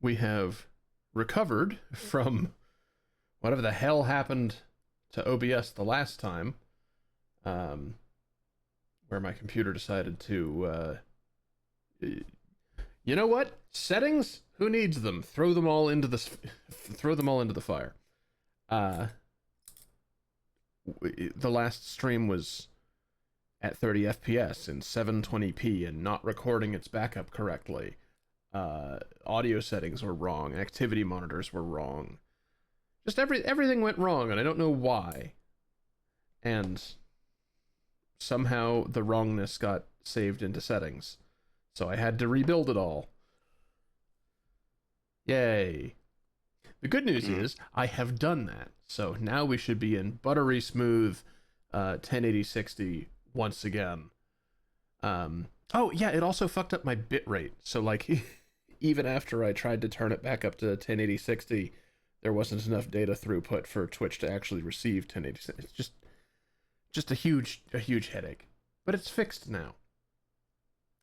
we have recovered from whatever the hell happened to OBS the last time, um, where my computer decided to, you know what? Settings? Who needs them? Throw them all into the fire. The last stream was at 30 FPS in 720p and not recording its backup correctly. Audio settings were wrong. Activity monitors were wrong. Just everything went wrong, and I don't know why. And somehow the wrongness got saved into settings. So I had to rebuild it all. Yay. The good news is I have done that. So now we should be in buttery smooth 1080-60 once again. Oh, yeah, it also fucked up my bitrate. So, like, even after I tried to turn it back up to 1080-60, there wasn't enough data throughput for Twitch to actually receive 1080. It's just a huge headache. But it's fixed now.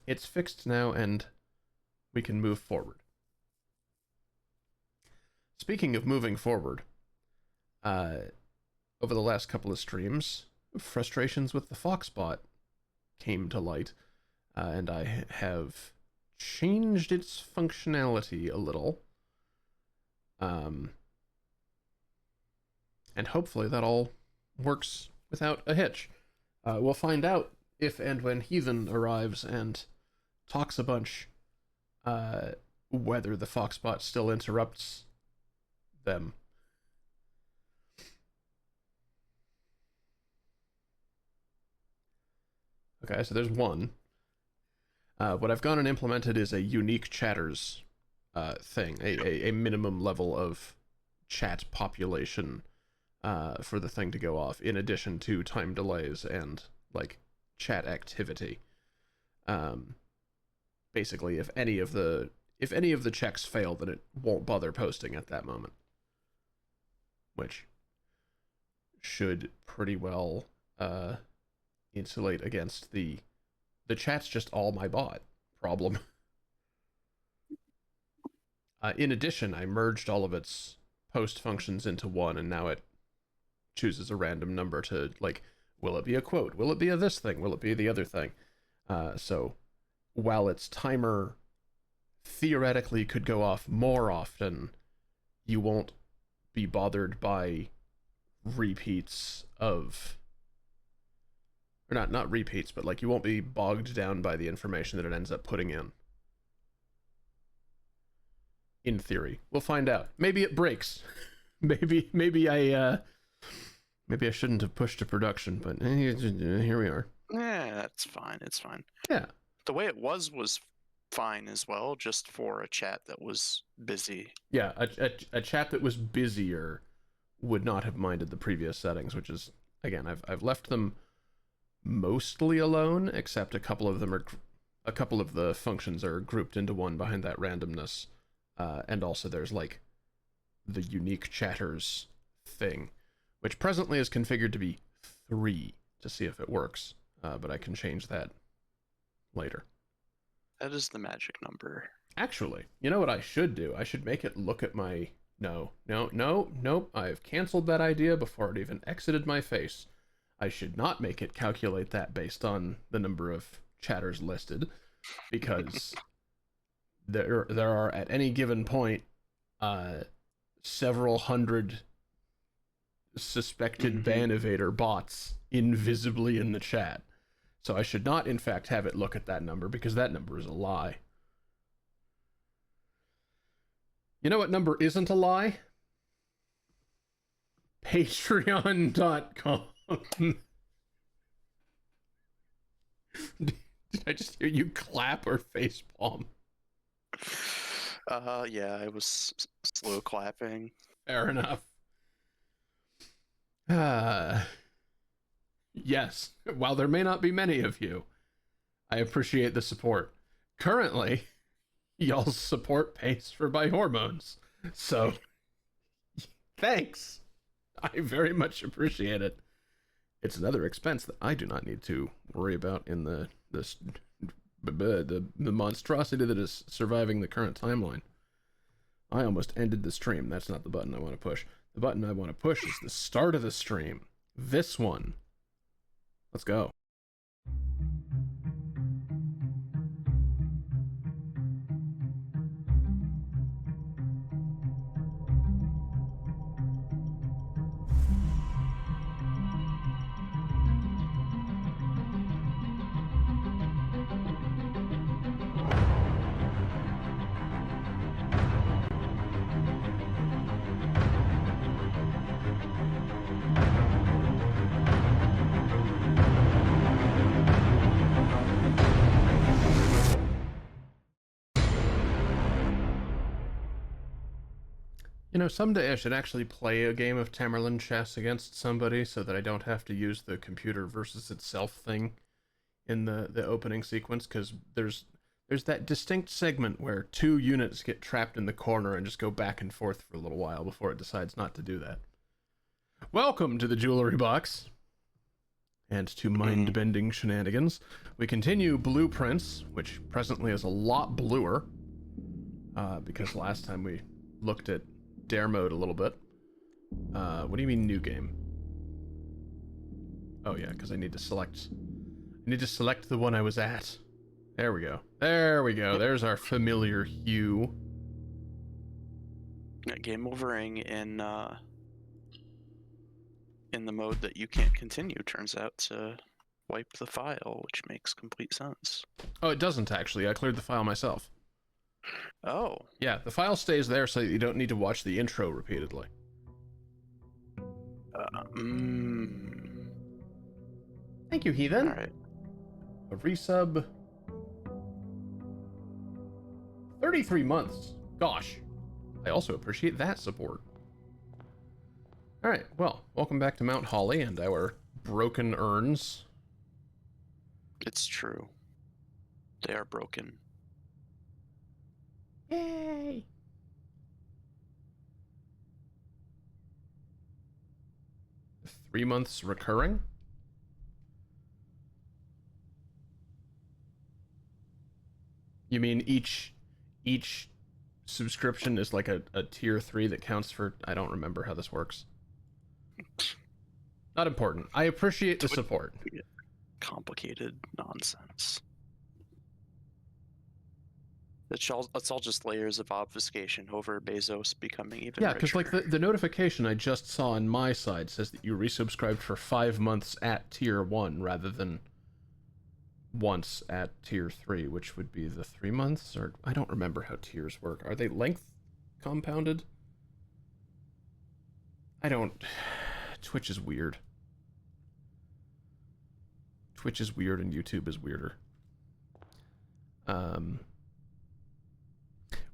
It's fixed now, and we can move forward. Speaking of moving forward, over the last couple of streams, frustrations with the Foxbot came to light, and I have changed its functionality a little. And hopefully that all works without a hitch. We'll find out if and when Heathen arrives and talks a bunch, whether the Foxbot still interrupts them. Okay, so there's one. What I've gone and implemented is a unique chatters thing, a minimum level of chat population for the thing to go off, in addition to time delays and, like, chat activity. Basically, if any of the checks fail, then it won't bother posting at that moment. Which should pretty well insulate against the chat's just all my bot problem. In addition, I merged all of its post functions into one, and now it chooses a random number to, like, will it be a quote? Will it be a this thing? Will it be the other thing? So while its timer theoretically could go off more often, you won't be bothered by repeats of, or not repeats, but, like, you won't be bogged down by the information that it ends up putting in. In theory. We'll find out. Maybe it breaks. maybe I shouldn't have pushed to production, but here we are. Yeah, it's fine. It's fine. Yeah. The way it was fine as well, just for a chat that was busy. Yeah, a chat that was busier would not have minded the previous settings, which is, again, I've left them mostly alone, except a couple of the functions are grouped into one behind that randomness, and also there's, like, the unique chatters thing, which presently is configured to be 3 to see if it works, but I can change that later. That is the magic number. Actually, you know what I should do? I should make it look at my... Nope. I've canceled that idea before it even exited my face. I should not make it calculate that based on the number of chatters listed, because there are, at any given point, several hundred suspected ban evader bots invisibly in the chat. So I should not, in fact, have it look at that number, because that number is a lie. You know what number isn't a lie? Patreon.com. Did I just hear you clap or facepalm? Yeah, I was slow clapping. Fair enough. Yes, while there may not be many of you, I appreciate the support. Currently, y'all's support pays for my hormones, so thanks. I very much appreciate it. It's another expense that I do not need to worry about in the monstrosity that is surviving the current timeline. I almost ended the stream. That's not the button I want to push. The button I want to push is the start of the stream. This one. Let's go. You know, someday I should actually play a game of Tamerlan chess against somebody so that I don't have to use the computer versus itself thing in the opening sequence, because there's that distinct segment where two units get trapped in the corner and just go back and forth for a little while before it decides not to do that. Welcome to the Jewelry Box and to mind-bending shenanigans. We continue Blueprints, which presently is a lot bluer, because last time we looked at Dare mode a little bit. What do you mean new game? Oh yeah, because I need to select the one I was at. There we go. There we go. There's our familiar hue. Game overing in the mode that you can't continue turns out to wipe the file, which makes complete sense. Oh, it doesn't actually. I cleared the file myself. Oh. Yeah, the file stays there so that you don't need to watch the intro repeatedly. Thank you, Heathen. All right. A resub. 33 months. Gosh. I also appreciate that support. Alright, well, welcome back to Mount Holly and our broken urns. It's true. They are broken. Yay! Three months recurring? You mean each subscription is like a tier 3 that counts for... I don't remember how this works. Not important. I appreciate the support. Complicated nonsense. It's all just layers of obfuscation over Bezos becoming even richer. Yeah, because like the notification I just saw on my side says that you resubscribed for 5 months at tier 1 rather than once at tier 3, which would be the 3 months, or I don't remember how tiers work. Are they length compounded? I don't... Twitch is weird. Twitch is weird and YouTube is weirder.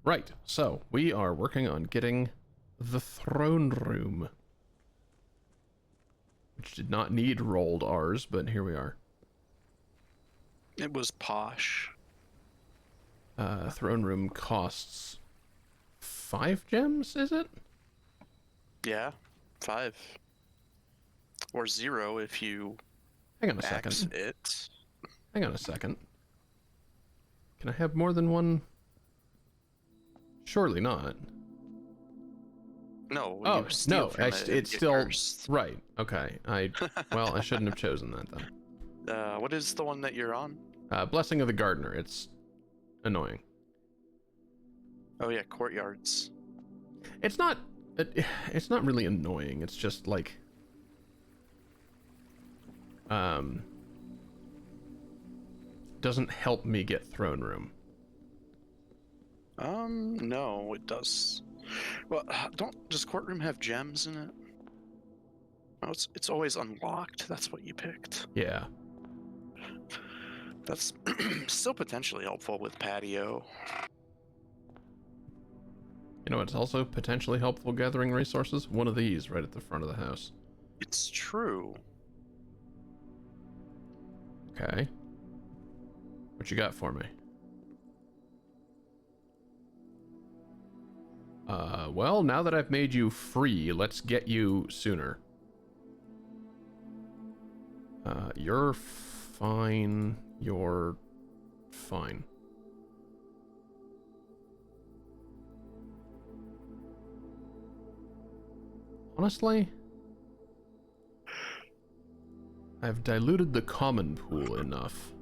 Right, so we are working on getting the throne room, which did not need rolled R's, but here we are. It was posh. Throne room costs 5 gems, is it? Yeah, 5. Or 0 if you Hang on a max second. it. Hang on a second. Can I have more than one? Surely not. No, Oh, you steal no, from it, it's get still... cursed. Right, okay. Well, I shouldn't have chosen that then. What is the one that you're on? Blessing of the Gardener. It's annoying. Oh yeah, courtyards. It's not really annoying. It's just like... doesn't help me get throne room. No, it does. Well, does courtroom have gems in it? Oh, it's always unlocked. That's what you picked. Yeah. That's still potentially helpful with patio. You know what's also potentially helpful gathering resources? One of these right at the front of the house. It's true. Okay. What you got for me? Well, now that I've made you free, let's get you sooner. You're fine. You're fine. Honestly, I've diluted the common pool enough.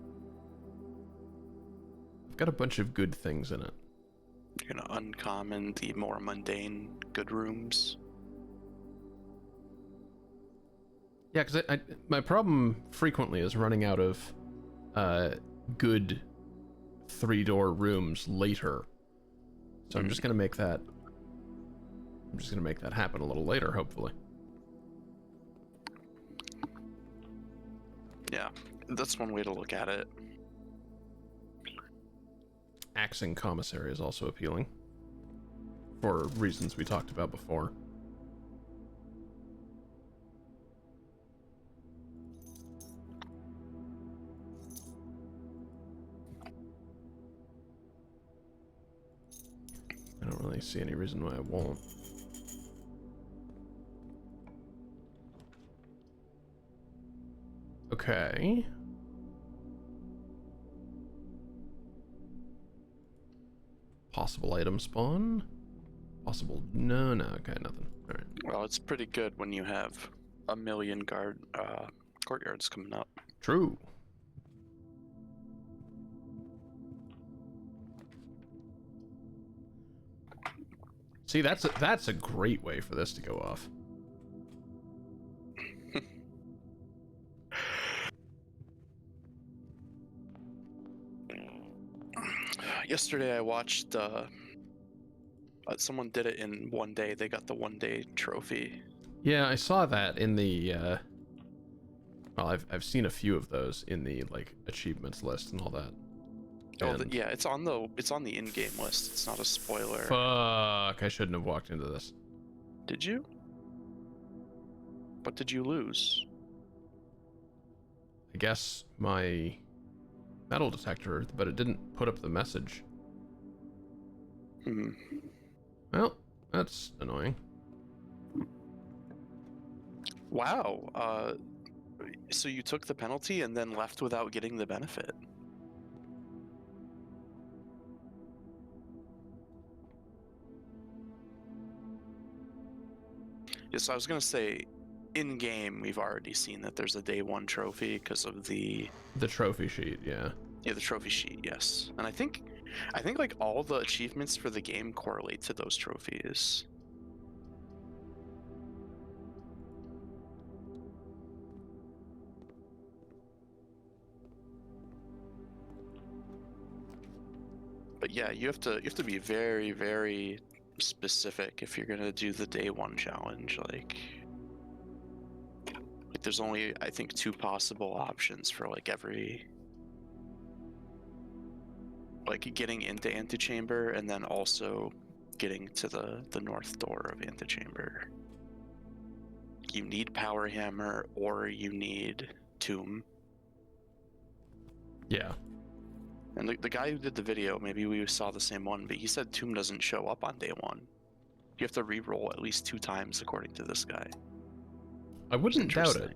I've got a bunch of good things in it. You're gonna uncommon the more mundane good rooms. Yeah, because my problem frequently is running out of good 3-door rooms later. So I'm just gonna make that. I'm just gonna make that happen a little later, hopefully. Yeah, that's one way to look at it. Axing commissary is also appealing, for reasons we talked about before. I don't really see any reason why I won't. Okay. Possible item spawn. Possible. No, okay, nothing. Alright. Well, it's pretty good when you have a million courtyards coming up. True. See, that's a great way for this to go off. Yesterday I watched someone did it in one day. They got the one-day trophy. Yeah, I saw that in the well, I've seen a few of those in the like achievements list and all that. Oh, yeah, it's on the in-game list. It's not a spoiler. Fuck, I shouldn't have walked into this. Did you? What did you lose? I guess my metal detector, but it didn't put up the message. Hmm. Well, that's annoying. Wow. So you took the penalty and then left without getting the benefit. Yes, I was gonna say, in game we've already seen that there's a day one trophy because of the trophy sheet. Yeah. the trophy sheet. Yes, and I think like all the achievements for the game correlate to those trophies. But yeah, you have to be very, very specific if you're gonna do the day one challenge. Like there's only, I think, 2 possible options for like every, like getting into Antechamber and then also getting to the north door of Antechamber. You need Power Hammer or you need Tomb. Yeah. And the guy who did the video, maybe we saw the same one, but he said Tomb doesn't show up on day 1. You have to re-roll at least 2 times, according to this guy. I wouldn't doubt it.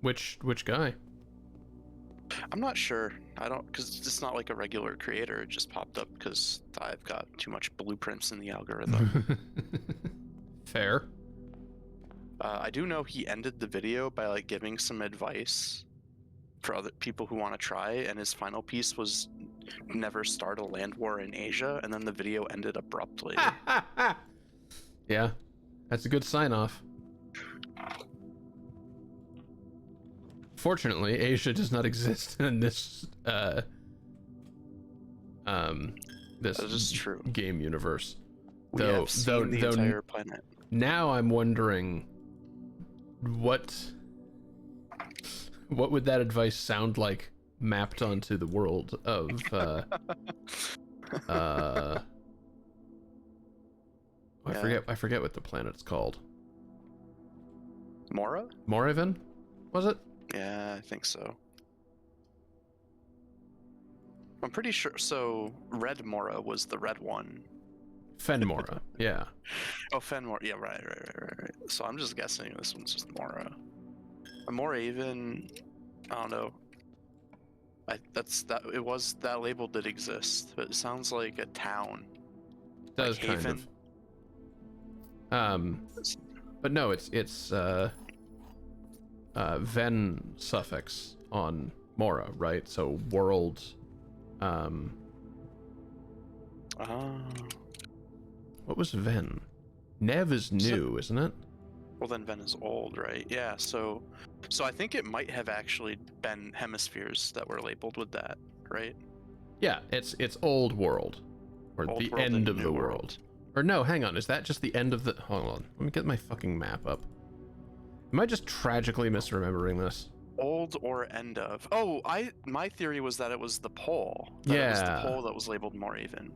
Which guy? I'm not sure. I don't, because it's not like a regular creator. It just popped up because I've got too much blueprints in the algorithm. Fair. I do know he ended the video by like giving some advice for other people who want to try, and his final piece was never start a land war in Asia, and then the video ended abruptly. Yeah, that's a good sign off. Fortunately, Asia does not exist in this this That is true. game universe. We have seen the entire planet. Now I'm wondering what would that advice sound like mapped onto the world of I forget what the planet's called. Mora? Moraven? Was it? Yeah, I think so. I'm pretty sure. So Red Mora was the red one. Fenmora, yeah. Oh, Fenmora. Yeah, right. So I'm just guessing this one's just Mora. Moraven, I don't know. that label did exist, but it sounds like a town, like Does kind Haven. of. But no, it's Ven suffix on Mora, right? So world. Oh. What was Ven? Nev is new, isn't it? Well, then Ven is old, right? Yeah. So I think it might have actually been hemispheres that were labeled with that, right? Yeah, it's old world, or Old the world end and of new the world. Or no, hang on, is that just the end of the? Hold on, let me get my fucking map up. Am I just tragically misremembering this? Old or end of? Oh, my theory was that it was the pole. That it was the Yeah, pole that was labeled Moraven.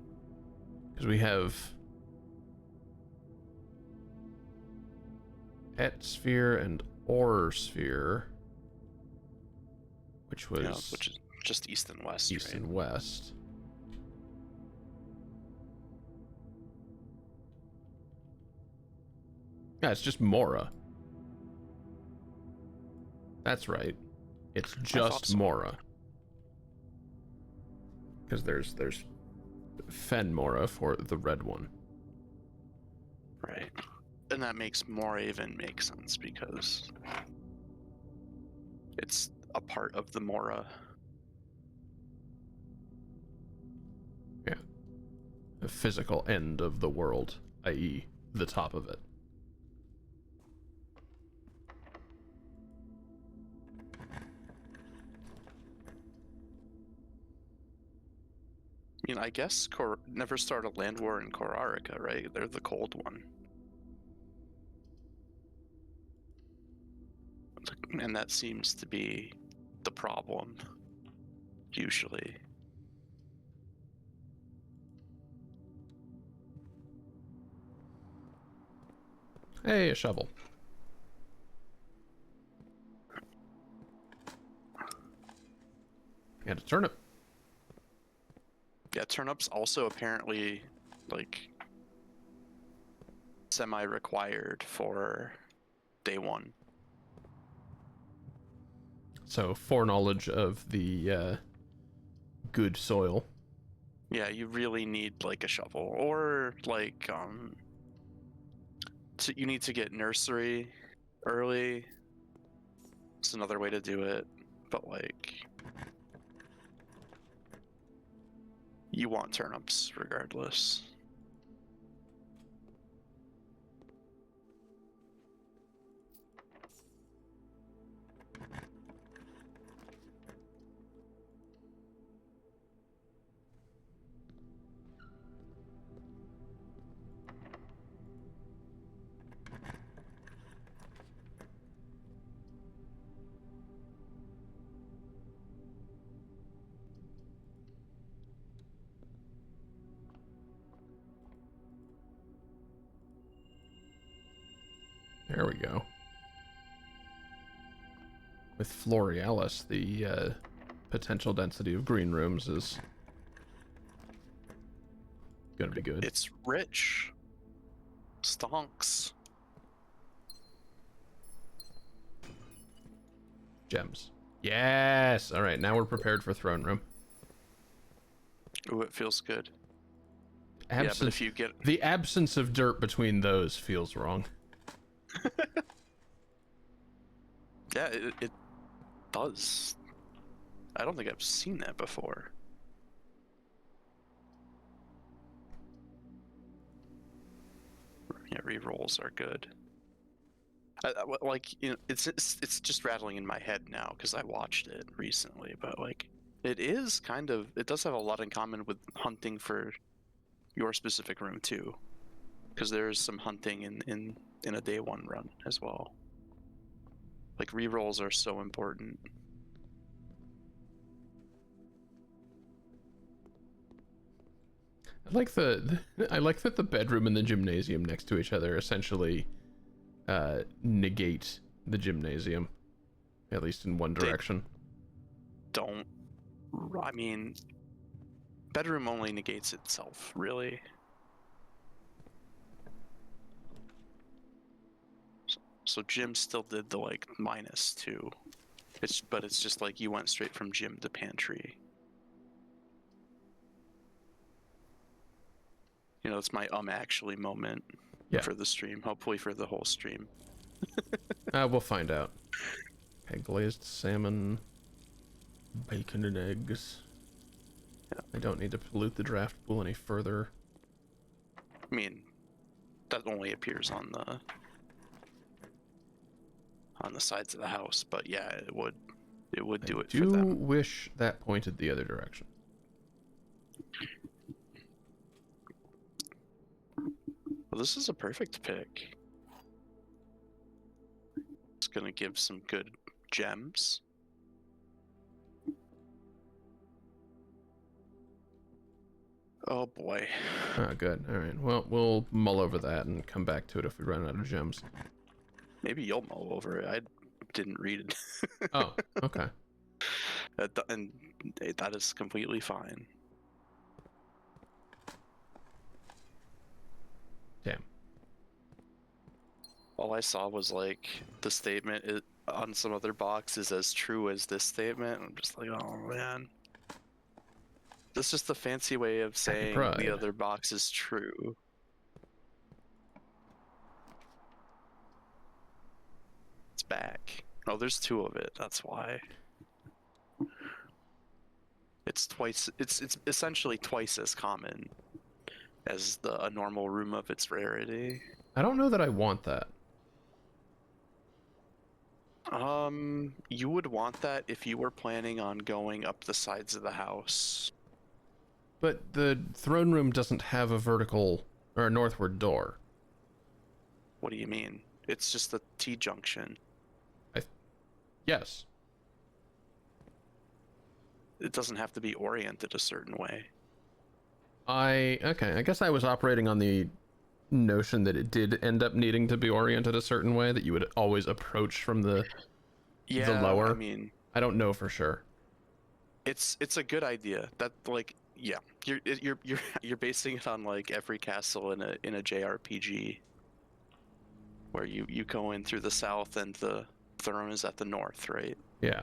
because we have Et sphere and Or sphere, which was Yeah, which is just east and west, east right? and west. Yeah, it's just Mora. That's right. It's just so. Mora. Because there's Fen Mora for the red one. Right. And that makes Moraven make sense because it's a part of the Mora. Yeah. The physical end of the world, i.e., the top of it. I mean, I guess never start a land war in Korarica, right? They're the cold one. And that seems to be the problem, usually. Hey, a shovel. And a turnip. Yeah, turnips also apparently, like, semi-required for day one. So, foreknowledge of the good soil. Yeah, you really need, like, a shovel. Or, like, you need to get nursery early. It's another way to do it. But, like, you want turnips regardless. There we go. With Florealis, the potential density of green rooms is gonna be good. It's rich. Stonks. Gems. Yes! Alright, now we're prepared for throne room. Ooh, it feels good. Absence, yeah, but if you get... The absence of dirt between those feels wrong. Yeah, it does. I don't think I've seen that before. Yeah, rerolls are good. Like, you know, it's just rattling in my head now because I watched it recently, but like, it does have a lot in common with hunting for your specific room too, because there's some hunting in a day one run as well. Like, rerolls are so important. I like I like that the bedroom and the gymnasium next to each other essentially negate the gymnasium, at least in one direction. I mean, bedroom only negates itself, really. So gym still did the like -2. It's just like you went straight from gym to pantry. You know, it's my actually moment Yeah. for the stream. Hopefully for the whole stream. We'll find out. Okay, glazed salmon, bacon and eggs. Yeah. I don't need to pollute the draft pool any further. I mean, that only appears on the sides of the house, but yeah, it would do it for Do them. wish that pointed the other direction. Well, this is a perfect pick. It's gonna give some good gems. Oh boy. Oh, good. All right. Well, we'll mull over that and come back to it if we run out of gems. Maybe you'll mull over it. I didn't read it. Oh, okay. And that is completely fine. Damn. All I saw was like the statement on some other box is as true as this statement. I'm just like, oh man. That's just the fancy way of saying pride. the other box is true. It's back. Oh, there's two of it. That's why. It's twice. It's essentially twice as common as a normal room of its rarity. I don't know that I want that. You would want that if you were planning on going up the sides of the house. But the throne room doesn't have a vertical or a northward door. What do you mean? It's just a T-junction. Yes. It doesn't have to be oriented a certain way. Okay, I guess I was operating on the notion that it did end up needing to be oriented a certain way, that you would always approach from the lower. I mean, I don't know for sure. it's a good idea. That like, yeah, you're basing it on like every castle in a JRPG, where you go in through the south and the throne is at the north, right? Yeah.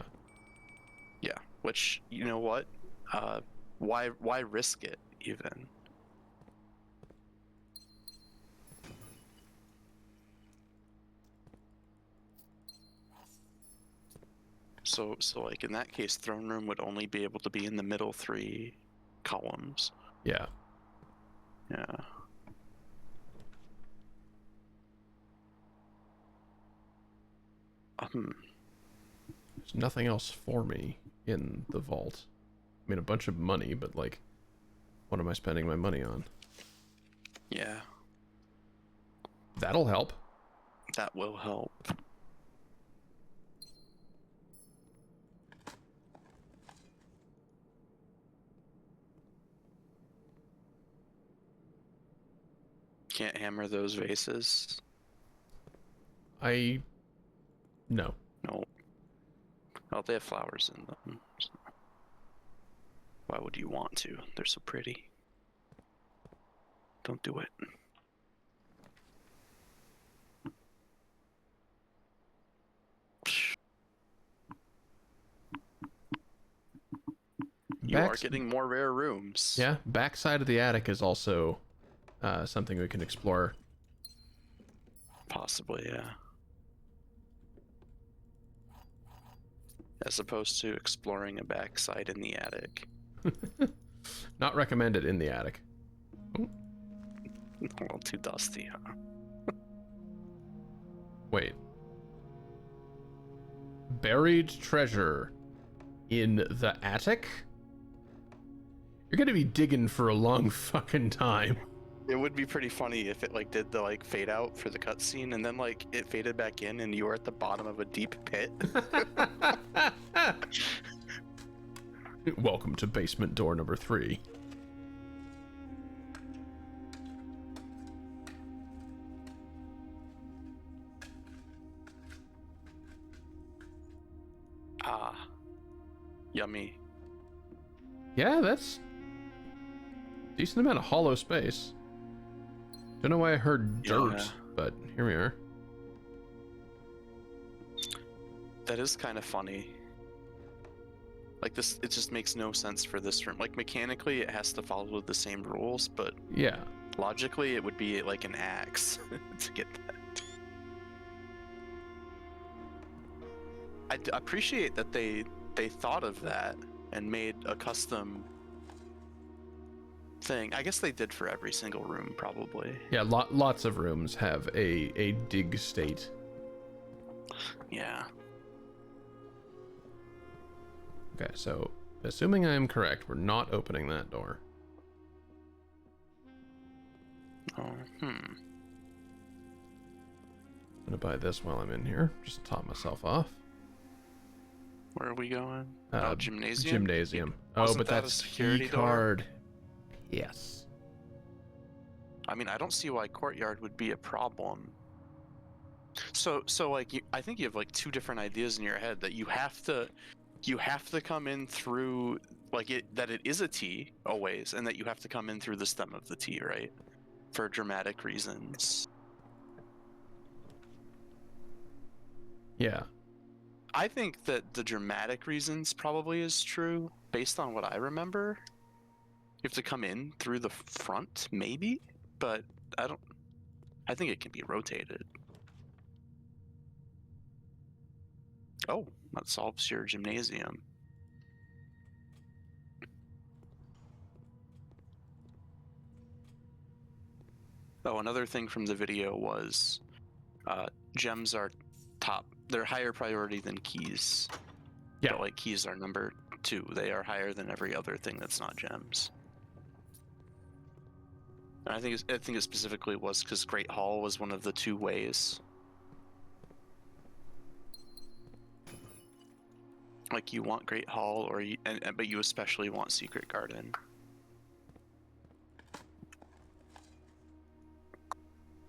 Yeah. Which, you know what? Why risk it even? So like in that case, throne room would only be able to be in the middle 3 columns. Yeah. Yeah. There's nothing else for me in the vault. I mean, a bunch of money, but like, what am I spending my money on? Yeah. That'll help. That will help. Can't hammer those vases? No. No. Oh, they have flowers in them. So why would you want to? They're so pretty. Don't do it. You are getting more rare rooms. Yeah, backside of the attic is also something we can explore. Possibly, yeah. As opposed to exploring a backside in the attic. Not recommended in the attic. A little too dusty, huh? Wait. Buried treasure in the attic? You're gonna be digging for a long fucking time. It would be pretty funny if it like did the like fade out for the cutscene and then like it faded back in and you were at the bottom of a deep pit. Welcome to basement door number 3. Ah. Yummy. Yeah, that's decent amount of hollow space. Don't know why I heard dirt, Yeah. but here we are. That is kind of funny. Like this, it just makes no sense for this room. Like mechanically, it has to follow the same rules, but Yeah. logically, it would be like an axe to get that. I appreciate that they thought of that and made a custom thing. I guess they did for every single room, probably. Yeah, lots of rooms have a dig state. Yeah. Okay, so assuming I am correct, we're not opening that door. Oh, I'm gonna buy this while I'm in here. Just top myself off. Where are we going? Gymnasium? Gymnasium. Oh, Wasn't but that a that's security key door? card. Yes. I mean, I don't see why courtyard would be a problem. So like, I think you have like two different ideas in your head that you have to come in through like that it is a T always, and that you have to come in through the stem of the T, right? For dramatic reasons. Yeah. I think that the dramatic reasons probably is true based on what I remember. You have to come in through the front, maybe, but I think it can be rotated. Oh, that solves your gymnasium. Oh, another thing from the video was gems are they're higher priority than keys. Yeah. But like keys are number 2. They are higher than every other thing that's not gems. And I think it specifically was because Great Hall was one of the 2 ways. Like you want Great Hall, but you especially want Secret Garden.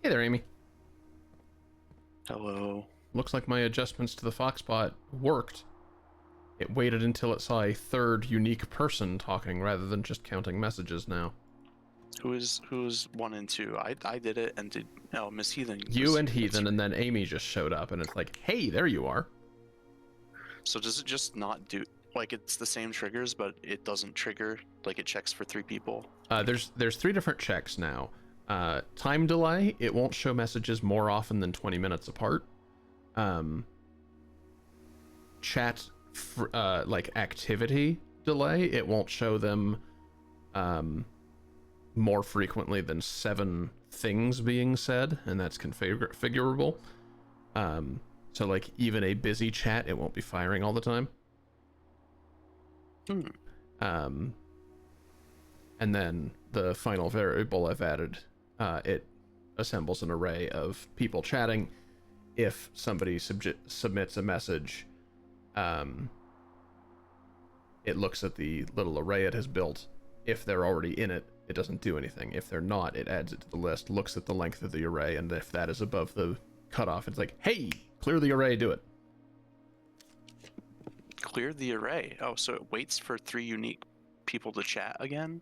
Hey there, Amy. Hello. Looks like my adjustments to the Foxbot worked. It waited until it saw a third unique person talking rather than just counting messages now. Who's 1 and 2? I did it and did Miss Heathen. You and Heathen, and then Amy just showed up, and it's like, hey, there you are. So does it just not do like it's the same triggers, but it doesn't trigger like it checks for 3 people? There's 3 different checks now. Time delay, it won't show messages more often than 20 minutes apart. Chat like activity delay, it won't show them more frequently than 7 things being said, and that's configurable. So like even a busy chat, it won't be firing all the time. And then the final variable I've added, it assembles an array of people chatting. If somebody submits a message, it looks at the little array it has built. If they're already in it, it doesn't do anything. If they're not, it adds it to the list, looks at the length of the array, and if that is above the cutoff, it's like, hey, clear the array, do it. Clear the array. Oh, so it waits for 3 unique people to chat again?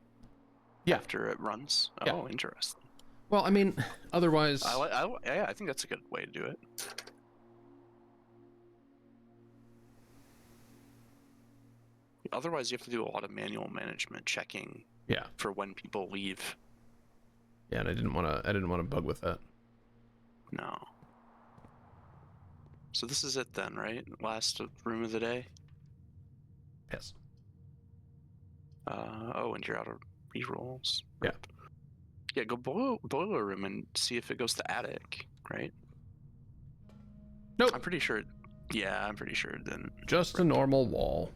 Yeah. After it runs? Yeah. Oh, interesting. Well, I mean, otherwise... I think that's a good way to do it. Otherwise, you have to do a lot of manual management checking. Yeah. For when people leave. Yeah, and I didn't want to bug with that. No. So this is it then, right? Last room of the day? Yes. Oh, and you're out of rerolls. Yeah. Yeah, go boiler room and see if it goes to attic, right? Nope. I'm pretty sure. Yeah, I'm pretty sure it didn't. Just a normal wall.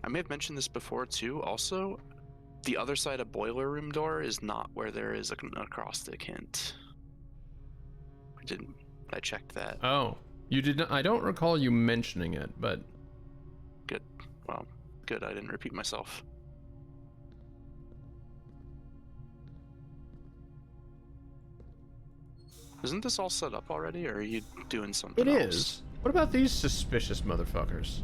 I may have mentioned this before too. Also, the other side of boiler room door is not where there is an acrostic hint. I checked that. Oh, you did not. I don't recall you mentioning it, but Good. Well, good. I didn't repeat myself. Isn't this all set up already, or are you doing something else? it is. What about these suspicious motherfuckers?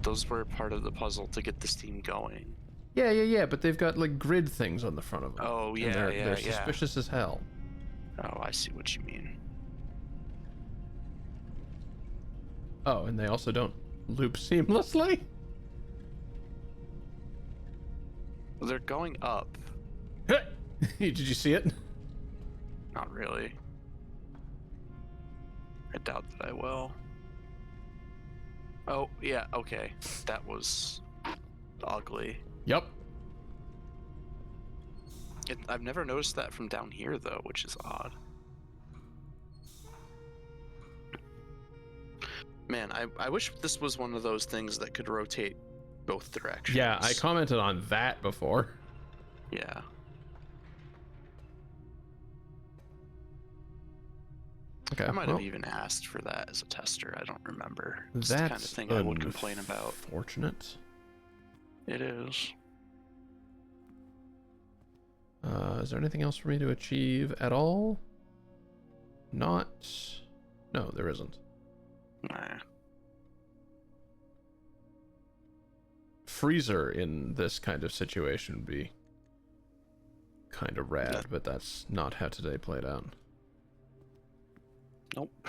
Those were part of the puzzle to get this team going. Yeah, but they've got like grid things on the front of them. Oh, and yeah, they're suspicious as hell. Oh, I see what you mean. Oh, and they also don't loop seamlessly. They're going up. Did you see it? Not really. I doubt that I will. Oh, yeah, okay. That was ugly. Yep. I've never noticed that from down here, though, which is odd. Man, I wish this was one of those things that could rotate both directions. Yeah, I commented on that before. Yeah. Okay. I might have even asked for that as a tester. I don't remember. It's the That's kind of thing I would complain about. Fortunate. It is. Is there anything else for me to achieve at all? Not. No, there isn't. Nah. Freezer in this kind of situation would be kind of rad, but that's not how today played out. Nope.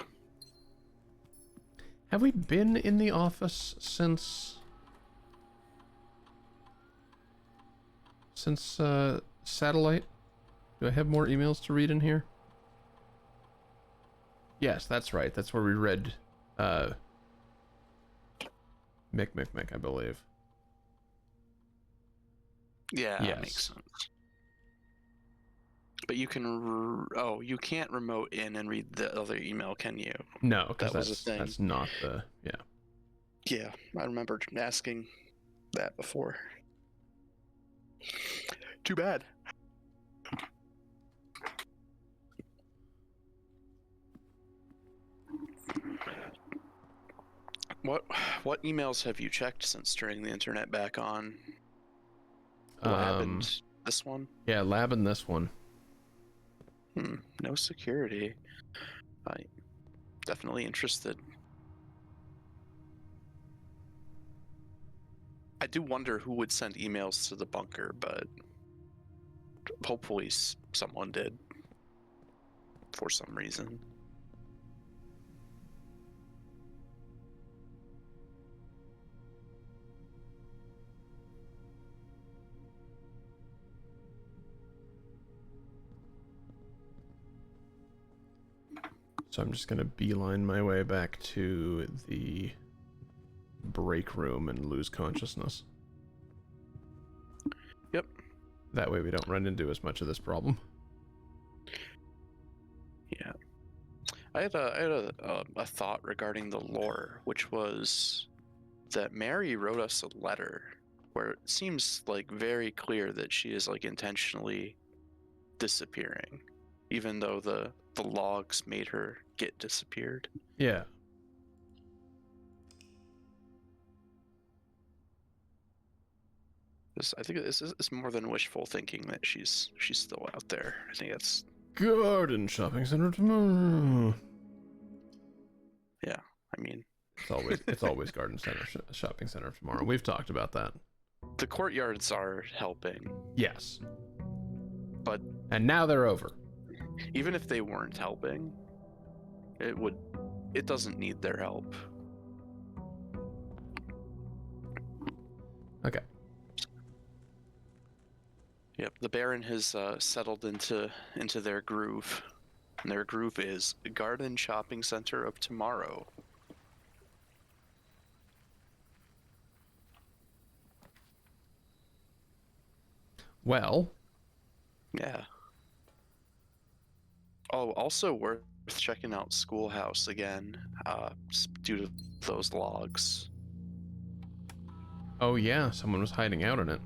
Have we been in the office since Satellite? Do I have more emails to read in here? Yes, that's right. That's where we read Mick, I believe. Yeah, Yes. that makes sense. But you can... Oh, you can't remote in and read the other email, can you? No, because That was a thing. that's not the... Yeah. Yeah, I remember asking that before. Too bad. What emails have you checked since turning the internet back on? What happened? This one? Yeah, lab in this one. No security. I'm definitely interested. I do wonder who would send emails to the bunker, but hopefully someone did for some reason. So I'm just going to beeline my way back to the break room and lose consciousness. Yep. That way we don't run into as much of this problem. Yeah. I had a thought regarding the lore, which was that Mary wrote us a letter where it seems like very clear that she is like intentionally disappearing, even though the logs made her get disappeared. Yeah. I think this is more than wishful thinking that she's still out there. I think that's Garden shopping center tomorrow. yeah. I mean, It's always garden center shopping center tomorrow. We've talked about that. the courtyards are helping, Yes. but And now they're over. even if they weren't helping, it doesn't need their help. Okay. Yep, the Baron has settled into their groove. And their groove is Garden Shopping Center of Tomorrow. Well. Yeah. Oh, also worth checking out Schoolhouse again, due to those logs. Oh yeah, someone was hiding out in it.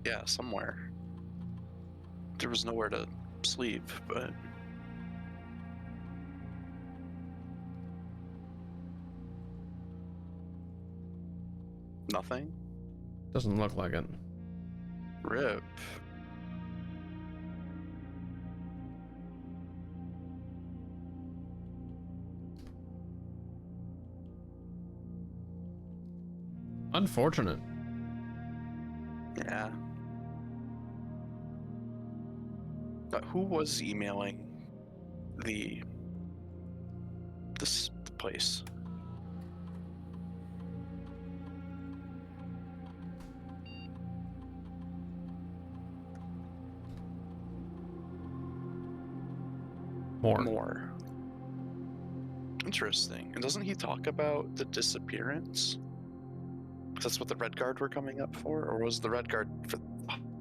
Yeah, somewhere. There was nowhere to sleep, but... Nothing? Doesn't look like it. RIP. Unfortunate. Yeah. But who was emailing the place? More. More. Interesting. And doesn't he talk about the disappearance? That's what the Red Guard were coming up for? Or was the Red Guard for the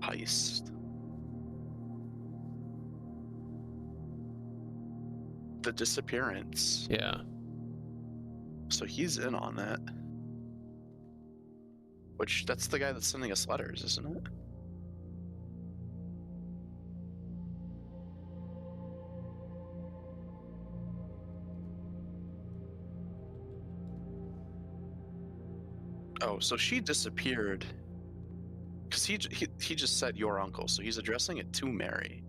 heist? The disappearance. Yeah. So he's in on that. Which, that's the guy that's sending us letters, isn't it? Oh, so she disappeared. Because he just said your uncle, so he's addressing it to Mary.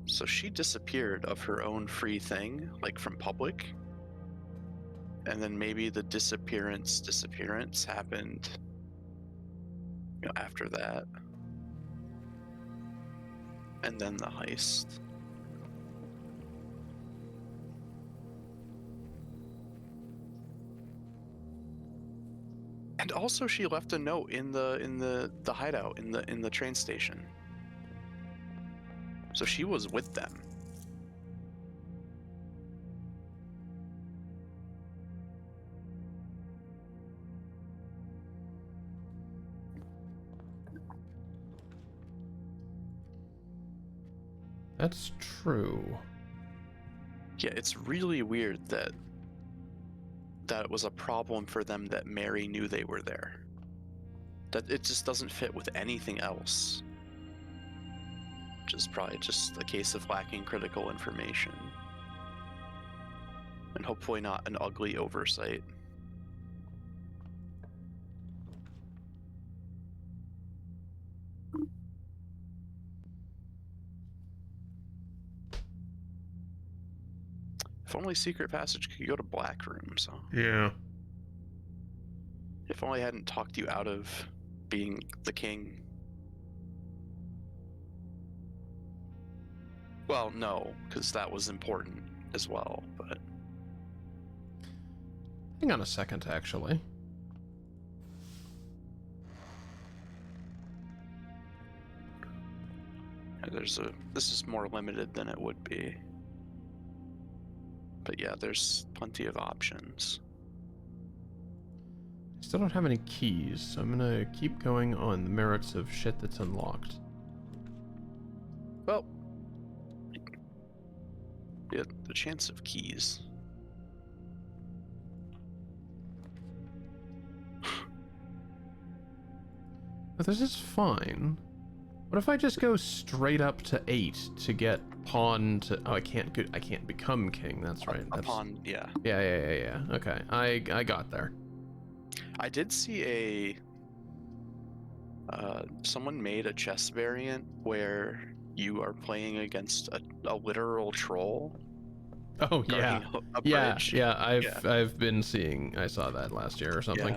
So she disappeared of her own free thing, like from public. And then maybe the disappearance happened, you know, after that. And then the heist. And also she left a note in the hideout in the train station. So she was with them. That's true. Yeah, it's really weird that it was a problem for them that Mary knew they were there. That it just doesn't fit with anything else. Which is probably just a case of lacking critical information. And hopefully not an ugly oversight. If only Secret Passage could go to Black Room, so. Yeah. If only I hadn't talked you out of being the king. Well, no, because that was important as well, but... Hang on a second, actually. This is more limited than it would be. But yeah, there's plenty of options. Still don't have any keys, so I'm gonna keep going on the merits of shit that's unlocked. Well, yeah, the chance of keys. But this is fine. What if I just go straight up to 8 to get pawn to... Oh, I can't become king, that's right. A pawn, yeah. Yeah. Okay, I got there. I did see someone made a chess variant where you are playing against a literal troll. Oh, yeah. A bridge. I've been seeing... I saw that last year or something.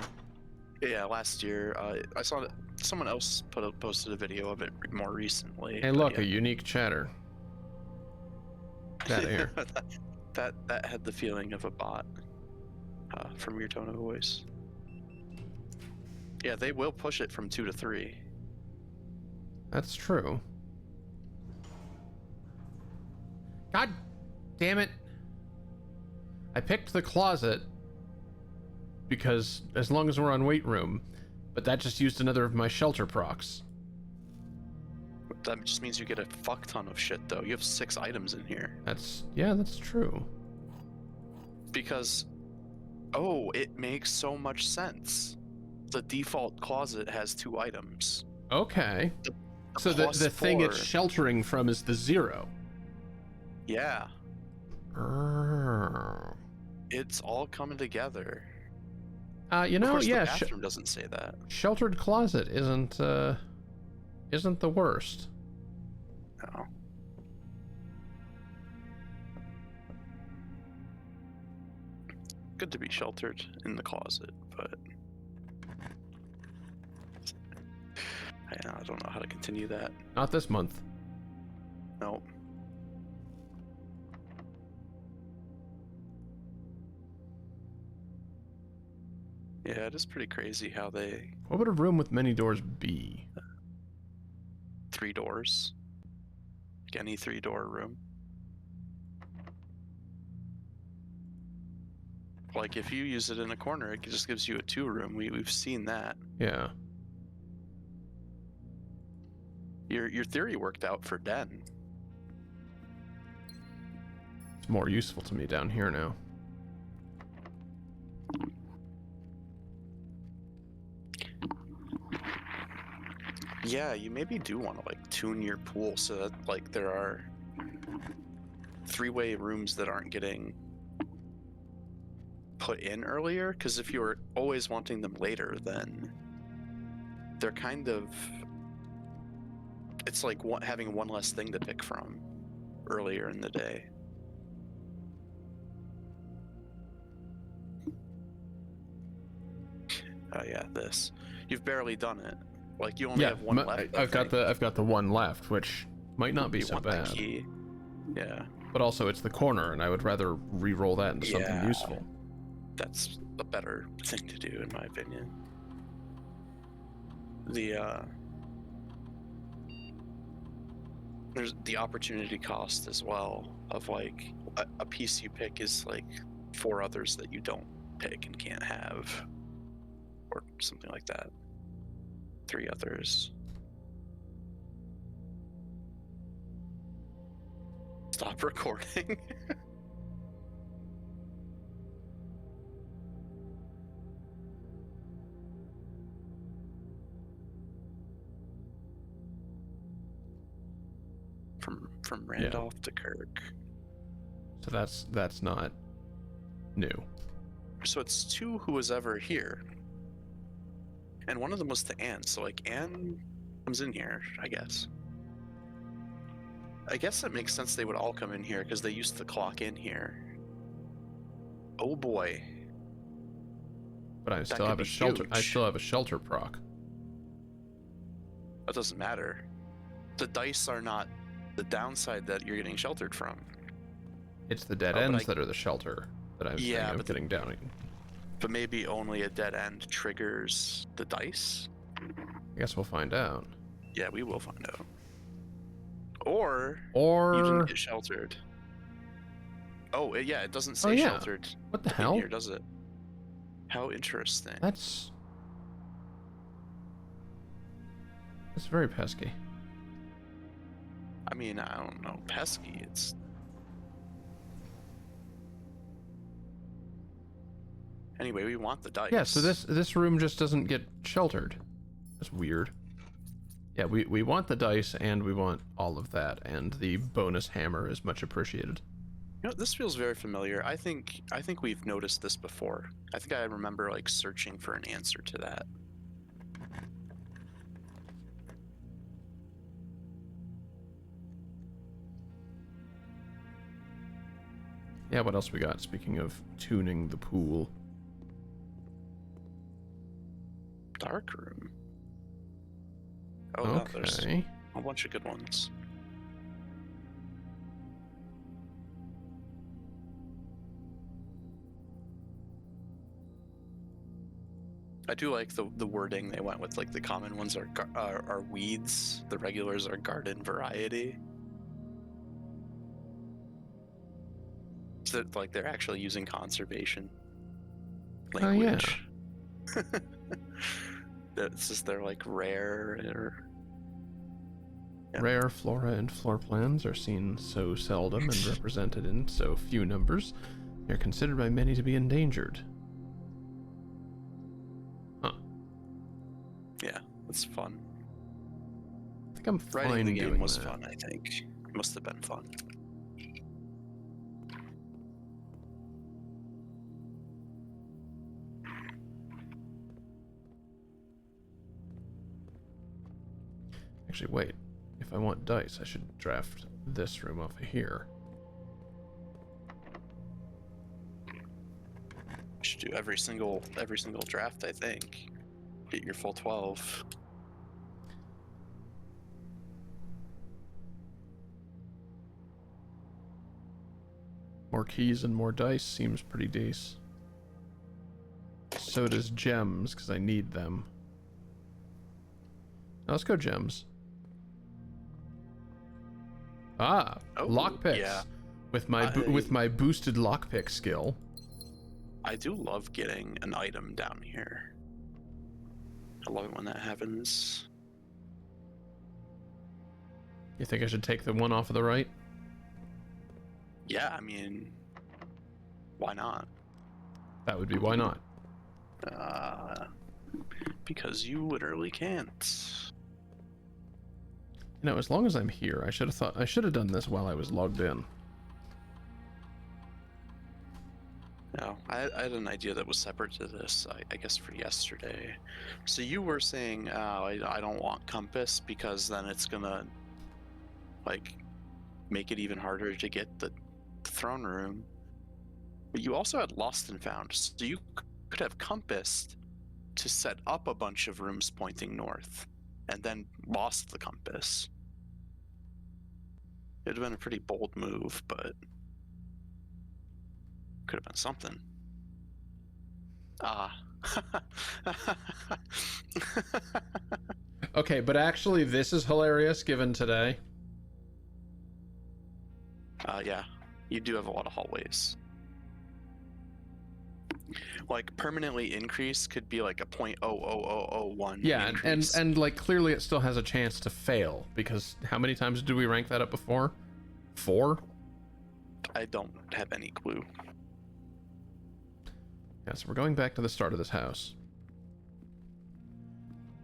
Yeah, last year. I saw that someone else posted a video of it more recently. Hey, look, a unique chatter. That here. that had the feeling of a bot from your tone of voice. Yeah, they will push it from 2 to 3. That's true. God damn it. I picked the closet because as long as we're on weight room, but that just used another of my shelter procs. That just means you get a fuck ton of shit, though. You have 6 items in here. That's true. Because, it makes so much sense. The default closet has 2 items. Okay. So the thing it's sheltering from is the 0. Yeah. It's all coming together. You know, of course, yeah. The bathroom doesn't say that. Sheltered closet isn't the worst. No. Good to be sheltered in the closet, but I don't know how to continue that. Not this month. Nope. Yeah, it is pretty crazy how they... What would a room with many doors be? 3 doors. Like any 3-door room. Like if you use it in a corner, it just gives you a 2-room. We've seen that. Yeah. Your theory worked out for den. It's more useful to me down here now. Yeah, you maybe do want to like tune your pool so that like there are 3-way rooms that aren't getting put in earlier, because if you're always wanting them later, then they're kind of, it's like having one less thing to pick from earlier in the day. Oh yeah, this. You've barely done it. Like you only have one left. I've got the one left, which might not be you so want bad. The key. Yeah. But also it's the corner, and I would rather re-roll that into something useful. That's a better thing to do, in my opinion. There's the opportunity cost as well of like a piece you pick is like 4 others that you don't pick and can't have, or something like that. 3 others. Stop recording. From Randolph to Kirk. So that's not new. So it's 2 who was ever here. And one of them was to Anne, so like Anne comes in here, I guess. I guess it makes sense they would all come in here because they used to clock in here. Oh boy. But I still have a shelter. I still have a shelter proc. That doesn't matter. The dice are not the downside that you're getting sheltered from. It's the dead ends that are the shelter that I'm saying I'm getting down. But maybe only a dead end triggers the dice? I guess we'll find out. Yeah, we will find out. Or you didn't get sheltered. Oh, yeah, it doesn't say sheltered. What the hell? Here, does it? How interesting. That's very pesky. I mean, I don't know. Pesky, it's... Anyway, we want the dice. Yeah, so this room just doesn't get sheltered. That's weird. Yeah, we want the dice and we want all of that, and the bonus hammer is much appreciated. You know, this feels very familiar. I think we've noticed this before. I think I remember like searching for an answer to that. Yeah, what else we got? Speaking of tuning the pool. Dark room. Oh, okay. No, there's a bunch of good ones. I do like the wording they went with. Like the common ones are weeds. The regulars are garden variety. So like they're actually using conservation language. Oh, yeah. It's just they're like rare or... Yeah. Rare flora and floor plans are seen so seldom and represented in so few numbers. They're considered by many to be endangered. Huh. Yeah, it's fun. I think I'm fine Writing the game doing was that. fun, I think. It must have been fun. Actually, wait. If I want dice, I should draft this room off of here. You should do every single draft, I think. Get your full 12. More keys and more dice seems pretty decent. So does gems, because I need them. Now let's go gems. Ah, lockpicks. Yeah. With my boosted lockpick skill. I do love getting an item down here. I love it when that happens. You think I should take the one off of the right? Yeah, I mean, why not? That would be why not. Because you literally can't. You know, as long as I'm here, I should have done this while I was logged in. No, I had an idea that was separate to this, I guess for yesterday. So you were saying, I don't want compass because then it's gonna, like, make it even harder to get the throne room. But you also had lost and found, so you could have compassed to set up a bunch of rooms pointing north, and then lost the compass. It'd have been a pretty bold move, but could have been something. Okay, but actually this is hilarious given today. Yeah, you do have a lot of hallways. Like permanently increase could be like a 0.00001. Yeah, increase. and like clearly it still has a chance to fail because how many times did we rank that up before? 4? I don't have any clue. Yeah, so we're going back to the start of this house.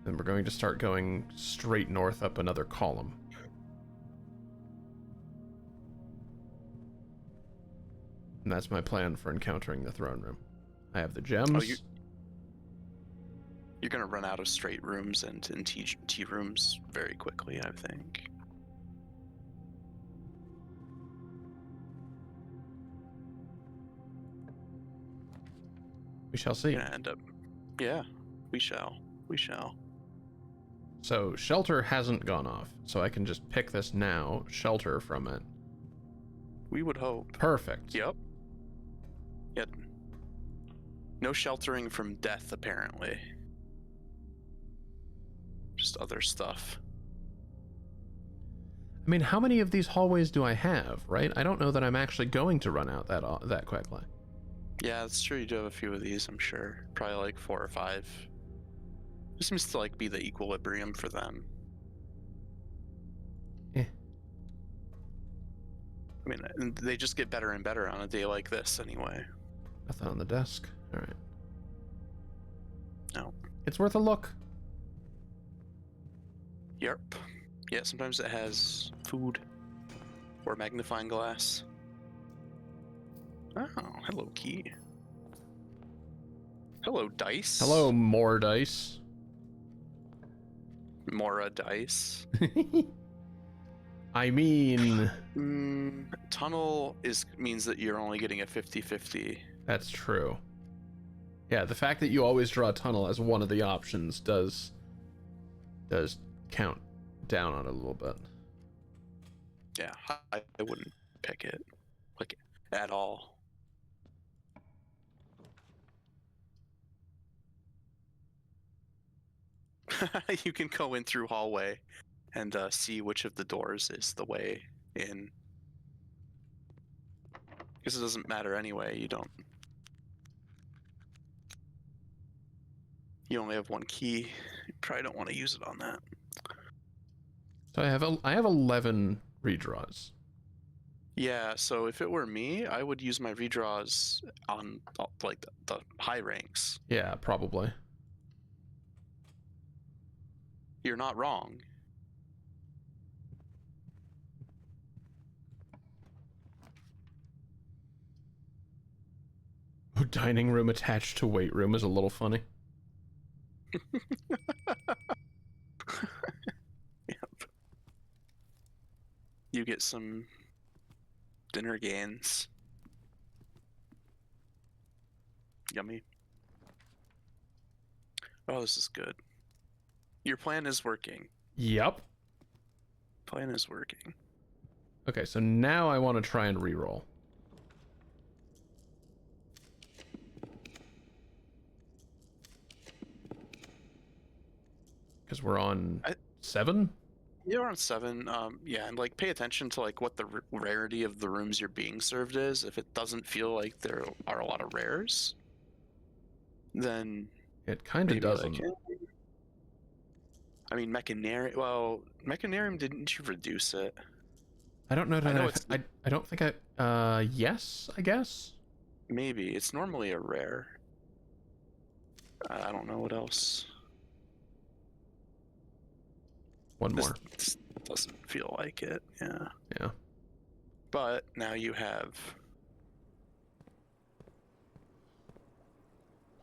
Then we're going to start going straight north up another column. And that's my plan for encountering the throne room. I have the gems. Oh, you're gonna run out of straight rooms and T rooms very quickly, I think. We shall see. You're gonna end up. Yeah, we shall. We shall. So shelter hasn't gone off, so I can just pick this now, shelter from it. We would hope. Perfect. Yep. Yep. No sheltering from death, apparently. Just other stuff. I mean, how many of these hallways do I have, right? I don't know that I'm actually going to run out that quickly. Yeah, that's true. You do have a few of these, I'm sure. Probably like 4 or 5. This seems to like be the equilibrium for them. Eh. I mean, and they just get better and better on a day like this, anyway. Nothing on the desk. All right. No. It's worth a look. Yep. Yeah, sometimes it has food or magnifying glass. Oh, hello, key. Hello, dice. Hello, more dice. Mora dice. I mean... Tunnel means that you're only getting a 50-50. That's true. Yeah, the fact that you always draw a tunnel as one of the options does count down on it a little bit. Yeah, I wouldn't pick it, like, at all. You can go in through hallway and see which of the doors is the way in. Because it doesn't matter anyway, you only have one key. You probably don't want to use it on that. So I have 11 redraws. Yeah, so if it were me, I would use my redraws on like the high ranks. Yeah, probably. You're not wrong. Oh, dining room attached to weight room is a little funny. Yep. You get some dinner gains. Yummy. Oh, this is good. Your plan is working. Yep. Plan is working. Okay, so now I want to try and reroll. Because we're on 7? You're on 7. Yeah, and like pay attention to like what the rarity of the rooms you're being served is. If it doesn't feel like there are a lot of rares, then It kind of maybe doesn't. I mean, Mechanarium. Well, Mechanarium, didn't you reduce it? I don't know I that know it's I don't think yes, I guess. maybe it's normally a rare. I don't know what else. One more. This doesn't feel like it. Yeah. Yeah. But now you have.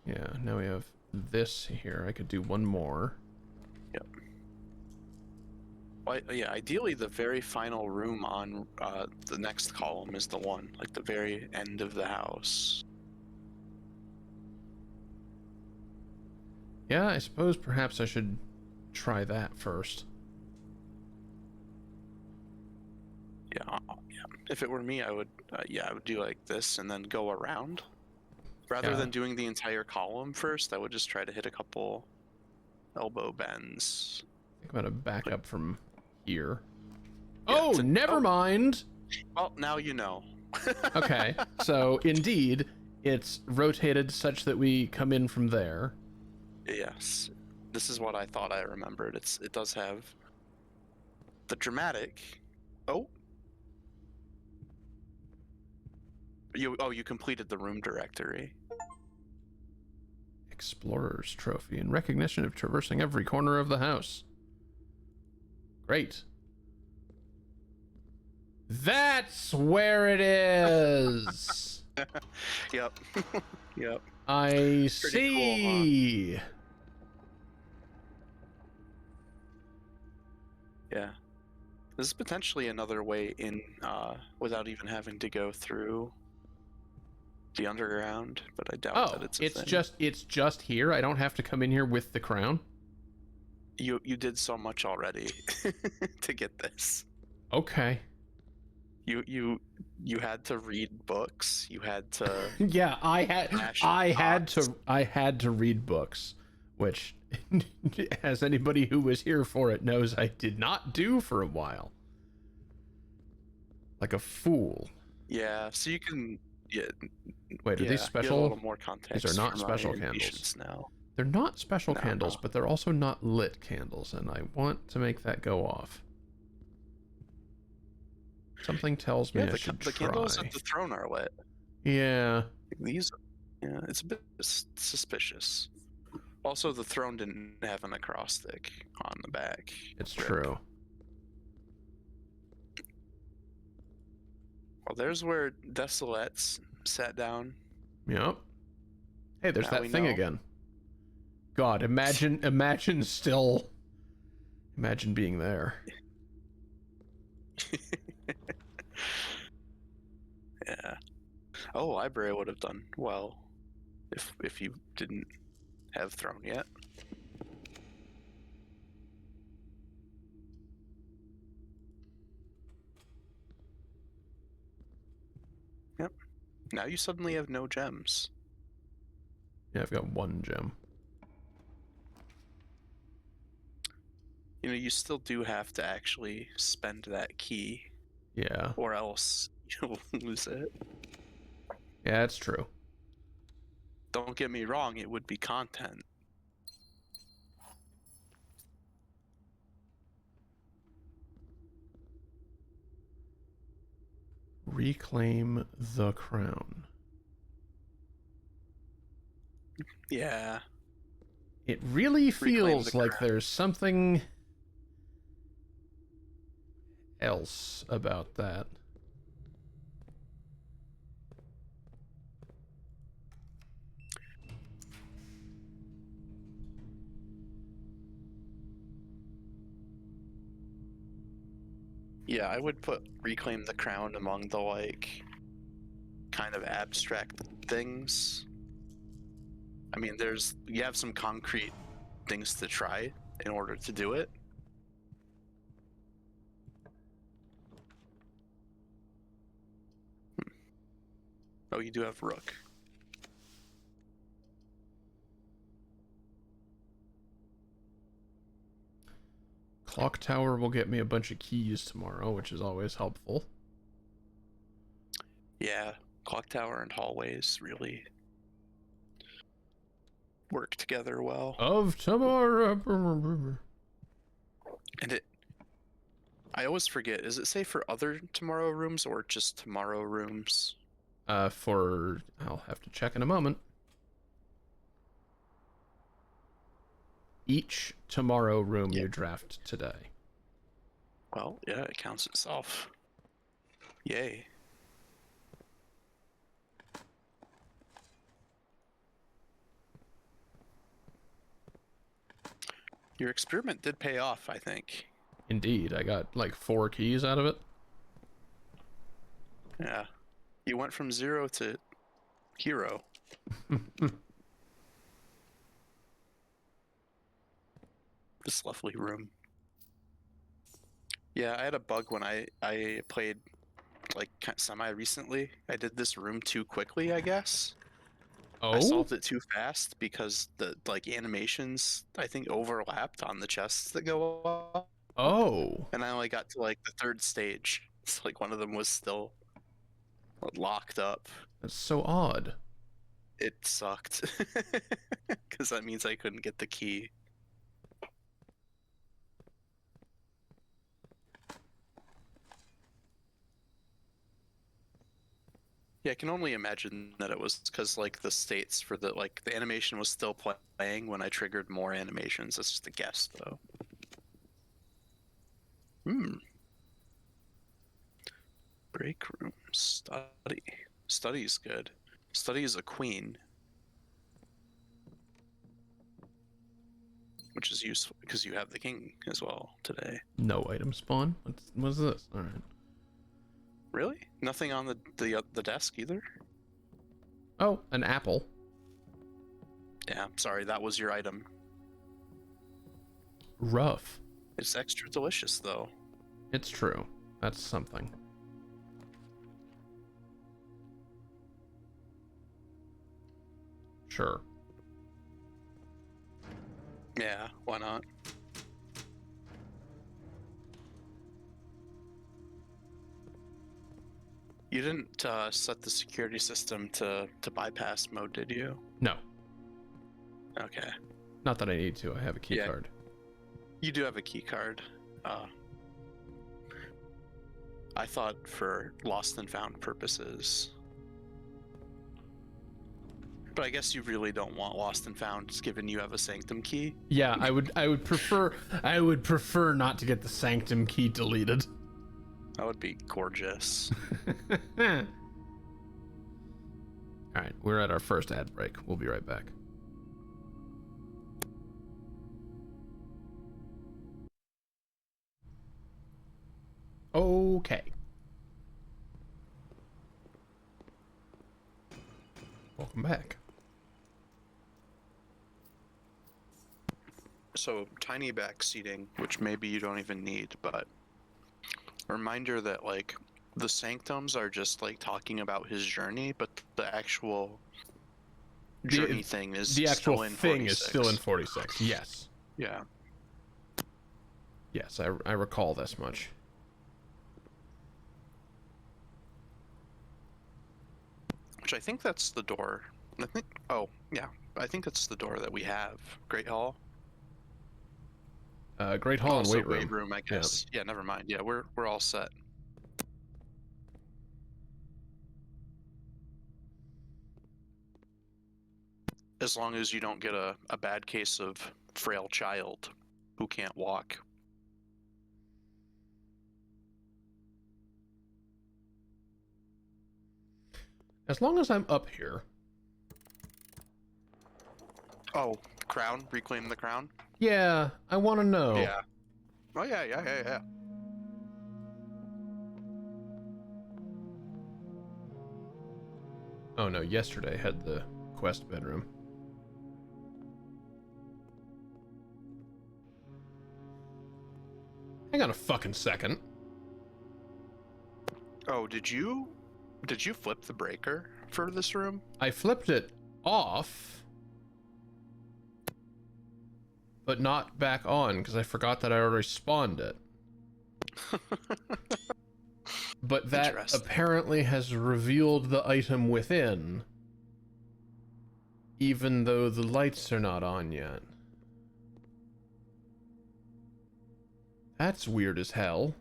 Yeah, now we have this here. I could do one more. Yep. Well, yeah, ideally the very final room on the next column is the one, like the very end of the house. Yeah, I suppose perhaps I should try that first. Yeah, yeah. If it were me, I would, I would do like this and then go around. Rather Yeah. than doing the entire column first, I would just try to hit a couple elbow bends. I think I'm gonna back up from here. Yeah, Oh, never mind. Well, now you know. Okay, so indeed, it's rotated such that we come in from there. Yes, this is what I thought I remembered. It does have the dramatic. Oh, you completed the room directory. Explorer's Trophy in recognition of traversing every corner of the house. Great. That's where it is. Yep. Yep. I see. Cool, huh? Yeah. This is potentially another way in without even having to go through the underground, but I doubt that it's a thing. It's just here. I don't have to come in here with the crown. You did so much already to get this. Okay. You had to read books. You had to. Yeah, I had to read books, which, as anybody who was here for it knows, I did not do for a while. Like a fool. Yeah, so you can. Yeah. Wait, are these special? A little more context. These are not special candles. Now. They're not special candles, but they're also not lit candles, and I want to make that go off. Something tells me I should try. The candles at the throne are lit. Yeah. These, yeah, it's a bit suspicious. Also, the throne didn't have an acrostic on the back. It's true. Well, there's where Desolettes sat down. Yep. Hey, there's that thing again. God, imagine being there. Yeah. Oh, library would have done well if you didn't have throne yet. Yep. Now you suddenly have no gems. Yeah, I've got one gem. You know, you still do have to actually spend that key. Yeah. Or else you'll lose it. Yeah, it's true. Don't get me wrong, it would be content. Reclaim the crown. Yeah. It really feels like there's something else about that. Yeah, I would put reclaim the crown among the like kind of abstract things. I mean, you have some concrete things to try in order to do it. Oh, you do have Rook. Clock Tower will get me a bunch of keys tomorrow, which is always helpful. Yeah, Clock Tower and hallways, really. work together well. Of tomorrow. And I always forget, is it say for other tomorrow rooms or just tomorrow rooms? I'll have to check in a moment. Each tomorrow room you draft today. Well, yeah, it counts itself. Yay. Your experiment did pay off, I think. Indeed, I got like 4 keys out of it. Yeah. You went from 0 to hero. This lovely room. Yeah, I had a bug when I played like semi recently. I did this room too quickly, I guess. I Oh, solved it too fast because the like animations I think overlapped on the chests that go up, oh, and I only got to like the 3rd stage. It's like one of them was still locked up. that's so odd. It sucked because that means I couldn't get the key. Yeah, I can only imagine that it was because like the states for the the animation was still playing when I triggered more animations. That's just a guess though. Break room study. Study's good. Study is a queen, which is useful because you have the king as well today. No item spawn. What's this? All right. Really? Nothing on the desk either? Oh, an apple. Yeah, sorry, that was your item. Rough. It's extra delicious though. It's true. That's something. Sure. Yeah, why not? You didn't set the security system to bypass mode, did you? No. Okay. Not that I need to. I have a key card. You do have a key card. I thought for lost and found purposes. But I guess you really don't want lost and found, given you have a sanctum key. Yeah, I would prefer not to get the sanctum key deleted. That would be gorgeous. All right, we're at our first ad break. We'll be right back. Okay. Welcome back. So, tiny back seating, which maybe you don't even need, but reminder that like the sanctums are just like talking about his journey, but the actual journey thing is the actual still in thing 46. is still in 46. Yes. Yeah. Yes, I recall this much. Which I think that's the door. I think. Oh, yeah. I think that's the door that we have. Great Hall. Great Hall and Also weight room. I guess. Yeah. Never mind. Yeah, we're all set. As long as you don't get a bad case of frail child who can't walk. As long as I'm up here. Oh, crown? Reclaim the crown? Yeah, I want to know. Yeah. Oh, yeah. Oh no, yesterday had the quest bedroom. Hang on a fucking second. Oh, did you flip the breaker for this room? I flipped it off, but not back on because I forgot that I already spawned it. But that apparently has revealed the item within, even though the lights are not on yet. That's weird as hell.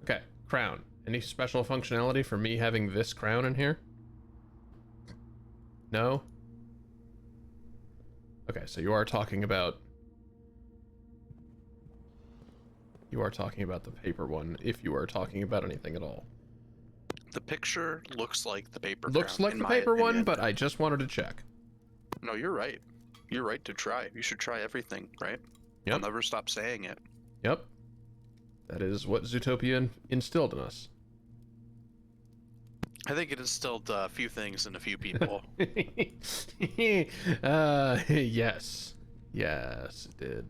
Okay, crown. Any special functionality for me having this crown in here? No? Okay, so you are talking about... You are talking about the paper one, if you are talking about anything at all. The picture looks like the paper Looks crown, like in the my paper one, opinion. but I just wanted to check. No, you're right. You're right to try. You should try everything, right? Yep. I'll never stop saying it. Yep. That is what Zootopia instilled in us. I think it instilled a few things in a few people. Yes. Yes, it did.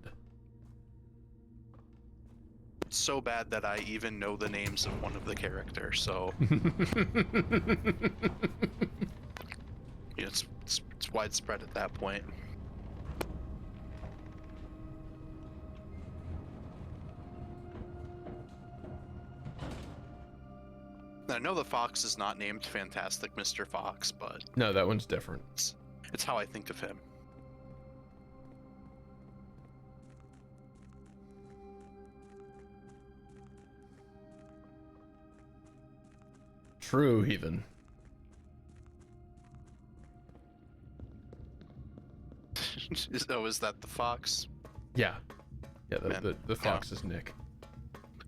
So bad that I even know the names of one of the characters, so it's widespread at that point. I know the fox is not named Fantastic Mr. Fox, but No, that one's different. it's how I think of him. True, heathen. Oh, is that the fox? Yeah. Yeah, Man, the fox is Nick.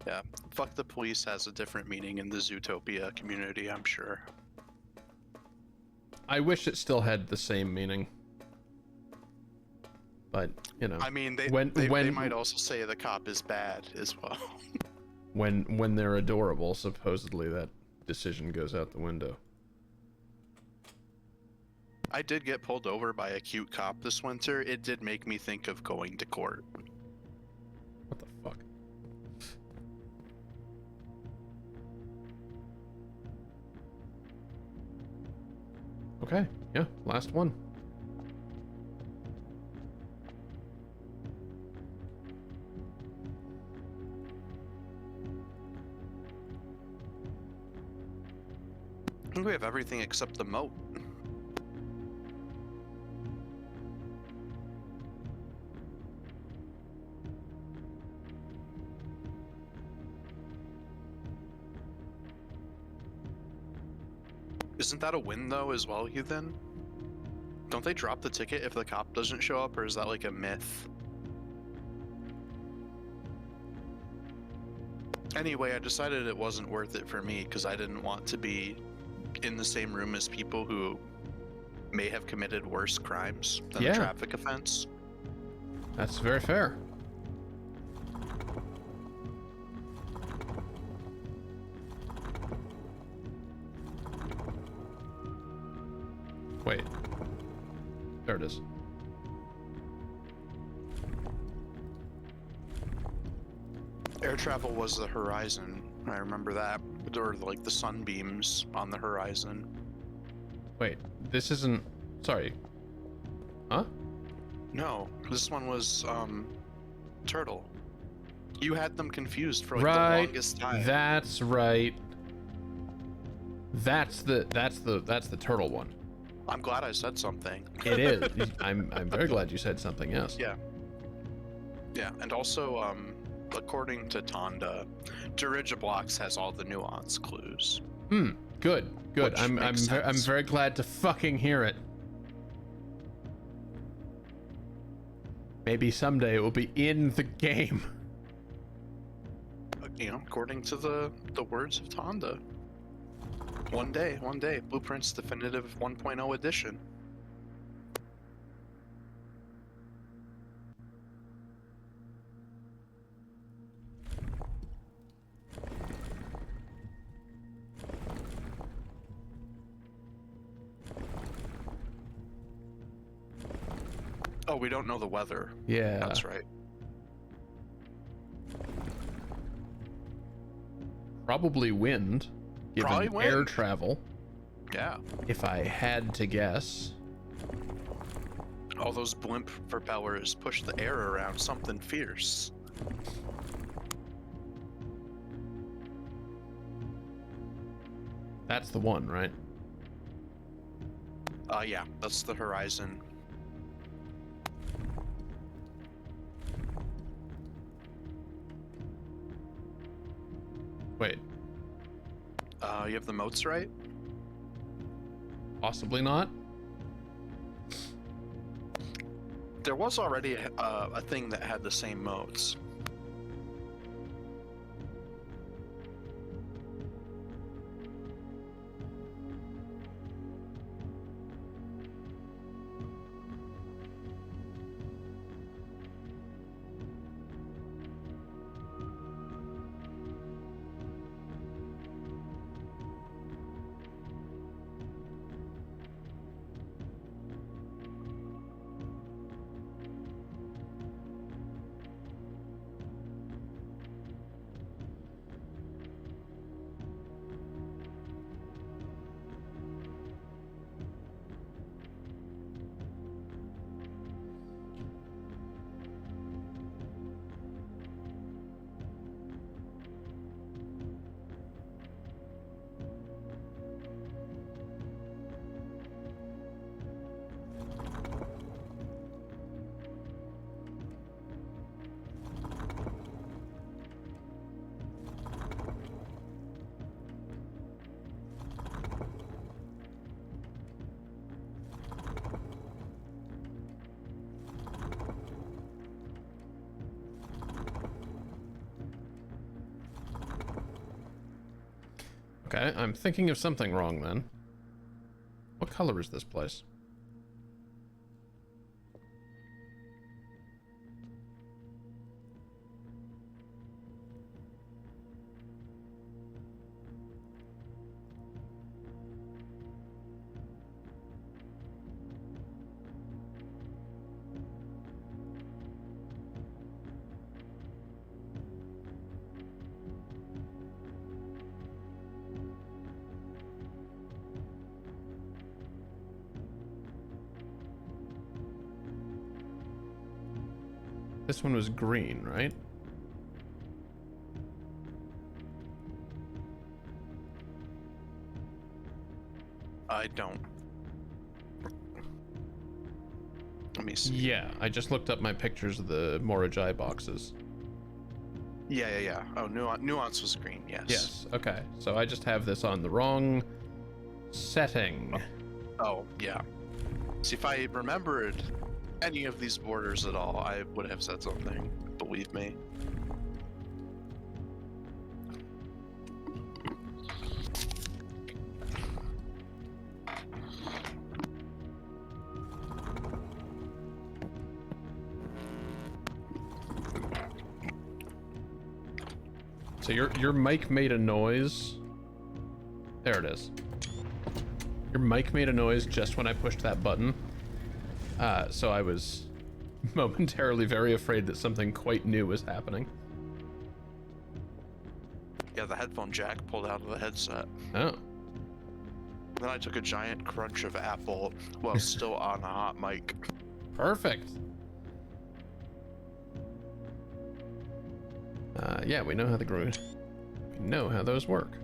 Yeah. Fuck the police has a different meaning in the Zootopia community, I'm sure. I wish it still had the same meaning. But, you know, I mean, they when might also say the cop is bad as well. when they're adorable, supposedly that decision goes out the window. I did get pulled over by a cute cop this winter. It did make me think of going to court. What the fuck? Okay, yeah, last one. I think we have everything except the moat. Isn't that a win though as well, Heathen? Don't they drop the ticket if the cop doesn't show up, or is that like a myth? Anyway, I decided it wasn't worth it for me because I didn't want to be in the same room as people who may have committed worse crimes than Yeah. a traffic offense. That's very fair. Wait. There it is. Air travel was the horizon. I remember that. There were like the sunbeams on the horizon. Wait, this isn't... Sorry. Huh? No, this one was turtle. You had them confused for like the Right. longest time. That's right. That's the turtle one. I'm glad I said something. It is. I'm very glad you said something else. Yeah. Yeah, and also, according to Tonda, Dirigiblocks has all the nuance clues. Good. Good. Which I'm makes I'm sense. very glad to fucking hear it. Maybe someday it will be in the game. You know, according to the words of Tonda. One day, Blueprint's Definitive 1.0 edition. Oh, we don't know the weather. Yeah. That's right. Probably wind. Given Probably air wind. travel. Yeah. If I had to guess. All those blimp propellers push the air around something fierce. That's the one, right? Yeah, that's the horizon. Wait, You have the moats right? possibly not? There was already a thing that had the same moats. Okay, I'm thinking of something wrong then. What color is this place? This one was green, right? I don't. Let me see. Yeah, I just looked up my pictures of the Morajai boxes. Yeah. Oh, nuance was green. Yes. Yes, okay. So I just have this on the wrong setting. Oh, yeah. See, if I remembered any of these borders at all, I would have said something. Believe me. So your mic made a noise. There it is. Your mic made a noise just when I pushed that button. So I was momentarily very afraid that something quite new was happening. Yeah, the headphone jack pulled out of the headset. Oh. Then I took a giant crunch of apple while still on a hot mic. Perfect. Yeah, we know how we know how those work.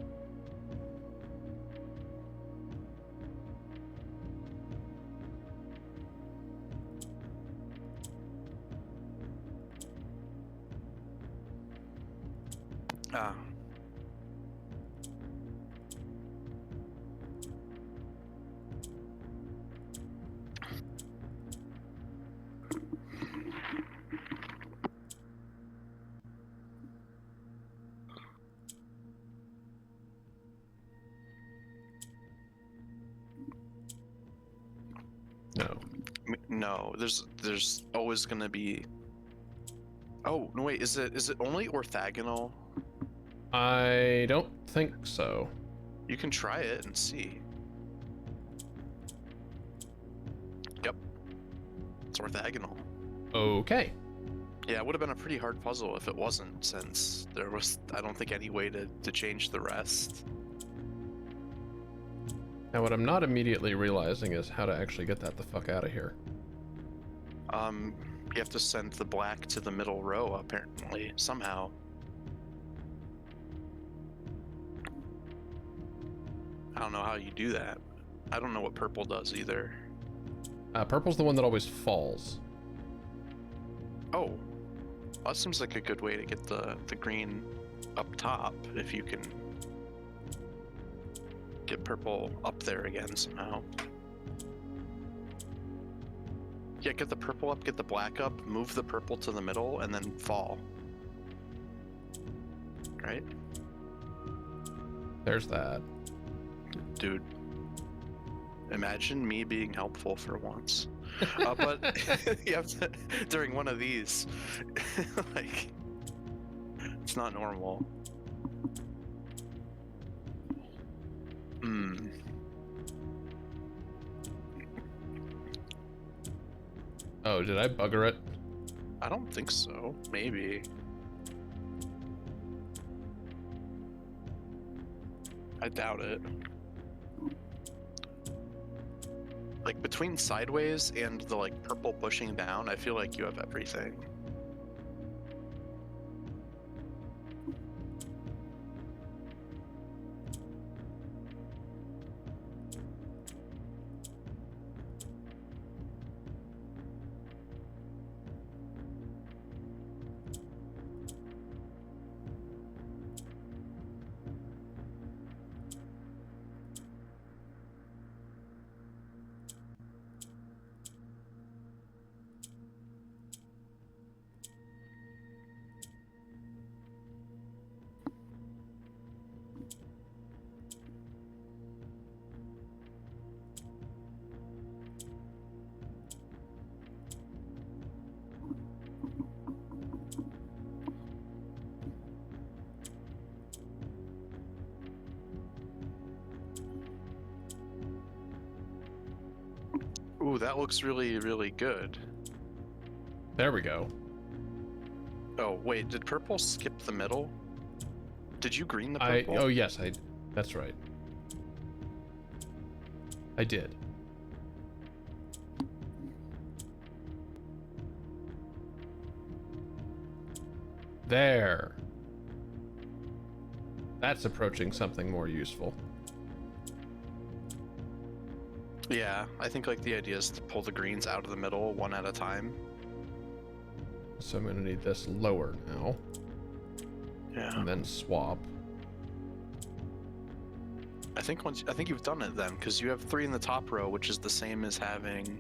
Ah. No. No, there's always gonna be. Oh no, wait, is it only orthogonal? I don't think so. You can try it and see. Yep, it's orthogonal. Okay. Yeah, it would have been a pretty hard puzzle if it wasn't, since there was, I don't think, any way to change the rest. Now what I'm not immediately realizing is how to actually get that the fuck out of here. You have to send the black to the middle row, apparently, somehow. I don't know how you do that. I don't know what purple does either. Purple's the one that always falls. Oh, that seems like a good way to get the green up top if you can get purple up there again somehow. Yeah, get the purple up, get the black up, move the purple to the middle, and then fall. Right? There's that. Dude. Imagine me being helpful for once. But you have to, during one of these, like, it's not normal. Hmm. Oh, did I bugger it? I don't think so. Maybe. I doubt it. Like between sideways and the like purple pushing down, I feel like you have everything. Ooh, that looks really, really good. There we go. Oh, wait, did purple skip the middle? Did you green the purple? Oh yes, that's right. I did. There. That's approaching something more useful. Yeah, I think like the idea is to pull the greens out of the middle one at a time. So I'm gonna need this lower now. Yeah. And then swap. I think you've done it then, because you have 3 in the top row, which is the same as having,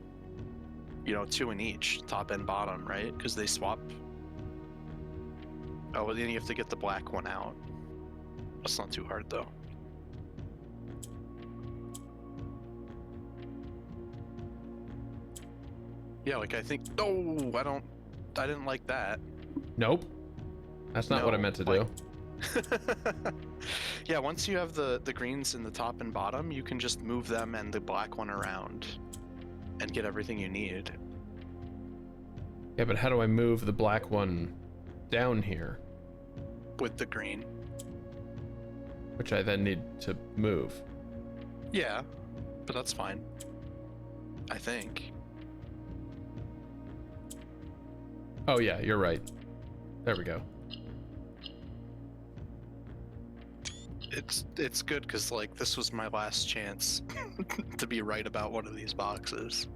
you know, 2 in each, top and bottom, right? Because they swap. Oh, well, then you have to get the black one out. That's not too hard though. Yeah, like I think. Oh, I didn't like that. Nope. That's not what I No, meant to like- do. Yeah, once you have the greens in the top and bottom, you can just move them and the black one around and get everything you need. Yeah, but how do I move the black one down here? With the green. Which I then need to move. Yeah, but that's fine. I think. Oh yeah, you're right. There we go. It's good because like this was my last chance to be right about one of these boxes.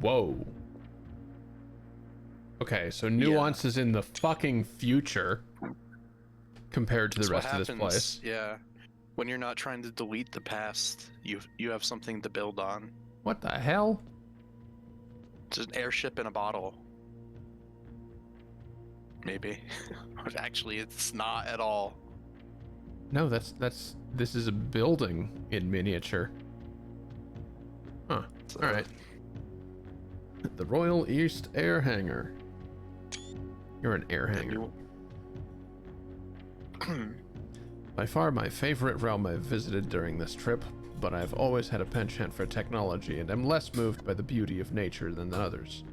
Whoa. Okay, so nuance is in the fucking future compared to the That's rest what of this happens, place. Yeah, when you're not trying to delete the past, you have something to build on. What the hell? It's an airship in a bottle. Maybe. Actually, it's not at all. No, this is a building in miniature. Huh. So, All right. The Royal East Air Hangar. You're an air hangar. By far my favorite realm I've visited during this trip, but I've always had a penchant for technology and am less moved by the beauty of nature than others.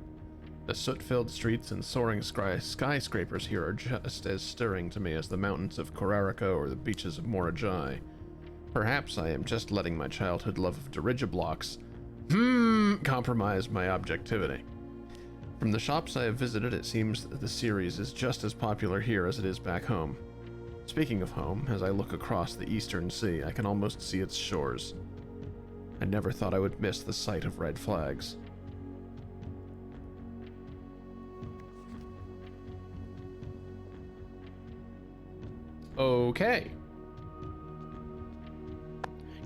The soot-filled streets and soaring skyscrapers here are just as stirring to me as the mountains of Korarika or the beaches of Morajai. Perhaps I am just letting my childhood love of dirigiblocks compromise my objectivity. From the shops I have visited, it seems that the series is just as popular here as it is back home. Speaking of home, as I look across the eastern sea, I can almost see its shores. I never thought I would miss the sight of red flags. Okay.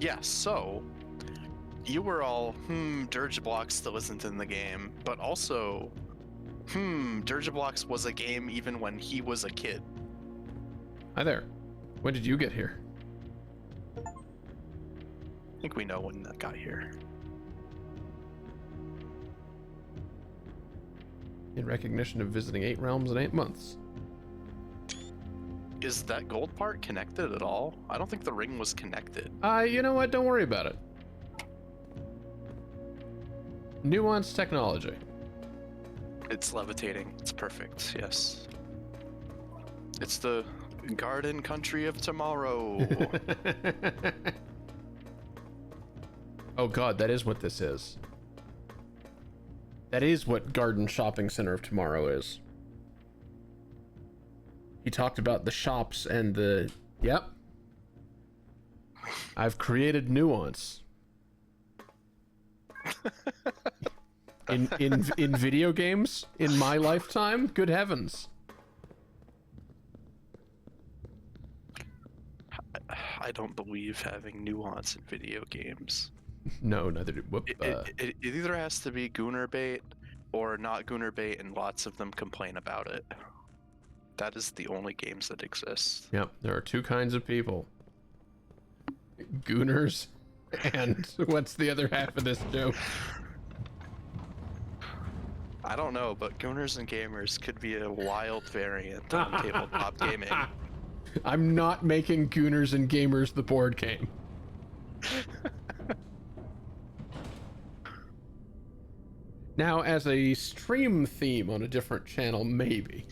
Yeah, so you were all, Dirge Blocks still isn't in the game, but also, Dirge Blocks was a game even when he was a kid. Hi there. When did you get here? I think we know when that got here. In recognition of visiting 8 realms in 8 months. Is that gold part connected at all? I don't think the ring was connected. You know what? Don't worry about it. Nuanced technology. It's levitating. It's perfect. Yes. It's the garden country of tomorrow. Oh god, that is what this is. That is what Garden Shopping Center of Tomorrow is. He talked about the shops and the... Yep. I've created nuance. In video games? In my lifetime? Good heavens. I don't believe having nuance in video games. No, neither do... Whoop, It either has to be Gooner bait or not Gooner bait, and lots of them complain about it. That is the only games that exist. Yep, there are two kinds of people. Gooners and what's the other half of this joke? I don't know, but Gooners and Gamers could be a wild variant on tabletop gaming. I'm not making Gooners and Gamers the board game. Now, as a stream theme on a different channel, maybe.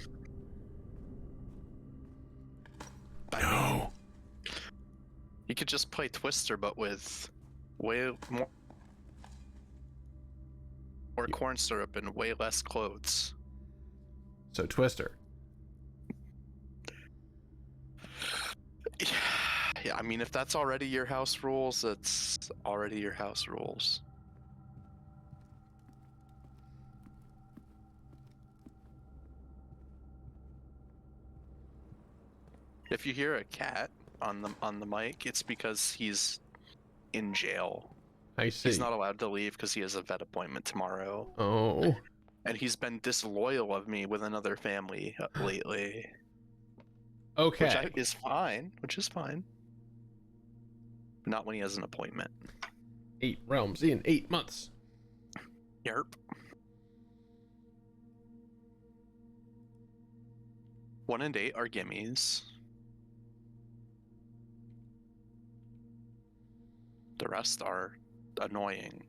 No. You could just play Twister, but with way more corn syrup and way less clothes. So, Twister. Yeah, I mean, if that's already your house rules, it's already your house rules. If you hear a cat on the mic, it's because he's in jail. I see. He's not allowed to leave because he has a vet appointment tomorrow. Oh. And he's been disloyal of me with another family lately. Okay. Which is fine. Not when he has an appointment. 8 realms in 8 months. Yerp. 1 and 8 are gimmies. The rest are annoying.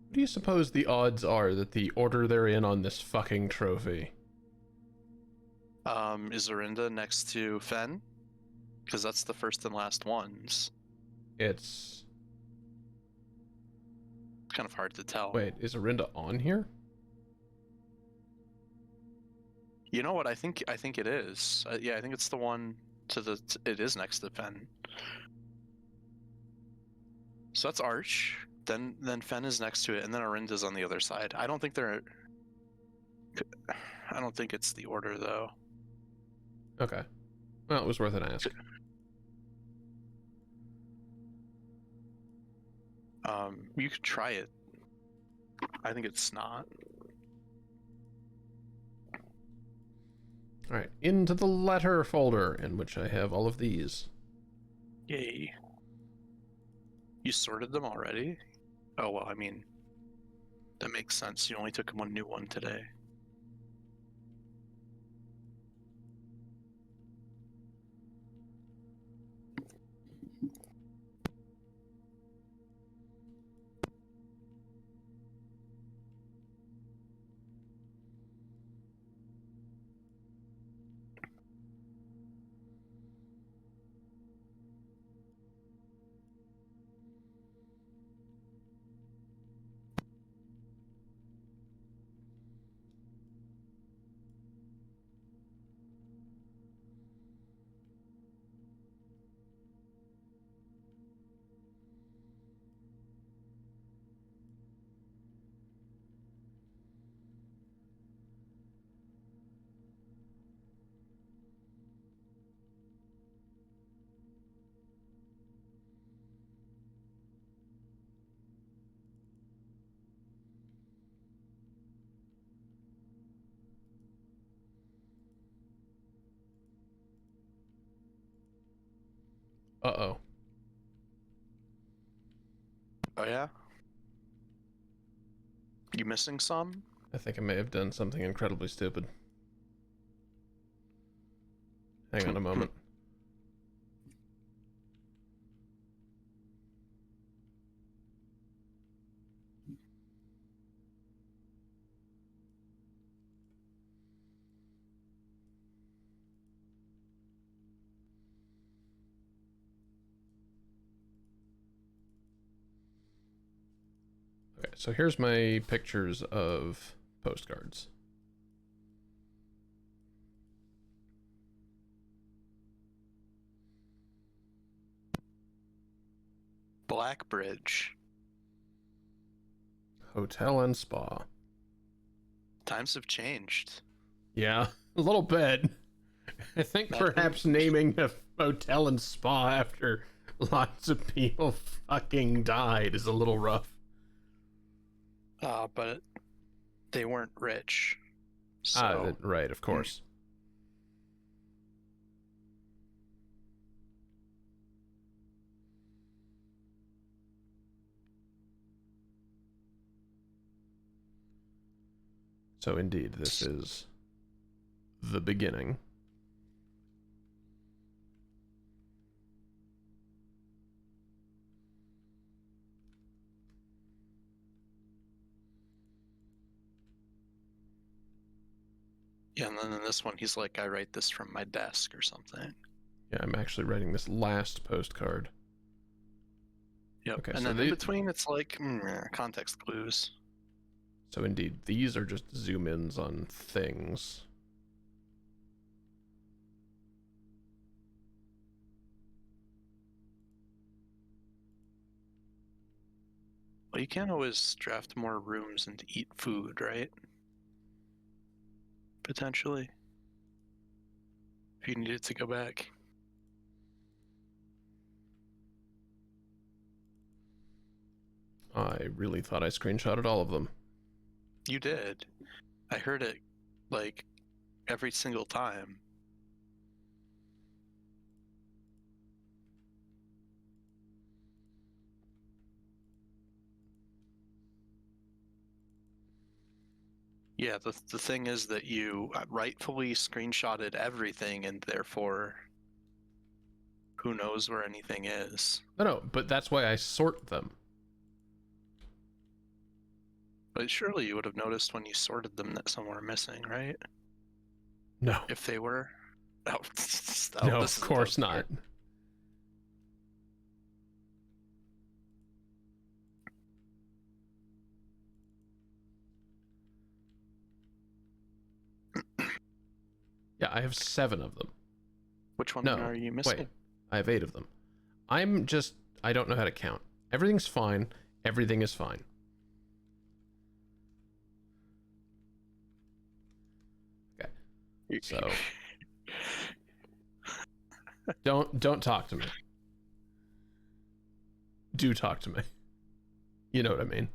What do you suppose the odds are that the order they're in on this fucking trophy? Is Orinda next to Fen? Because that's the first and last ones. It's kind of hard to tell. Wait, is Orinda on here? You know what? I think it is. Yeah, I think it's the one to the. It is next to Fen. So that's Arch. Then Fen is next to it, and then Orinda's on the other side. I don't think they're. I don't think it's the order though. Okay. Well, it was worth an ask. You could try it. I think it's not. All right, into the letter folder in which I have all of these. Yay. You sorted them already? Oh, well, I mean, that makes sense. You only took one new one today. Uh-oh. Oh yeah? You missing some? I think I may have done something incredibly stupid. Hang on a moment. Okay, so here's my pictures of postcards. Blackbridge. Hotel and spa. Times have changed. Yeah, a little bit. I think perhaps naming a hotel and spa after lots of people fucking died is a little rough. But they weren't rich. So Right, of course. So indeed, this is the beginning. yeah, and then in this one he's like, I write this from my desk or something. Yeah, I'm actually writing this last postcard. Yep. Okay, and so then in between it's like context clues. So indeed, these are just zoom ins on things. Well, you can't always draft more rooms and eat food, right? Potentially. If you needed to go back. I really thought I screenshotted all of them. You did. I heard it like every single time. Yeah, the thing is that you rightfully screenshotted everything, and therefore, who knows where anything is. No, but that's why I sort them. But surely you would have noticed when you sorted them that some were missing, right? No. If they were. Oh, No, of course not. Yeah, I have 7 of them. Which one No, are you missing? wait. I have 8 of them. I don't know how to count. Everything's fine. Everything is fine. Okay. So don't talk to me. Do talk to me. You know what I mean.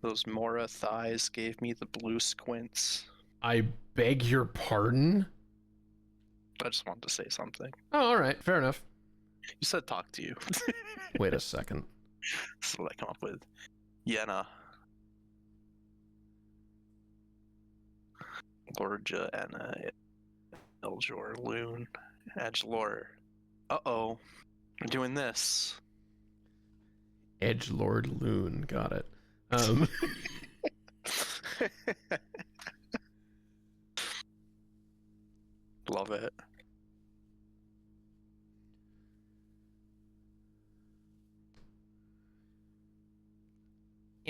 Those Mora thighs gave me the blue squints. I beg your pardon? I just wanted to say something. Oh, all right. Fair enough. You said talk to you. Wait a second. This is what I come up with. Yenna. Lorja, Enna, Eljor, Loon, Edgelord. Uh-oh. We're doing this. Edgelord Loon. Got it. Love it.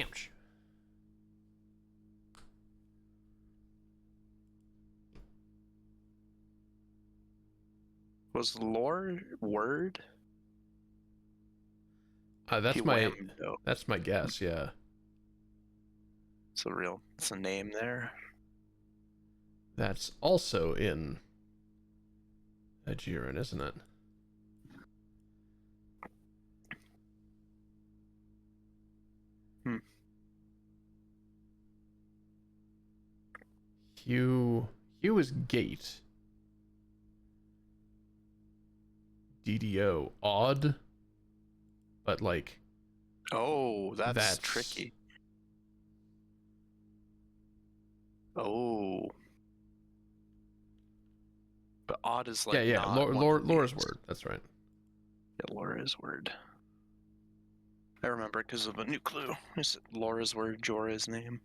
Ouch. Was lore word? That's my guess. Yeah. It's a name there. That's also in Ajiren, isn't it? Hugh is gate. DDO. Odd, but like Oh, that's that's tricky. Oh. But odd is like yeah. not one of Laura's these. word. That's right. Yeah, Laura's word. I remember because of a new clue. It's Laura's word, Jorah's name.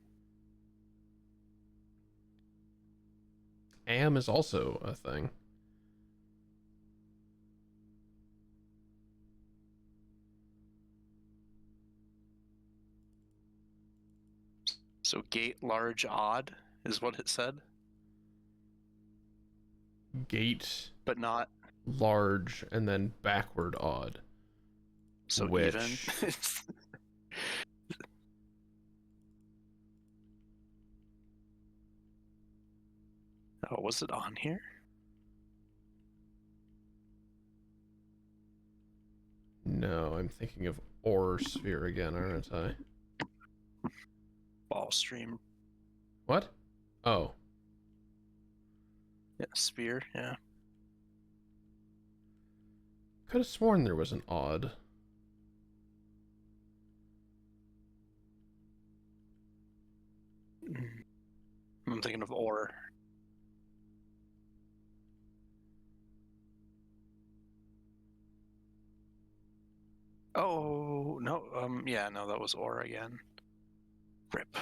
Am is also a thing. So gate, large, odd is what it said, Gate, but not large, and then backward odd. so Which even. Oh, was it on here? No, I'm thinking of Ore Sphere again, aren't I? Ball stream. What? Oh. Yeah, sphere. Yeah. Could have sworn there was an odd. I'm thinking of ore. Oh no. Yeah, no, that was ore again. Rip.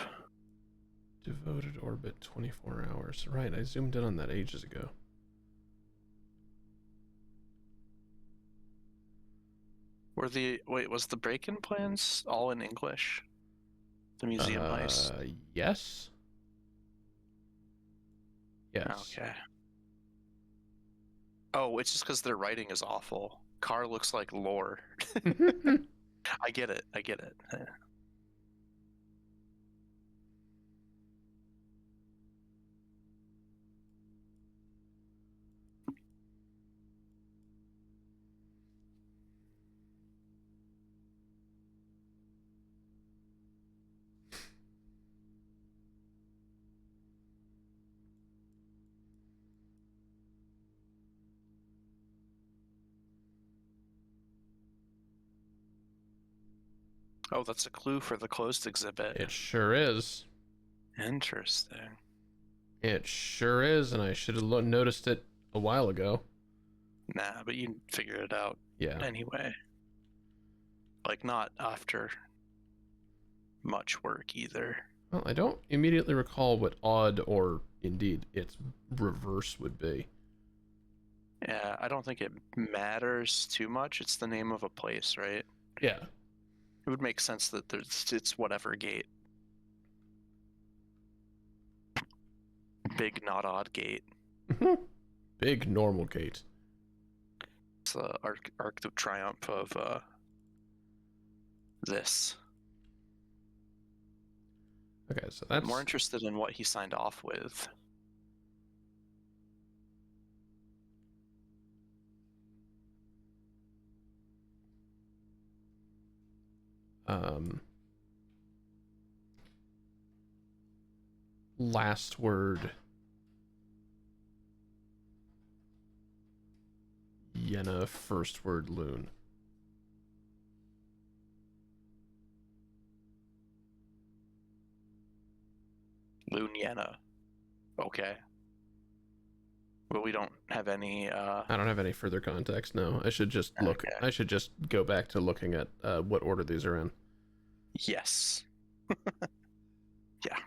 Devoted orbit 24 hours. Right, I zoomed in on that ages ago. Was the break-in plans all in English? The museum heist. Yes. Yes. Okay. Oh, it's just because their writing is awful. Car looks like lore. I get it. I get it. Oh, that's a clue for the closed exhibit. It sure is. Interesting. It sure is, and I should have noticed it a while ago. Nah, but you figured it out Yeah. anyway. Like, not after much work either. Well, I don't immediately recall what odd or indeed its reverse would be. Yeah, I don't think it matters too much. It's the name of a place, right? Yeah. It would make sense that it's whatever gate. Big, not odd gate. Big normal gate. It's the Arc of Triumph of this. Okay, so that's I'm more interested in what he signed off with. Last word. Yenna, first word loon. Luniana. Okay. But we don't have any I don't have any further context. No, I should just look. Okay. I should just go back to looking at what order these are in. Yes. Yeah.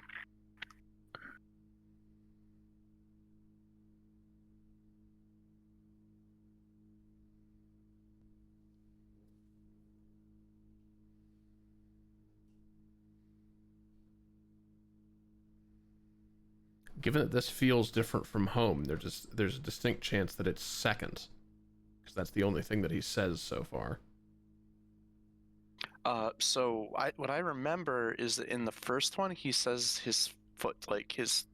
Given that this feels different from home, there's a distinct chance that it's second, because that's the only thing that he says so far. So what I remember is that in the first one he says his his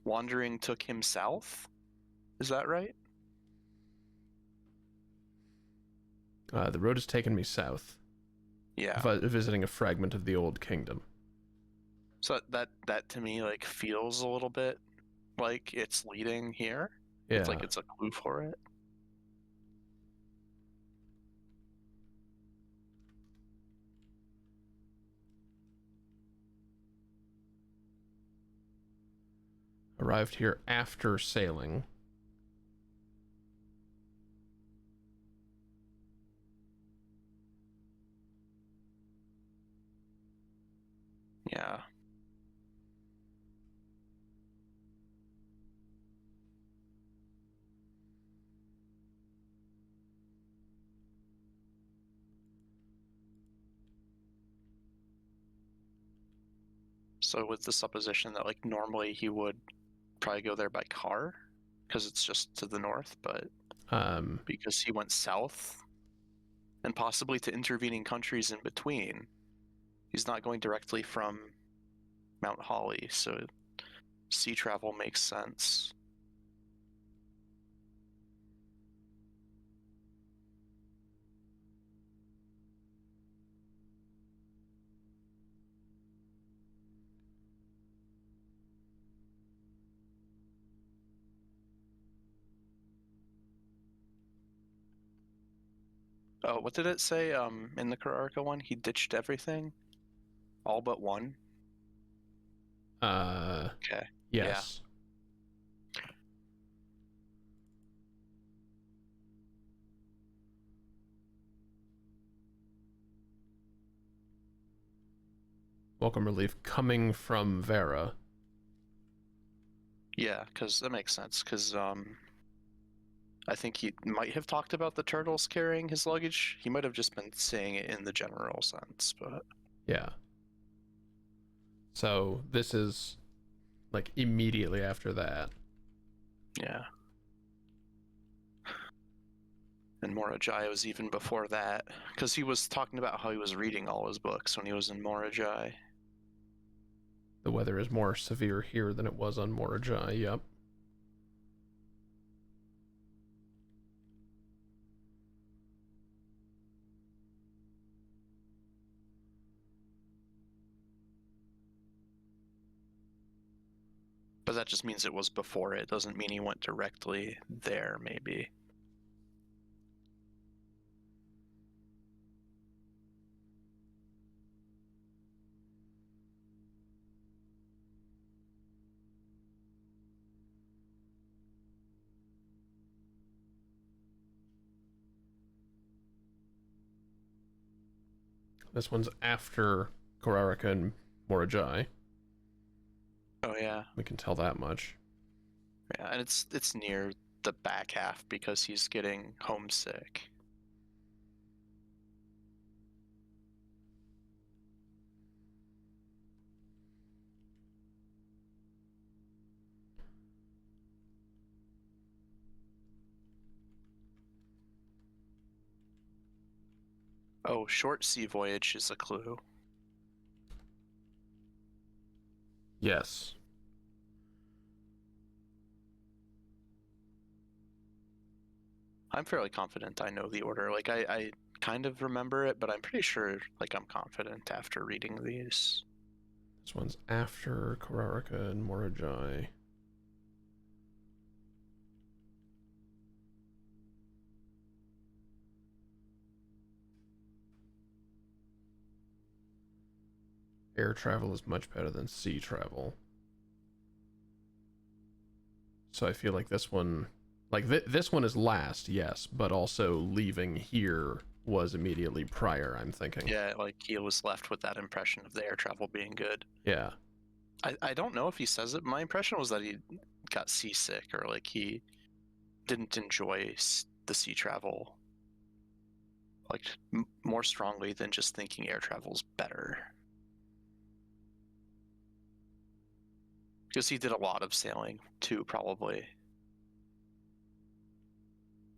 wandering took him south. Is that right? The road has taken me south, Yeah. visiting a fragment of the old kingdom. So that to me like feels a little bit like it's leading here. Yeah. It's like it's a clue for it. arrived here after sailing. Yeah. So with the supposition that like normally he would probably go there by car because it's just to the north, but because he went south and possibly to intervening countries in between, he's not going directly from Mount Holly, so sea travel makes sense. Oh, what did it say? In the Kararka one, he ditched everything, all but one. Okay. Yes. Welcome relief coming from Vera. Yeah, because that makes sense. Because I think he might have talked about the turtles carrying his luggage. He might have just been saying it in the general sense, but yeah. So this is like immediately after that. yeah. And Morajai was even before that, because he was talking about how he was reading all his books when he was in Morajai. The weather is more severe here than it was on Morajai. Yep. But that just means it was before it. Doesn't mean he went directly there, maybe. This one's after Kararaka and Morajai. Oh yeah. We can tell that much. Yeah, and it's near the back half because he's getting homesick. Oh, short sea voyage is a clue. Yes. I'm fairly confident I know the order. Like I kind of remember it, but I'm pretty sure like I'm confident after reading these. This one's after Kararaka and Morajai. Air travel is much better than sea travel. So I feel like this one, like this one is last, yes, but also leaving here was immediately prior, I'm thinking. Yeah, like he was left with that impression of the air travel being good. Yeah. I don't know if he says it. My impression was that he got seasick or like he didn't enjoy the sea travel like more strongly than just thinking air travel's better. Because he did a lot of sailing too, probably.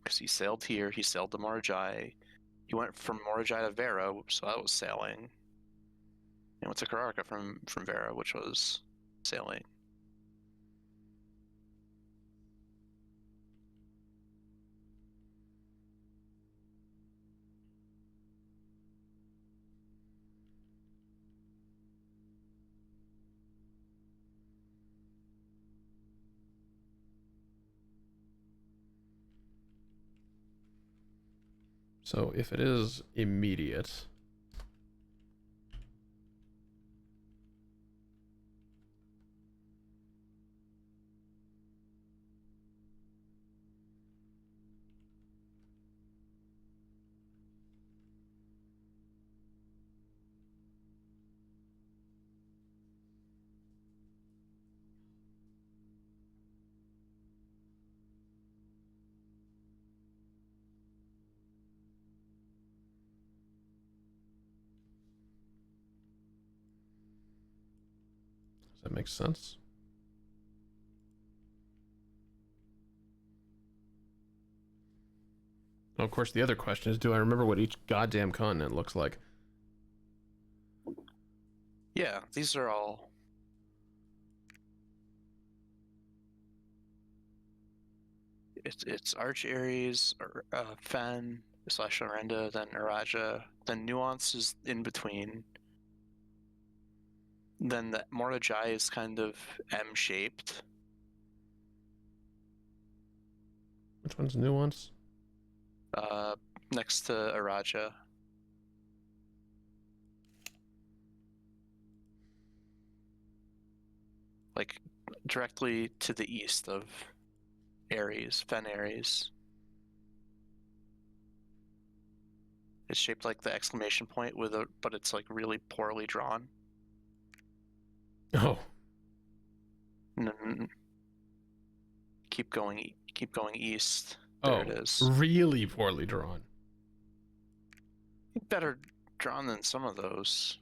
Because he sailed here, he sailed to Morajai. He went from Morajai to Vera, so that was sailing. And went to Kararka from Vera, which was sailing. So if it is immediate, That makes sense. Well, of course, the other question is, do I remember what each goddamn continent looks like? Yeah, these are all. It's Arch Ares, or Fen / Orenda, then Araja, then Nuance is in between. Then the Mortajai is kind of M-shaped. Which one's Nuance? Next to Araja. Like directly to the east of Ares, Fen Ares. It's shaped like the exclamation point but it's like really poorly drawn. Oh. Keep going east. There it is. Really poorly drawn. Better drawn than some of those.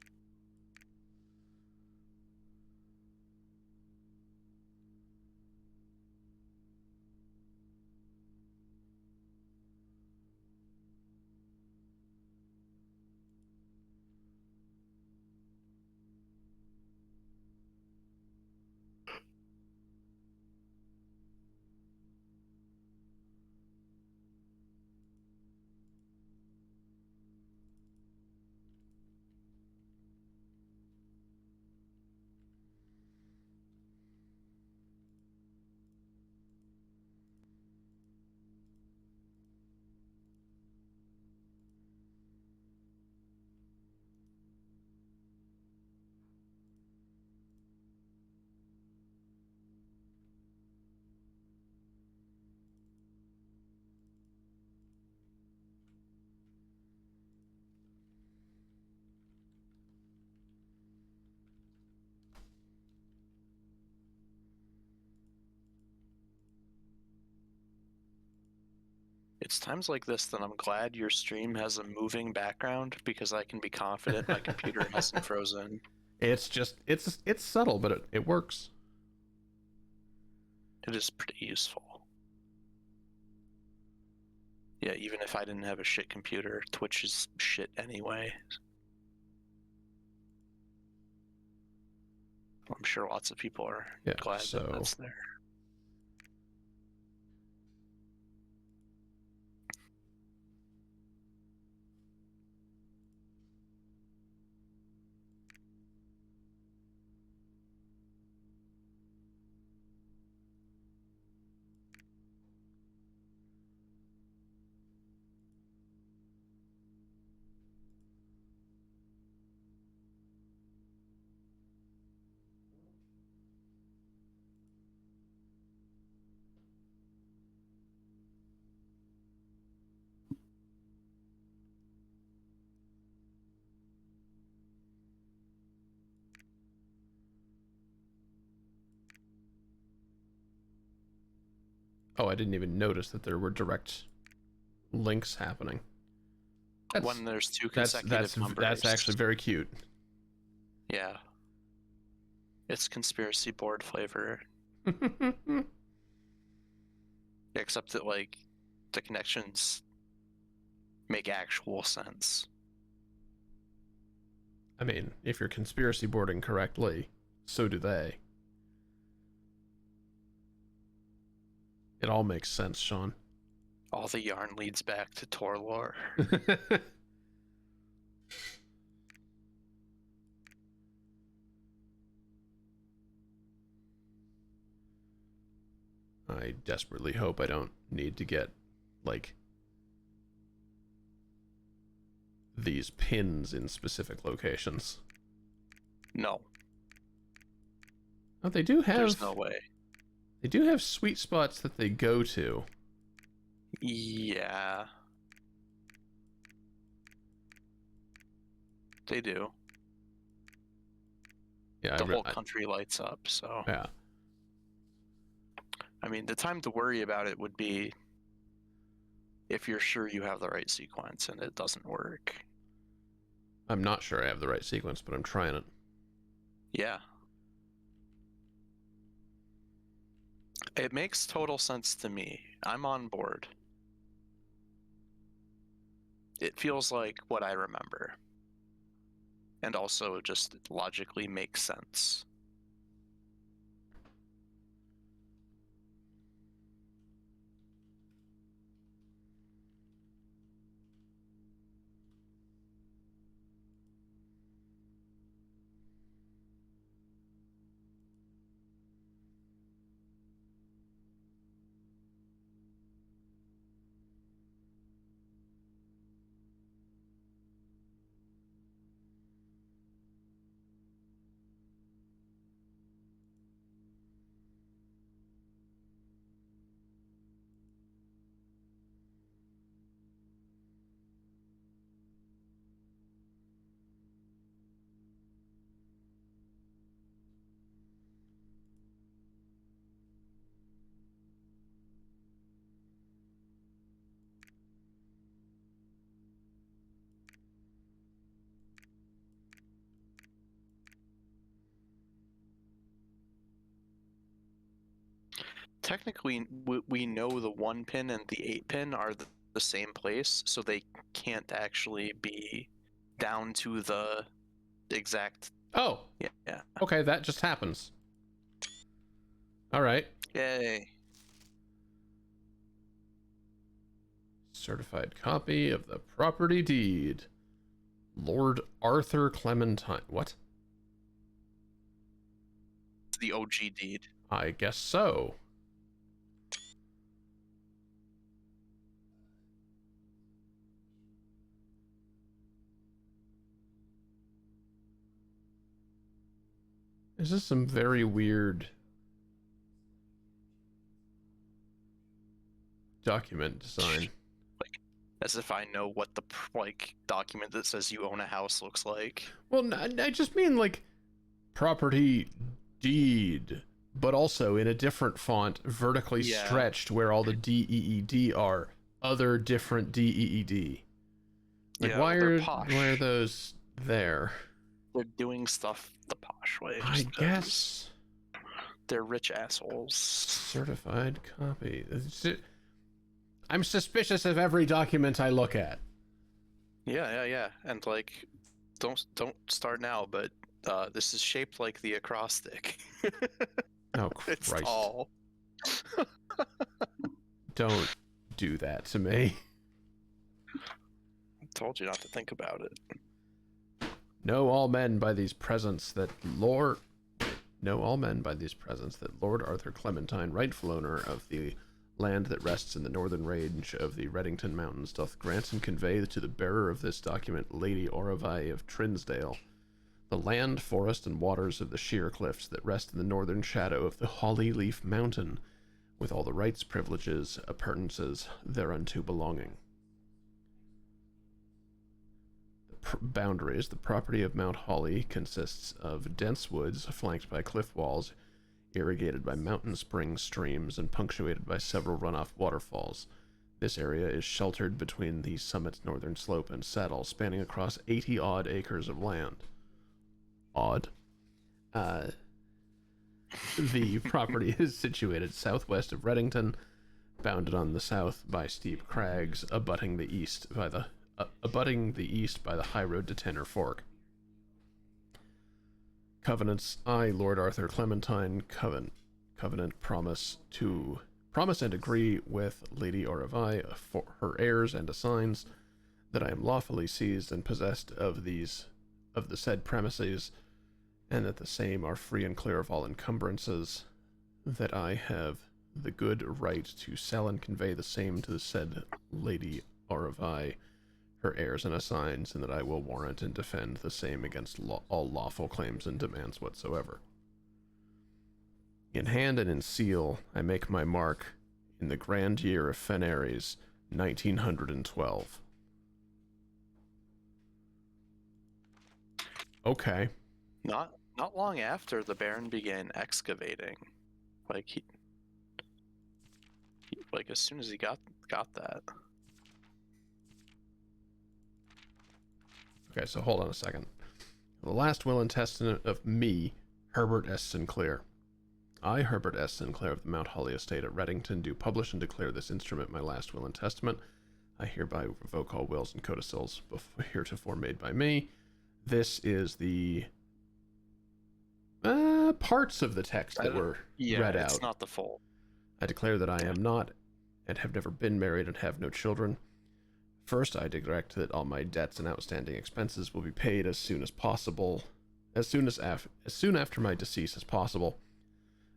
It's times like this that I'm glad your stream has a moving background, because I can be confident my computer hasn't frozen. It's just, it's subtle, but it works. It is pretty useful. Yeah, even if I didn't have a shit computer, Twitch is shit anyway. I'm sure lots of people are glad that that's there. Oh, I didn't even notice that there were direct links happening. When there's two consecutive numbers. That's actually very cute. Yeah. It's conspiracy board flavor. Except that, like, the connections make actual sense. I mean, if you're conspiracy boarding correctly, so do they. It all makes sense, Sean. All the yarn leads back to Torlor. I desperately hope I don't need to get, like, these pins in specific locations. No. Oh, they do have... There's no way. They do have sweet spots that they go to. Yeah. They do. Yeah, the whole country lights up, so... Yeah. I mean, the time to worry about it would be if you're sure you have the right sequence and it doesn't work. I'm not sure I have the right sequence, but I'm trying it. Yeah. It makes total sense to me. I'm on board. It feels like what I remember. And also just logically makes sense. Technically, we know the 1 pin and the 8 pin are the same place, so they can't actually be down to the exact. Oh, Yeah. okay, that just happens. All right. Yay. Certified copy of the property deed. Lord Arthur Clementine. What? The OG deed. I guess so. This is some very weird document design. Like, as if I know what the document that says you own a house looks like. Well, I just mean like property deed, but also in a different font, vertically stretched, where all the DEED are other different DEED. Like, Yeah, why posh. are those there? They're doing stuff the posh way. I guess they're rich assholes. Certified copy. I'm suspicious of every document I look at. Yeah. And like, don't start now, but this is shaped like the acrostic. Oh, Christ. It's tall. Don't do that to me. I told you not to think about it. Know all men by these presents that Lord Arthur Clementine, rightful owner of the land that rests in the northern range of the Reddington Mountains, doth grant and convey to the bearer of this document, Lady Oravai of Trinsdale, the land, forest, and waters of the sheer cliffs that rest in the northern shadow of the Holly Leaf Mountain, with all the rights, privileges, appurtenances thereunto belonging. Boundaries. The property of Mount Holly consists of dense woods flanked by cliff walls, irrigated by mountain springs, streams, and punctuated by several runoff waterfalls. This area is sheltered between the summit's northern slope and saddle, spanning across 80-odd acres of land. Odd. The property is situated southwest of Reddington, bounded on the south by steep crags, abutting the east by the high road to Tanner Fork. Covenants. I, Lord Arthur Clementine, covenant promise and agree with Lady Oravai for her heirs and assigns that I am lawfully seized and possessed of the said premises, and that the same are free and clear of all encumbrances, that I have the good right to sell and convey the same to the said Lady Oravai, her heirs and assigns, and that I will warrant and defend the same against all lawful claims and demands whatsoever. In hand and in seal, I make my mark in the grand year of Fenares, 1912. Okay. Not long after the Baron began excavating, like as soon as he got that. Okay, so hold on a second. The last will and testament of me, Herbert S. Sinclair. I, Herbert S. Sinclair of the Mount Holly Estate at Reddington, do publish and declare this instrument my last will and testament. I hereby revoke all wills and codicils heretofore made by me. This is the parts of the text that were read out. It's not the full. I declare that I am not and have never been married and have no children. First, I direct that all my debts and outstanding expenses will be paid as soon as possible, as soon after my decease as possible.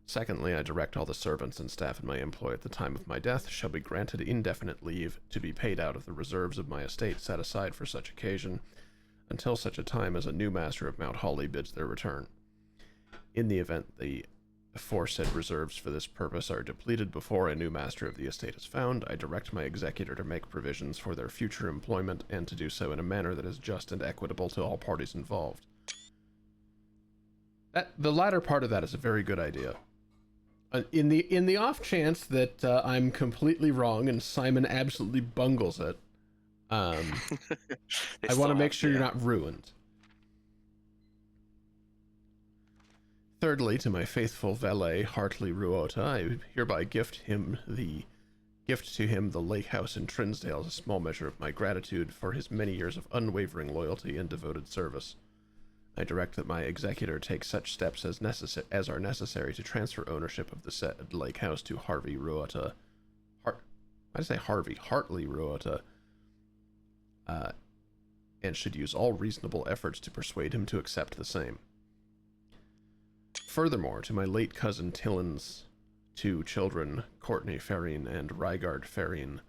Secondly, I direct all the servants and staff in my employ at the time of my death shall be granted indefinite leave to be paid out of the reserves of my estate set aside for such occasion, until such a time as a new master of Mount Holly bids their return. In the event the aforesaid reserves for this purpose are depleted before a new master of the estate is found, I direct my executor to make provisions for their future employment and to do so in a manner that is just and equitable to all parties involved. The latter part of that is a very good idea. In the off chance that I'm completely wrong and Simon absolutely bungles it, I want to make sure you're not ruined. Thirdly, to my faithful valet, Hartley Ruota, I hereby gift to him the lake house in Trinsdale as a small measure of my gratitude for his many years of unwavering loyalty and devoted service. I direct that my executor take such steps as are necessary to transfer ownership of the said lake house to Hartley Ruota, and should use all reasonable efforts to persuade him to accept the same. Furthermore, to my late cousin Tillin's 2 children, Courtney Ferrine and Rygard Ferrine,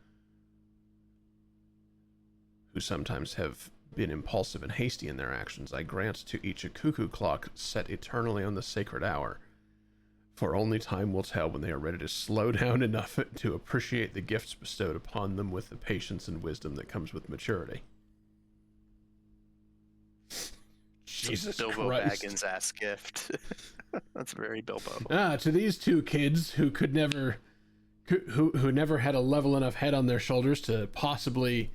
who sometimes have been impulsive and hasty in their actions, I grant to each a cuckoo clock set eternally on the sacred hour, for only time will tell when they are ready to slow down enough to appreciate the gifts bestowed upon them with the patience and wisdom that comes with maturity. Jesus Bilbo Christ. Baggins ass gift. That's very Bilbo. To these 2 kids who could never, who never had a level enough head on their shoulders to possibly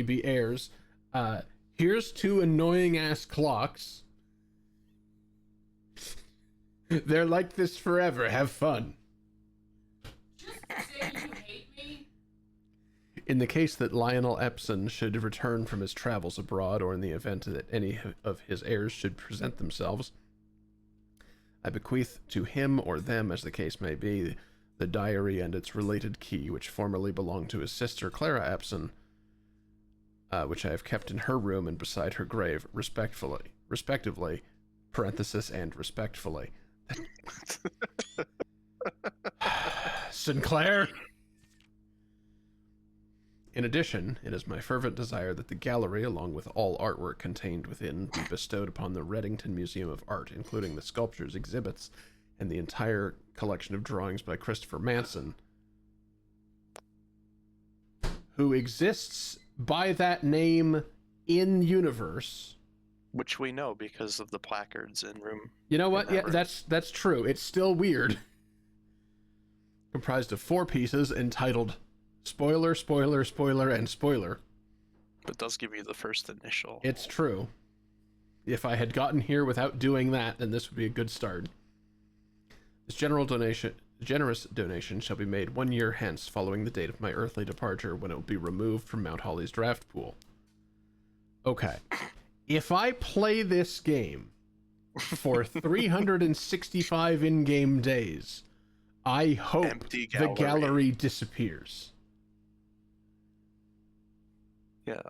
be heirs. Here's 2 annoying ass clocks. They're like this forever. Have fun. Just say you hate me. In the case that Lionel Epson should return from his travels abroad, or in the event that any of his heirs should present themselves, I bequeath to him or them, as the case may be, the diary and its related key, which formerly belonged to his sister Clara Epson, which I have kept in her room and beside her grave, respectively, parenthesis and respectfully. Sinclair! In addition, it is my fervent desire that the gallery, along with all artwork contained within, be bestowed upon the Reddington Museum of Art, including the sculptures, exhibits, and the entire collection of drawings by Christopher Manson, who exists by that name in universe. Which we know because of the placards in room. You know what? Yeah, that's true. It's still weird. Comprised of 4 pieces entitled Spoiler, Spoiler, Spoiler, and Spoiler. It does give you the first initial. It's true. If I had gotten here without doing that, then this would be a good start. This generous donation shall be made 1 year hence following the date of my earthly departure, when it will be removed from Mount Holly's draft pool. Okay. If I play this game for 365 in-game days, I hope the gallery disappears. Yeah.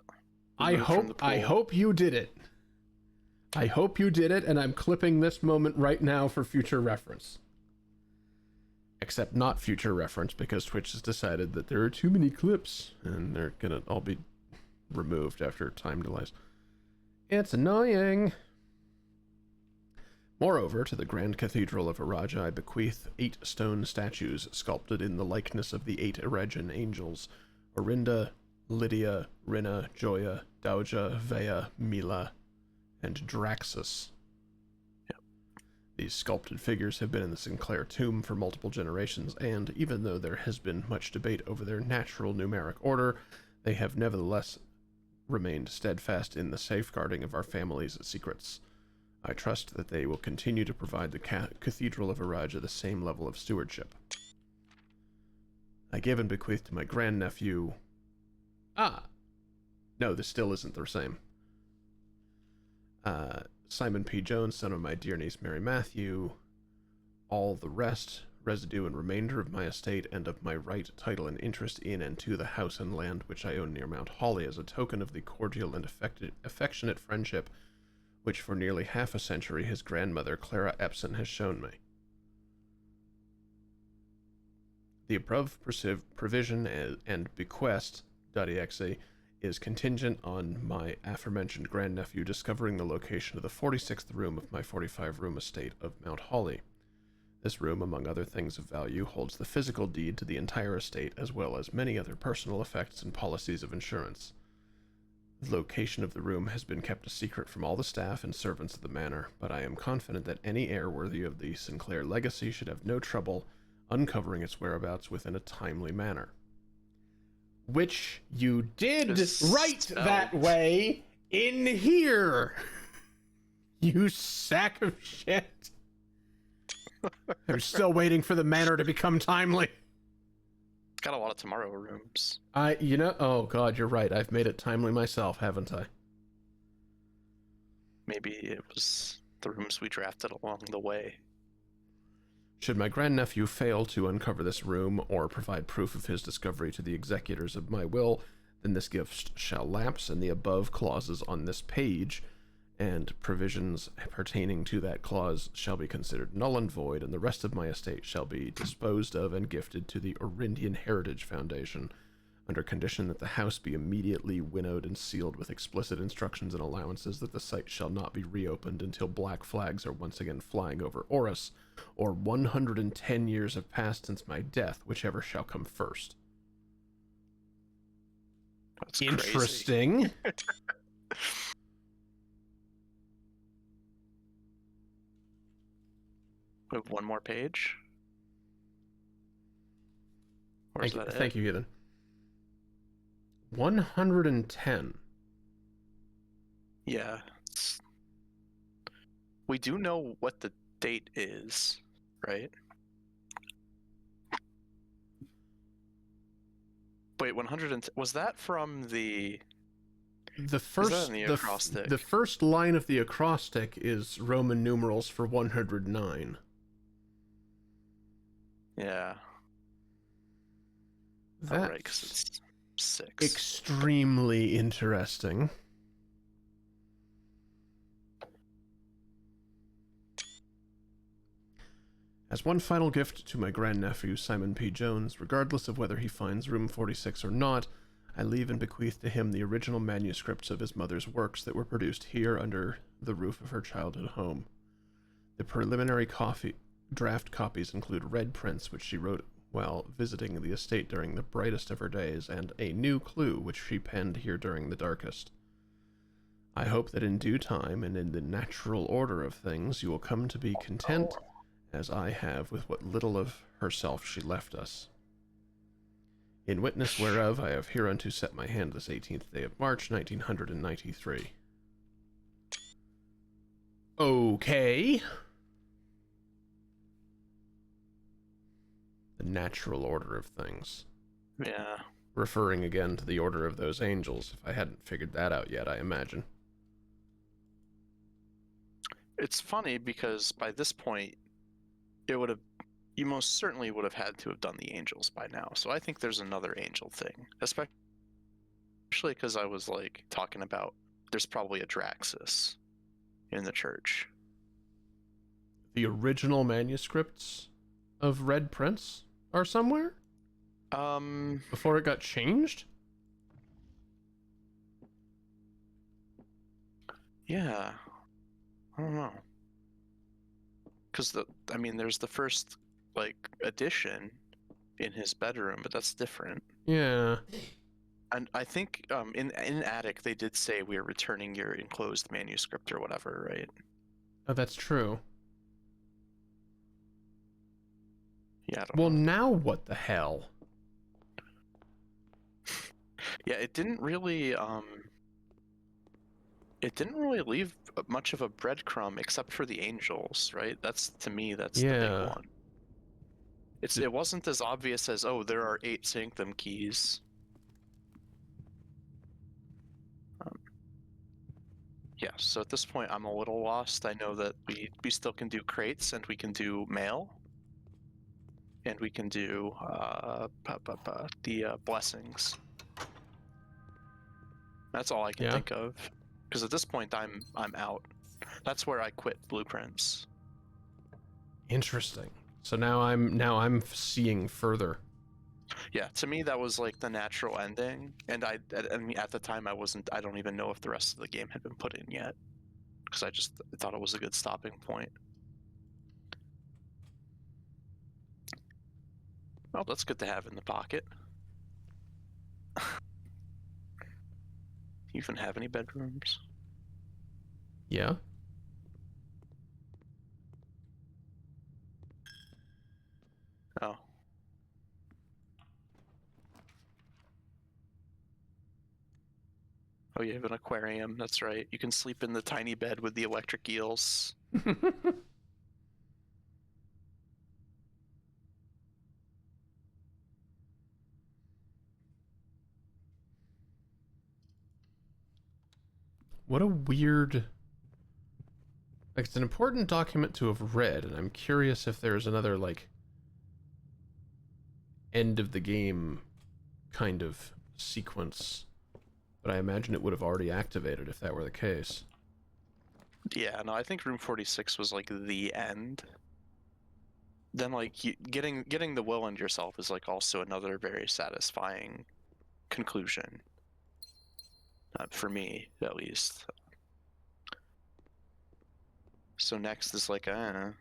I hope you did it. I hope you did it, and I'm clipping this moment right now for future reference. Except not future reference, because Twitch has decided that there are too many clips, and they're gonna all be removed after time delays. It's annoying. Moreover, to the Grand Cathedral of Araja, I bequeath 8 stone statues sculpted in the likeness of the 8 Eregian angels: Orinda, Lydia, Rinna, Joya, Dauja, Vea, Mila, and Draxus. Yep. These sculpted figures have been in the Sinclair tomb for multiple generations, and even though there has been much debate over their natural numeric order, they have nevertheless remained steadfast in the safeguarding of our family's secrets. I trust that they will continue to provide the Cathedral of Araja the same level of stewardship. I give and bequeath to my grandnephew... No, this still isn't the same. Simon P. Jones, son of my dear niece Mary Matthew, all the rest, residue and remainder of my estate, and of my right, title, and interest in and to the house and land which I own near Mount Holly, as a token of the cordial and affectionate friendship which for nearly half a century his grandmother, Clara Epson, has shown me. The above provision and bequest.exe is contingent on my aforementioned grandnephew discovering the location of the 46th room of my 45-room estate of Mount Holly. This room, among other things of value, holds the physical deed to the entire estate, as well as many other personal effects and policies of insurance. The location of the room has been kept a secret from all the staff and servants of the manor, but I am confident that any heir worthy of the Sinclair legacy should have no trouble uncovering its whereabouts within a timely manner. Which you did write that way in here! You sack of shit! I'm still waiting for the manor to become timely. It's got a lot of tomorrow rooms. Oh god, you're right. I've made it timely myself, haven't I? Maybe it was the rooms we drafted along the way. Should my grandnephew fail to uncover this room or provide proof of his discovery to the executors of my will, then this gift shall lapse, and the above clauses on this page and provisions pertaining to that clause shall be considered null and void, and the rest of my estate shall be disposed of and gifted to the Orindian Heritage Foundation, under condition that the house be immediately winnowed and sealed with explicit instructions and allowances that the site shall not be reopened until black flags are once again flying over Oris, or 110 years have passed since my death, whichever shall come first. That's interesting. We have one more page? Or is that it? Thank you, Ethan. 110. Yeah. We do know what the date is, right? Wait, 110. Was that from the... The first, the acrostic? The first line of the acrostic is Roman numerals for 109. Yeah. That's right, because it's 6. Extremely interesting. As one final gift to my grandnephew, Simon P. Jones, regardless of whether he finds room 46 or not, I leave and bequeath to him the original manuscripts of his mother's works that were produced here under the roof of her childhood home. The preliminary draft copies include red prints which she wrote while visiting the estate during the brightest of her days, and a new clue which she penned here during the darkest. I hope that in due time and in the natural order of things you will come to be content as I have with what little of herself she left us. In witness whereof I have hereunto set my hand this 18th day of March, 1993. Okay. The natural order of things. Yeah. Referring again to the order of those angels, if I hadn't figured that out yet, I imagine. It's funny because by this point, you most certainly would have had to have done the angels by now. So I think there's another angel thing, especially because I was like talking about there's probably a Draxus in the church. The original manuscripts of Red Prince are somewhere? Before it got changed? Yeah. I don't know. Because there's the first edition in his bedroom, but that's different. Yeah. And I think in Attic they did say we are returning your enclosed manuscript or whatever, right? Oh, that's true. Yeah. I don't Well, know. now what the hell? Yeah, it didn't really It didn't really leave much of a breadcrumb except for the angels, right? That's to me, that's the Yeah. big one. It wasn't as obvious as, oh, there are 8 sanctum keys. Yeah, so at this point I'm a little lost. I know that we still can do crates and we can do mail. And we can do the blessings. That's all I can Yeah. think of. Because at this point I'm out. That's where I quit Blueprints. Interesting. So now I'm seeing further. Yeah, to me that was like the natural ending, and I mean at the time I don't even know if the rest of the game had been put in yet, because I thought it was a good stopping point. Well, that's good to have in the pocket. You even have any bedrooms? Yeah. Oh. Oh, you have an aquarium, that's right. You can sleep in the tiny bed with the electric eels. What a weird... Like, it's an important document to have read, and I'm curious if there's another, like, end of the game kind of sequence. But I imagine it would have already activated if that were the case. Yeah, no, I think Room 46 was like the end. Then like getting the will and yourself is like also another very satisfying conclusion. For me, at least. So next is like, Yeah,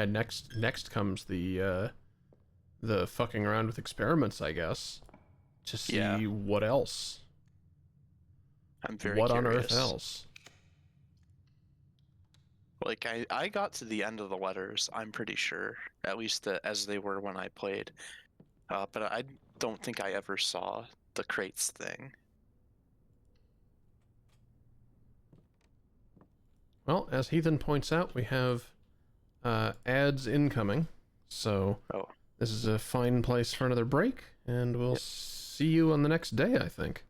next comes the fucking around with experiments, I guess, to see Yeah. what else. I'm very what curious. on earth else? Like I got to the end of the letters, I'm pretty sure, at least as they were when I played. But I don't think I ever saw the crates thing. Well, as Heathen points out, we have ads incoming, so Oh. this is a fine place for another break, and we'll see you on the next day, I think.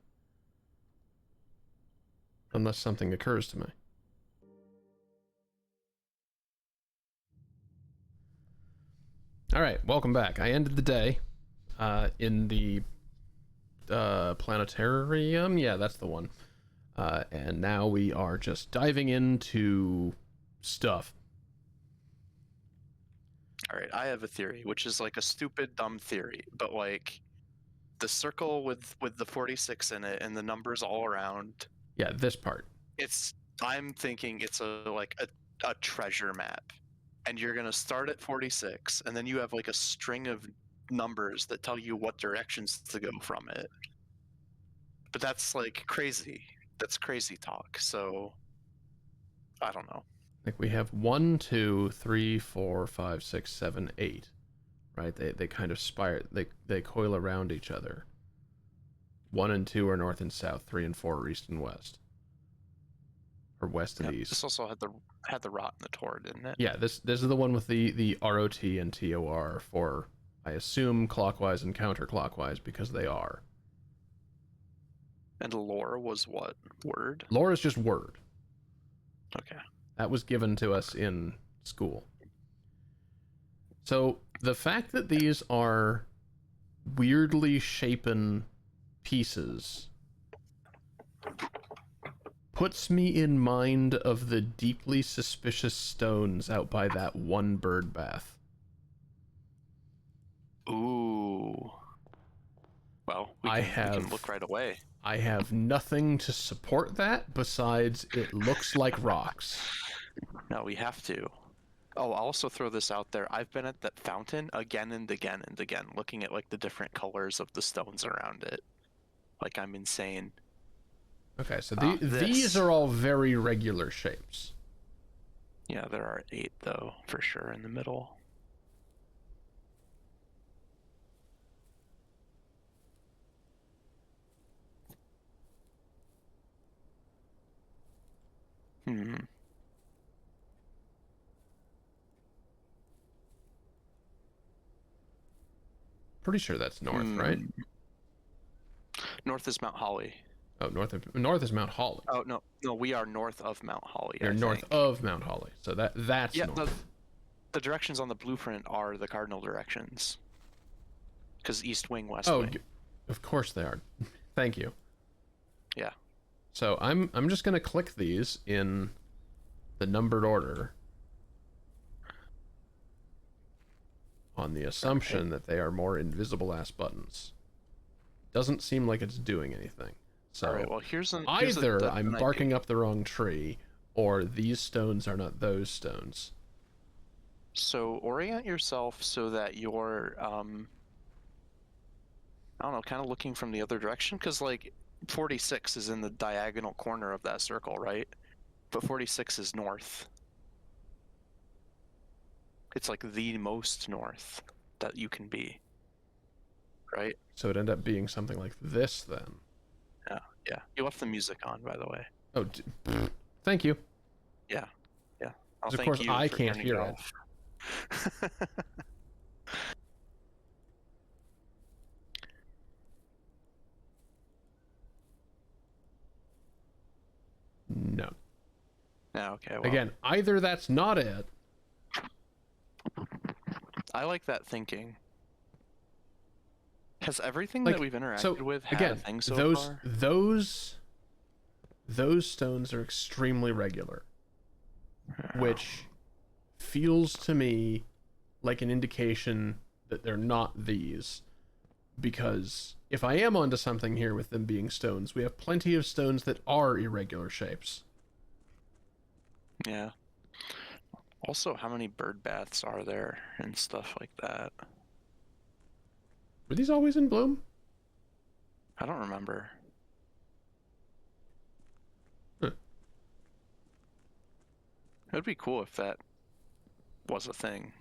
Unless something occurs to me. Alright, welcome back. I ended the day in the planetarium. Yeah, that's the one. And now we are just diving into stuff. Alright, I have a theory, which is like a stupid, dumb theory, but like the circle with the 46 in it and the numbers all around. Yeah, this part. I'm thinking it's a treasure map. And you're gonna start at 46, and then you have like a string of numbers that tell you what directions to go from it. But that's like crazy. That's crazy talk. So I don't know. Like we have 1, 2, 3, 4, 5, 6, 7, 8. Right? They kind of spire. They coil around each other. 1 and 2 are north and south. 3 and 4 are east and west. Or west and east. This also had the rot and the tor, didn't it? Yeah, this is the one with the ROT and TOR for, I assume, clockwise and counterclockwise, because they are. And lore was what? Word? Lore is just word. Okay. That was given to us in school. So the fact that these are weirdly shapen pieces puts me in mind of the deeply suspicious stones out by that one bird bath. Ooh. Well, we can look right away. I have nothing to support that besides it looks like rocks. No, we have to. Oh, I'll also throw this out there. I've been at that fountain again and again and again, looking at like the different colors of the stones around it. Like I'm insane. Okay, so these are all very regular shapes. Yeah, there are 8 though, for sure, in the middle. Hmm. Pretty sure that's north, right? North is Mount Holly. Oh, north is Mount Holly. Oh no, no, we are north of Mount Holly. You're I north think. of Mount Holly, so that's Yeah, north. the directions on the blueprint are the cardinal directions. Because East Wing, West Oh, Wing. of course they are. Thank you. Yeah. So I'm just gonna click these in the numbered order on the assumption that they are more invisible ass buttons. Doesn't seem like it's doing anything. So All right. Well, either I'm barking up the wrong tree, or these stones are not those stones. So orient yourself so that you're I don't know, kind of looking from the other direction, because like 46 is in the diagonal corner of that circle, right? But 46 is north. It's like the most north that you can be, right? So it ended up being something like this then. Yeah, yeah. You left the music on, by the way. Oh, thank you. Yeah, yeah. I'll 'Cause of thank course you I for can't turning hear it. off. No. Yeah, okay. Well, Again, either that's not it. I like that thinking. Has everything Like, that we've interacted so with had again, a thing so those far? those stones are extremely regular, which feels to me like an indication that they're not these. Because if I am onto something here with them being stones, we have plenty of stones that are irregular shapes. Yeah. Also, how many bird baths are there and stuff like that? Were these always in bloom? I don't remember. Huh. It would be cool if that was a thing.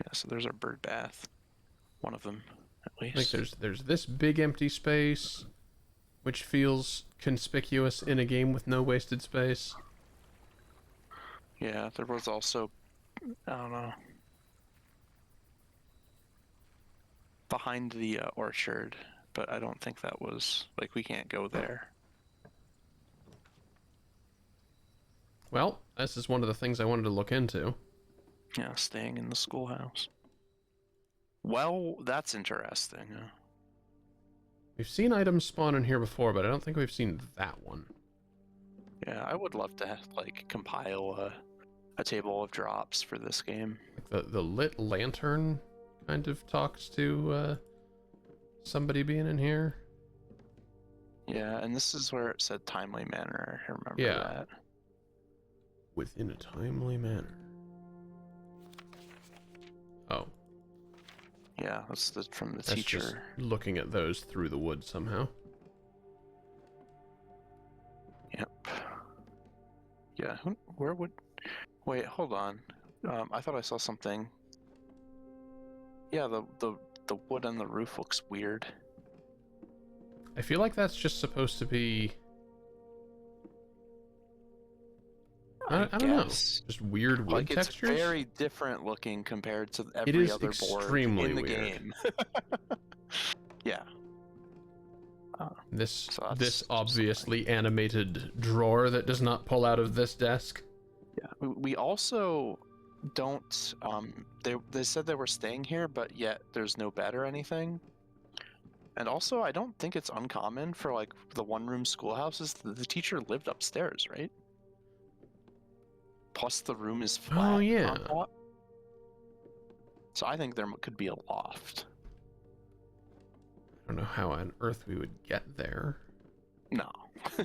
Yeah, so there's our bird bath. One of them, at least. Like there's this big empty space, which feels conspicuous in a game with no wasted space. Yeah, there was also, I don't know, behind the orchard, but I don't think that was, like, we can't go there. Well, this is one of the things I wanted to look into. Yeah, staying in the schoolhouse. Well, that's interesting. We've seen items spawn in here before, but I don't think we've seen that one. Yeah, I would love to like compile a table of drops for this game. Like the lit lantern kind of talks to somebody being in here. Yeah, and this is where it said timely manner. I remember Yeah. that. Within a timely manner. Oh, Yeah, that's from the that's teacher. just looking at those through the wood somehow. Yep. Yeah, where would... Wait, hold on. I thought I saw something. Yeah, the wood on the roof looks weird. I feel like that's just supposed to be... I don't know. guess. Just weird wood Like, it's textures? very different looking compared to It every is other board extremely in the weird. game. Yeah. This So that's this just obviously animated drawer that does not pull out of this desk. Yeah. We also don't they said they were staying here, but yet there's no bed or anything. And also, I don't think it's uncommon for like the one-room schoolhouses. The teacher lived upstairs, right? Plus, the room is flat. Oh, yeah. on top. So I think there could be a loft. I don't know how on earth we would get there. No. I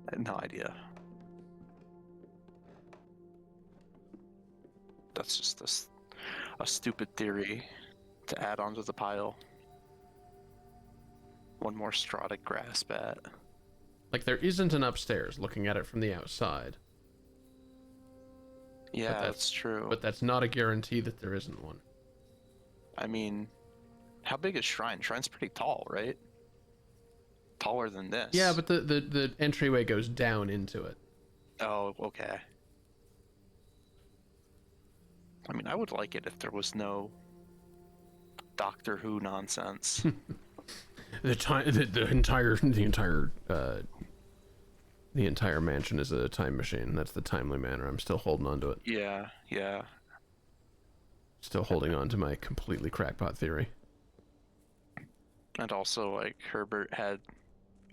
had no idea. That's just a stupid theory to add onto the pile. One more straw to grasp at. Like, there isn't an upstairs looking at it from the outside. Yeah, that's true. But that's not a guarantee that there isn't one. I mean, How big is Shrine? Shrine's pretty tall, right? Taller than this. Yeah, but the entryway goes down into it. Oh, okay. I mean, I would like it if there was no Doctor Who nonsense. The entire mansion is a time machine. That's the timely manor. I'm still holding on to it. Yeah, yeah. Still holding on to my completely crackpot theory. And also, like, Herbert had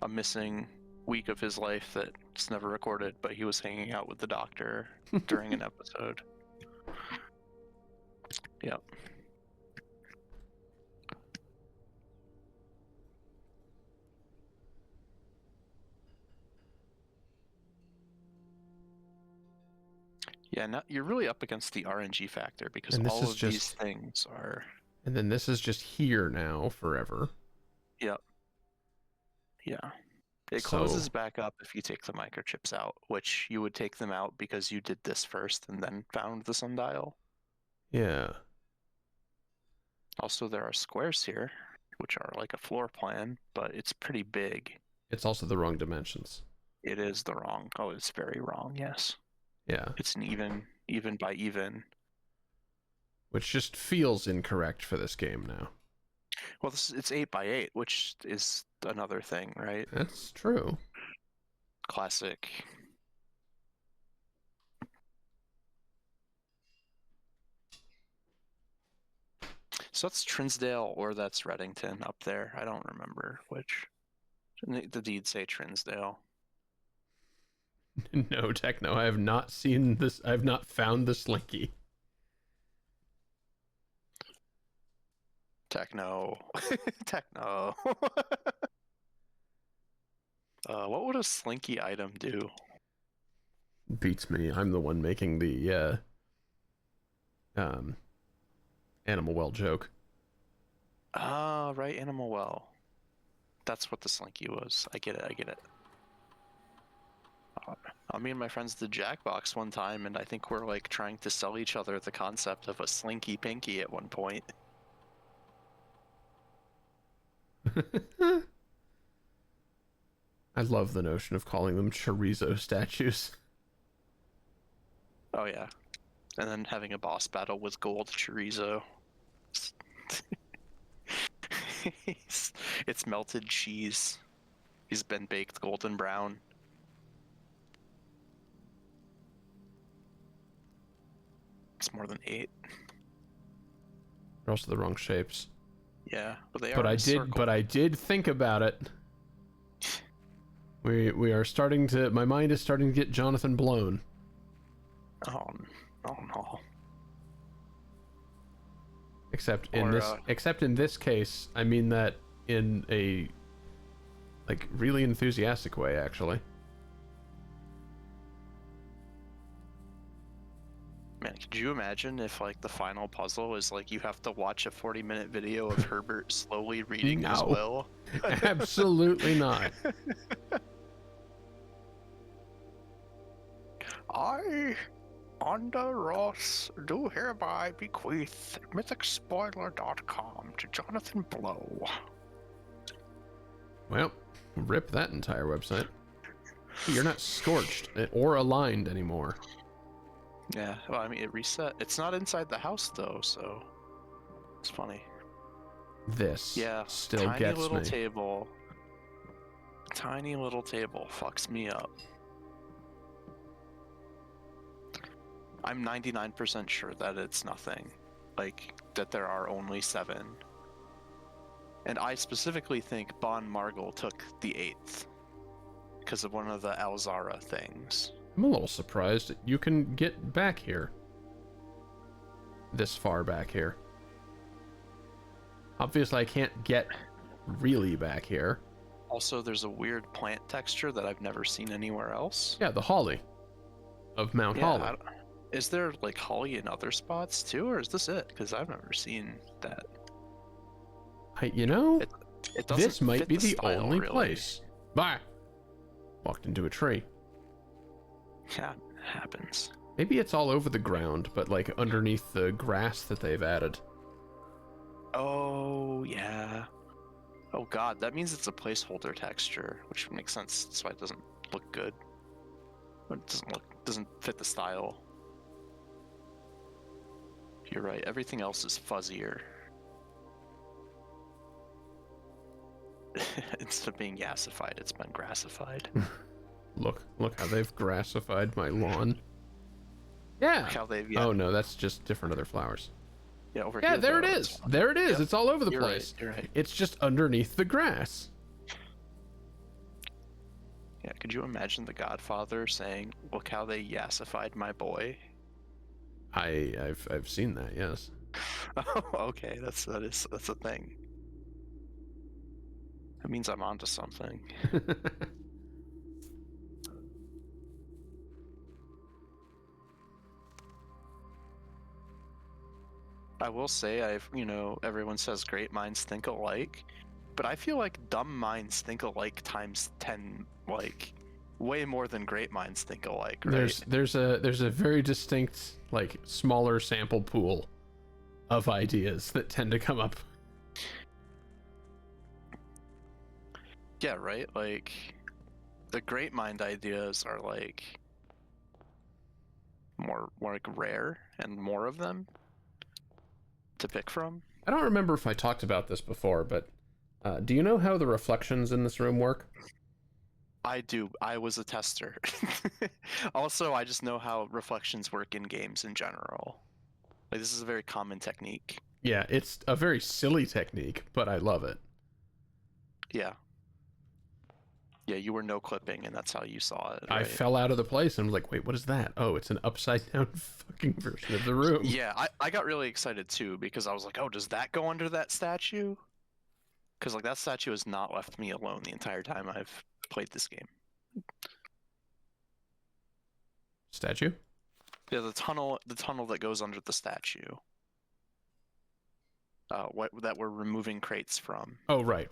a missing week of his life that's never recorded, but he was hanging out with the Doctor during an episode. Yep. Yeah, now you're really up against the RNG factor because And this all is of just- these things are. And then this is just here now forever. Yep. Yeah. It So- closes back up if you take the microchips out, which you would take them out because you did this first and then found the sundial. Yeah. Also, there are squares here, which are like a floor plan, but it's pretty big. It's also the wrong dimensions. It is the wrong. Oh, it's very wrong. Yes, Yeah. it's an even by even. Which just feels incorrect for this game now. Well, it's 8 by 8, which is another thing, right? That's true. Classic. So that's Trinsdale or that's Reddington up there. I don't remember which. The deed say Trinsdale. No, Techno, I have not seen this. I have not found the Slinky. Techno. Techno. What would a slinky item do? Beats me. I'm the one making the Animal Well joke. Ah, right, Animal Well. That's what the slinky was. I get it. Me and my friends did Jackbox one time, and I think we're like trying to sell each other the concept of a slinky pinky at one point. I love the notion of calling them chorizo statues. Oh yeah, and then having a boss battle with gold chorizo. It's melted cheese. He's been baked golden brown. It's more than 8. They're also the wrong shapes. Yeah, but they are. But in I a did. circle. But I did think about it. We are starting to. My mind is starting to get Jonathan blown. Oh no. Except in Or, this. Except in this case, I mean that in a like really enthusiastic way, actually. Man, could you imagine if like the final puzzle is like you have to watch a 40-minute video of Herbert slowly reading his No. will? Absolutely not. I, Onda Ross, do hereby bequeath mythicspoiler.com to Jonathan Blow. Well, rip that entire website. You're not scorched or aligned anymore. Yeah, well, I mean, it reset. It's not inside the house, though, so it's funny. This Yeah, still tiny gets little me. table. Tiny little table fucks me up. I'm 99% sure that it's nothing. Like, that there are only 7. And I specifically think Bon Margul took the 8th. Because of one of the Alzara things. I'm a little surprised that you can get back here. This far back here. Obviously, I can't get really back here. Also, there's a weird plant texture that I've never seen anywhere else. Yeah, the holly of Mount Holly. Is there like holly in other spots too, or is this it? Because I've never seen that. You know, It doesn't this might fit be the style, only really. place. Bye. Walked into a tree. Yeah, it happens. Maybe it's all over the ground, but like underneath the grass that they've added. Oh, yeah. Oh god, that means it's a placeholder texture, which makes sense. That's why it doesn't look good. It doesn't fit the style. You're right, everything else is fuzzier. Instead of being yassified, it's been grassified. Look how they've grassified my lawn. Yeah. How they've Oh no, that's just different other flowers. yeah, over Yeah, here. there it though, is. There it is. Yep. It's all over the You're place. right, you're right. It's just underneath the grass. Yeah, could you imagine the Godfather saying, "Look how they yassified my boy"? I've seen that. Yes. Oh, okay, that's a thing. That means I'm onto something. I will say everyone says great minds think alike, but I feel like dumb minds think alike times 10, like way more than great minds think alike, right? There's a very distinct, like, smaller sample pool of ideas that tend to come up. Yeah, right? Like the great mind ideas are like more like rare and more of them to pick from. I don't remember if I talked about this before, but do you know how the reflections in this room work? I do. I was a tester. Also, I just know how reflections work in games in general. Like this is a very common technique. Yeah, it's a very silly technique, but I love it. Yeah. Yeah, you were no clipping, and that's how you saw it. I Right? fell out of the place and was like, wait, what is that? Oh, it's an upside down fucking version of the room. Yeah, I got really excited too because I was like, oh, does that go under that statue? Because like that statue has not left me alone the entire time I've played this game. Statue? Yeah, the tunnel that goes under the statue. What that we're removing crates from. Oh, right.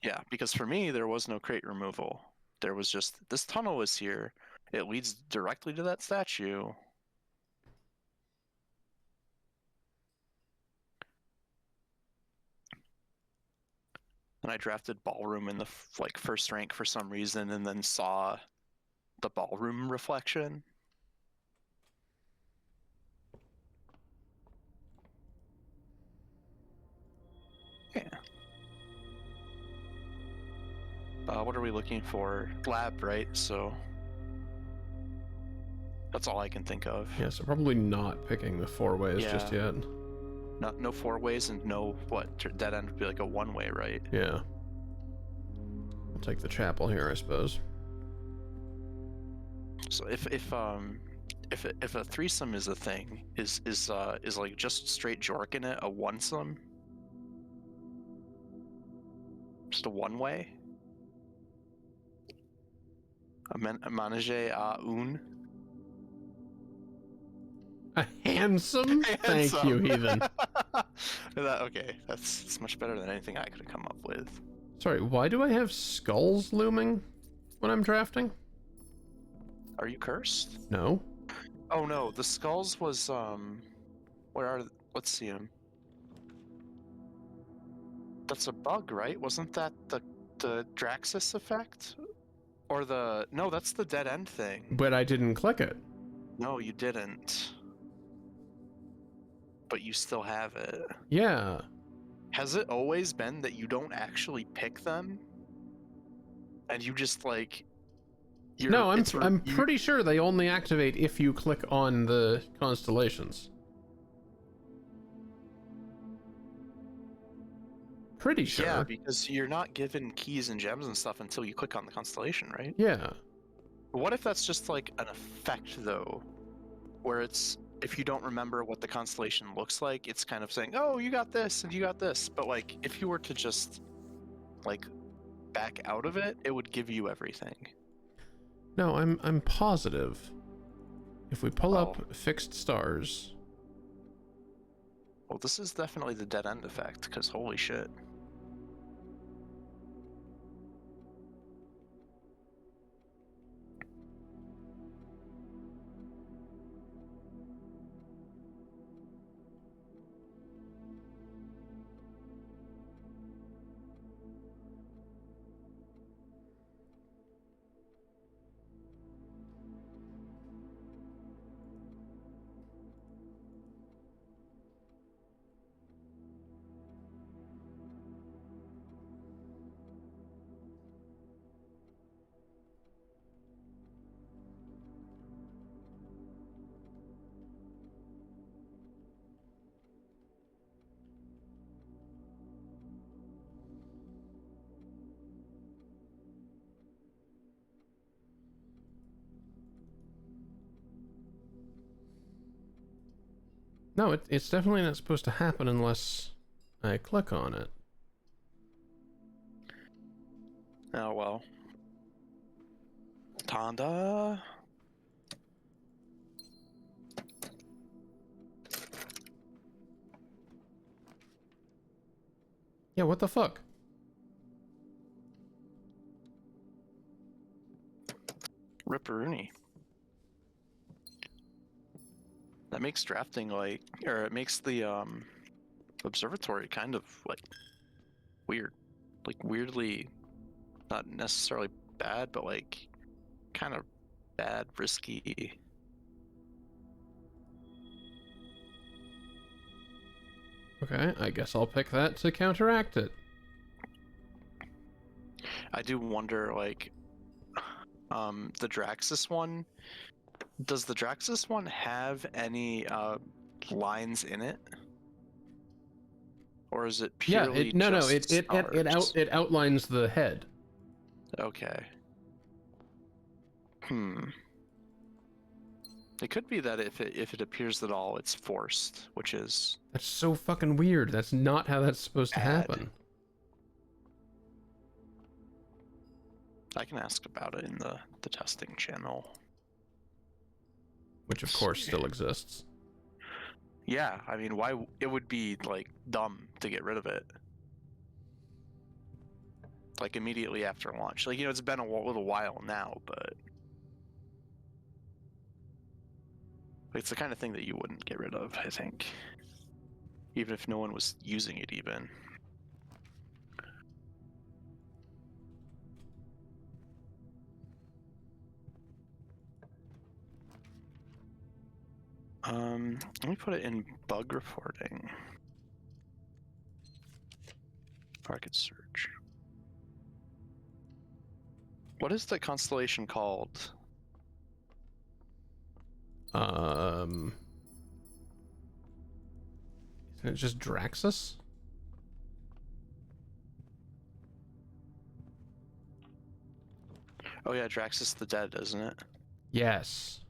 Yeah, because for me there was no crate removal. There was just this tunnel is here. It leads directly to that statue. And I drafted ballroom in the first rank for some reason, and then saw the ballroom reflection. Yeah. What are we looking for? Lab, right? So that's all I can think of. Yeah, so probably not picking the 4 ways just Yeah. yet. No 4 ways and no dead end would be like a 1-way, right? Yeah. I'll take the chapel here, I suppose. So if a threesome is a thing, is like just straight jork in it a one-some? Just a 1-way? A ménage à une? A handsome? Thank you, Handsome. heathen. Okay, that's much better than anything I could have come up with. Sorry, why do I have skulls looming when I'm drafting? Are you cursed? No. Oh no, the skulls was where are let's see them. That's a bug, right? Wasn't that the Draxus effect? Or no, that's the dead end thing. But I didn't click it. No, you didn't. But you still have it. Yeah. Has it always been that you don't actually pick them? And you just like No, I'm pretty sure they only activate if you click on the constellations. Pretty sure. Yeah, because you're not given keys and gems and stuff until you click on the constellation, right? Yeah. What if that's just like an effect though? Where it's if you don't remember what the constellation looks like, it's kind of saying, "Oh, you got this and you got this." But like if you were to just like back out of it, it would give you everything. No, I'm positive. If we pull Oh. up fixed stars. Well, this is definitely the dead end effect because holy shit. No, it's definitely not supposed to happen unless I click on it. Oh well. Tonda. Yeah, what the fuck? Ripperoonie. That makes drafting like, or it makes the observatory kind of like weird, like weirdly, not necessarily bad, but like kind of bad, risky. Okay, I guess I'll pick that to counteract it. I do wonder, like, the Draxus one. Does the Draxus one have any lines in it, or is it Yeah, purely no, just stars? it outlines the head. Okay. It could be that if it appears at all, it's forced, which is That's so fucking weird. That's not how that's supposed to bad. happen. I can ask about it in the testing channel. Which of course still exists. Yeah, I mean, why it would be like dumb to get rid of it. Like immediately after launch. Like, it's been a little while now, but it's the kind of thing that you wouldn't get rid of, I think. Even if no one was using it even. Let me put it in bug reporting. Or I could search. What is the constellation called? Isn't it just Draxus? Oh yeah, Draxus the Dead, isn't it? Yes.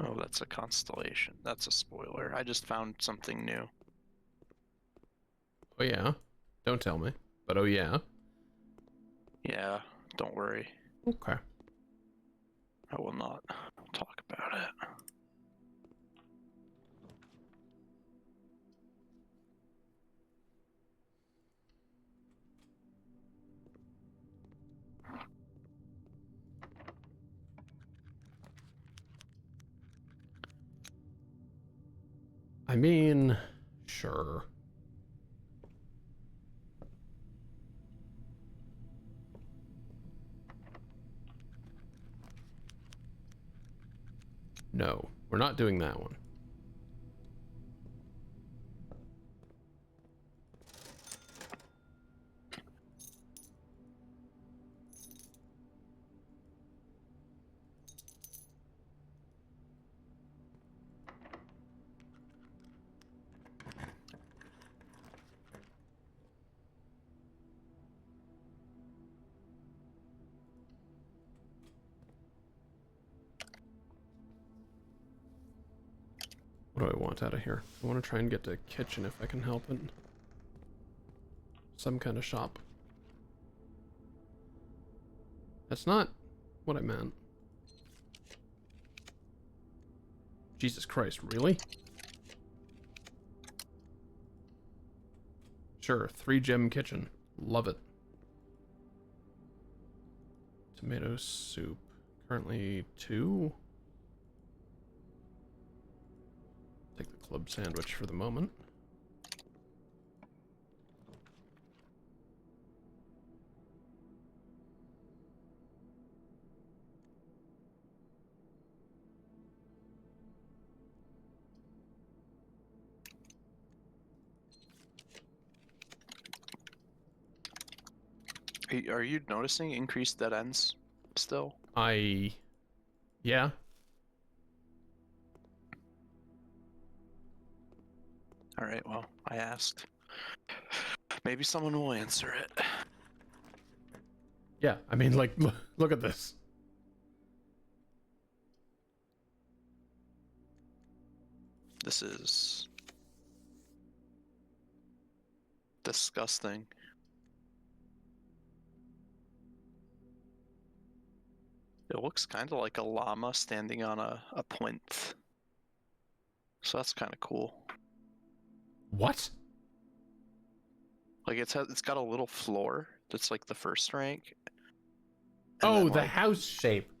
Oh, that's a constellation. That's a spoiler. I just found something new. Oh yeah. Don't tell me. But oh yeah. Yeah, don't worry. Okay. I will not talk about it. I mean, sure. No, we're not doing that one. What do I want out of here? I want to try and get to a kitchen if I can help it. Some kind of shop. That's not what I meant. Jesus Christ, really? Sure, 3-gem kitchen. Love it. Tomato soup. Currently 2. Take the club sandwich for the moment. Are you noticing increased dead ends still? Yeah. All right, well, I asked. Maybe someone will answer it. Yeah, I mean, like, look at this. This is disgusting. It looks kind of like a llama standing on a plinth. So that's kind of cool. What? Like it's got a little floor that's like the first rank. and Oh, then, the like, house shape.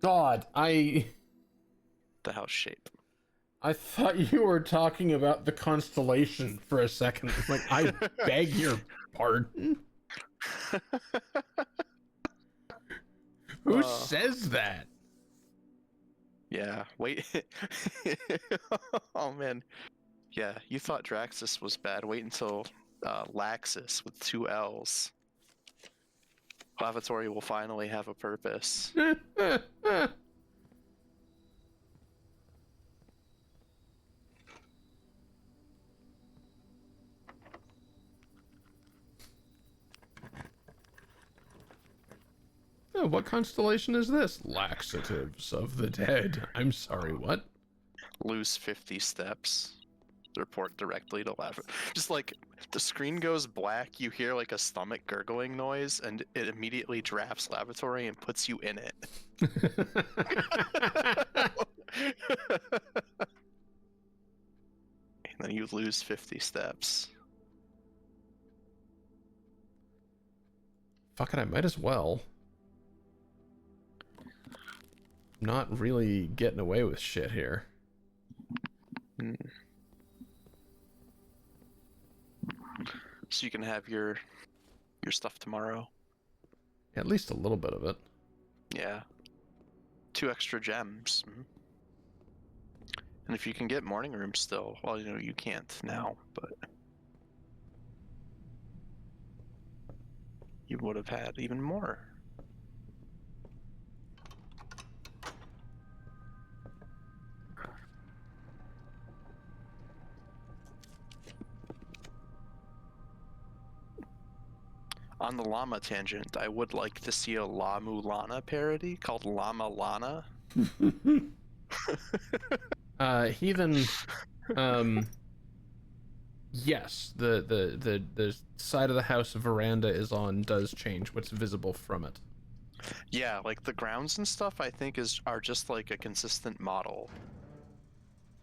God, the house shape. I thought you were talking about the constellation for a second. Like, I beg your pardon? Who says that? Yeah, wait. Oh man. Yeah, you thought Draxus was bad. Wait until Laxus with 2 L's. Lavatory will finally have a purpose. Oh, what constellation is this? Laxatives of the dead. I'm sorry, what? Lose 50 steps. Report directly to Lavatory. Just like the screen goes black, you hear like a stomach gurgling noise, and it immediately drafts Lavatory and puts you in it. And then you lose 50 steps. Fuck it, I might as well. I'm not really getting away with shit here. So you can have your stuff tomorrow. At least a little bit of it. Yeah. 2 extra gems. And if you can get morning room still, well, you know, you can't now, but you would have had even more. On the llama tangent, I would like to see a La Mulana parody called Llama Lana. Heathen, yes, the side of the house veranda is on does change what's visible from it. Yeah, like the grounds and stuff I think are just like a consistent model.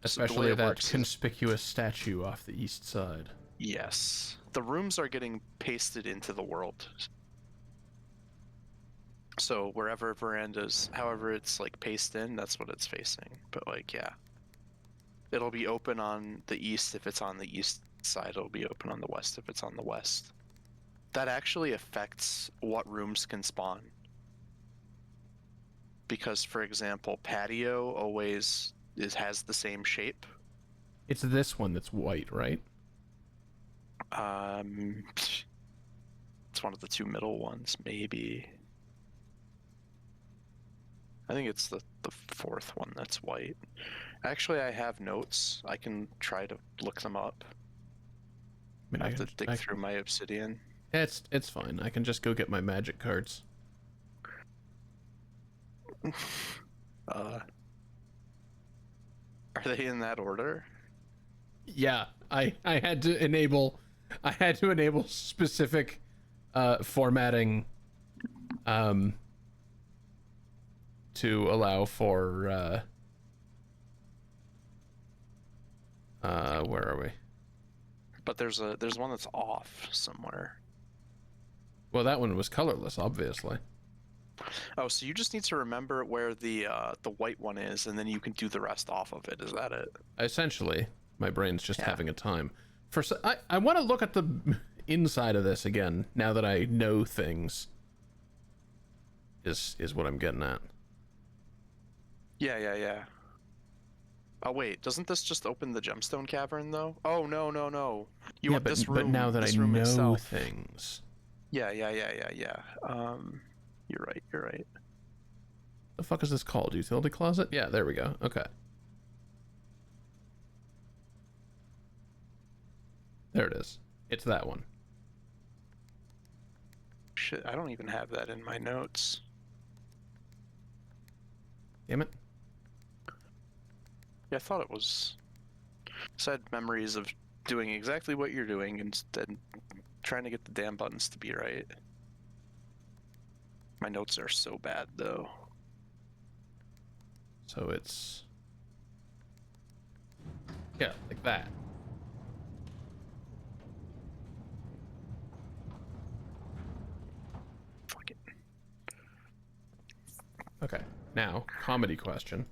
So the way Especially it that works is- conspicuous statue off the east side. Yes. The rooms are getting pasted into the world. So wherever verandas, however it's like pasted in, that's what it's facing. But like, yeah. It'll be open on the east if it's on the east side. It'll be open on the west if it's on the west. That actually affects what rooms can spawn. Because, for example, patio always has the same shape. It's this one that's white, right? It's one of the 2 middle ones, maybe. I think it's the 4th one that's white. Actually, I have notes. I can try to look them up. I mean, I have to dig through my obsidian. It's fine. I can just go get my magic cards. Are they in that order? Yeah, I had to enable specific formatting to allow for where are we? But there's one that's off somewhere. Well, that one was colorless, obviously. Oh, so you just need to remember where the white one is, and then you can do the rest off of it. Is that it? Essentially, my brain's just Yeah. having a time. I want to look at the inside of this again now that I know things. Is what I'm getting at. Yeah. Oh wait, doesn't this just open the gemstone cavern though? Oh no. You want this room? But now that I this room know itself. things, Yeah. You're right. the fuck is this called? Utility closet? Yeah, there we go. Okay. There it is. It's that one. shit, I don't even have that in my notes. Damn it. Yeah, I thought it was. So I had memories of doing exactly what you're doing and then trying to get the damn buttons to be right. My notes are so bad, though. So it's... yeah, like that. Fuck it. Okay, now, comedy question.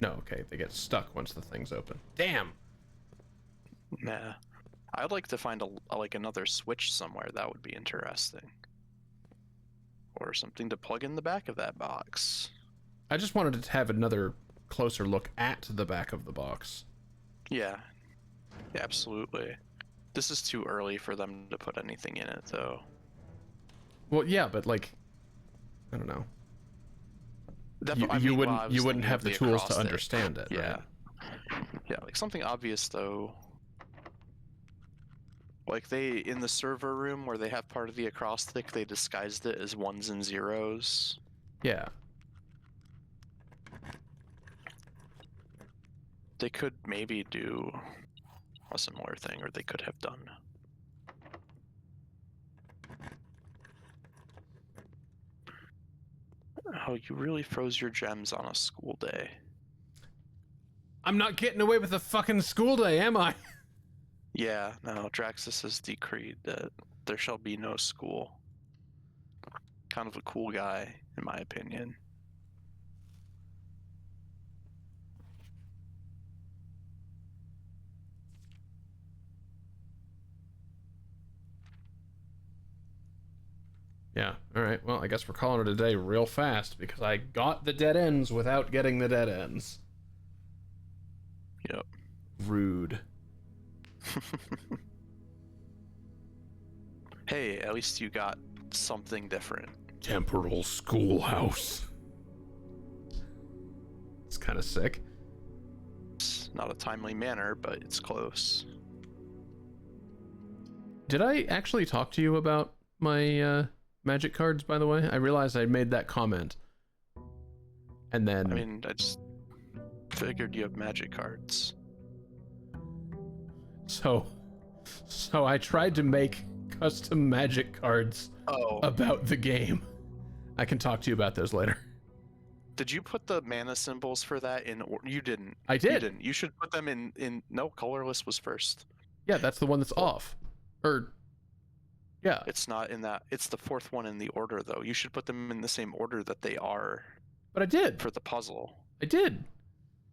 No, okay, they get stuck once the thing's open. Damn! Nah. I'd like to find like another switch somewhere. That would be interesting. Or something to plug in the back of that box. I just wanted to have another closer look at the back of the box. Yeah. Yeah, absolutely. This is too early for them to put anything in it, though. Well, yeah, but like, I don't know. I You mean, well, I wouldn't was thinking have of the the tools to acrostic. understand it, Yeah. right? Yeah, like something obvious, though. Like in the server room where they have part of the acrostic, they disguised it as ones and zeros. Yeah. They could maybe do a similar thing, or they could have done. Oh, you really froze your gems on a school day. I'm not getting away with a fucking school day, am I? Yeah, no, Draxus has decreed that there shall be no school. Kind of a cool guy, in my opinion. Yeah, alright, well, I guess we're calling it a day real fast, because I got the dead ends without getting the dead ends. Yep. Rude. Hey, at least you got something different. Temporal Schoolhouse. It's kind of sick. It's not a timely manner, but it's close. Did I actually talk to you about my magic cards, by the way? I realized I made that comment. And then... I mean, I just figured you have magic cards. So I tried to make custom magic cards Oh, about the game. I can talk to you about those later. did you put the mana symbols for that in? Or you didn't. I did. You didn't. You should put them in. No, colorless was first. Yeah, that's the one that's off. Or, yeah. It's not in that. It's the fourth one in the order, though. You should put them in the same order that they are But I did. for the puzzle. I did.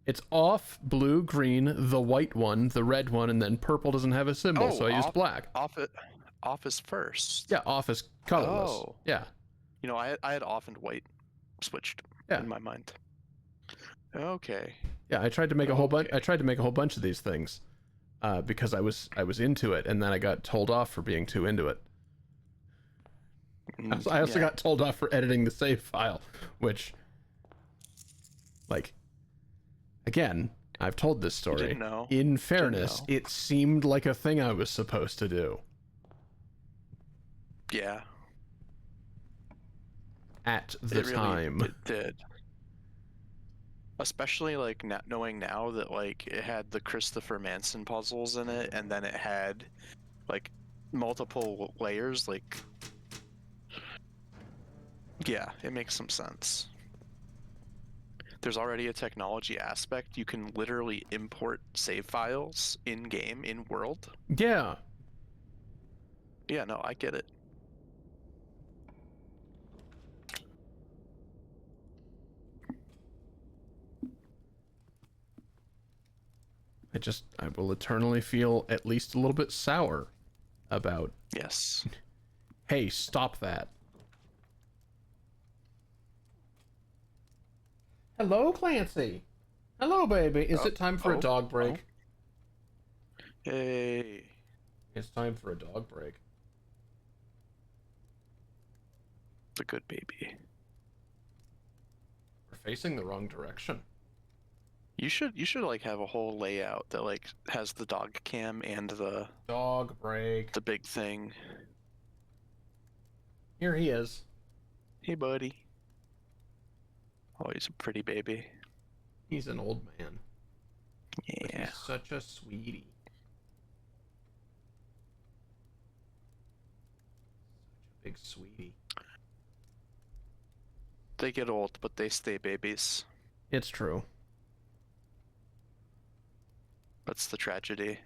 It's off, blue, green, the white one, the red one, and then purple doesn't have a symbol, so I used black. Off is first. Yeah, off is colorless. Oh. Yeah. You know, I had off and white switched Yeah. in my mind. Okay. Yeah, I tried to make a whole bunch. Okay. I tried to make a whole bunch of these things, because I was into it, and then I got told off for being too into it. I also got told off for editing the save file, which, like, again, I've told this story. didn't know. In fairness, know. it seemed like a thing I was supposed to do Yeah. at the It really time. It did. Especially like knowing now that like it had the Christopher Manson puzzles in it, and then it had like multiple layers. Like, yeah, it makes some sense. There's already a technology aspect. You can literally import save files in game, in world. Yeah. Yeah, no, I get it. I will eternally feel at least a little bit sour about, Yes. hey, stop that. Hello, Clancy. Hello, baby. Is it time for a dog break? Hey. It's time for a dog break. The good baby. We're facing the wrong direction. You should like have a whole layout that like has the dog cam and Dog break. the big thing. Here he is. Hey, buddy. Oh, he's a pretty baby. He's an old man. But Yeah. he's such a sweetie. Such a big sweetie. They get old, but they stay babies. It's true. That's the tragedy.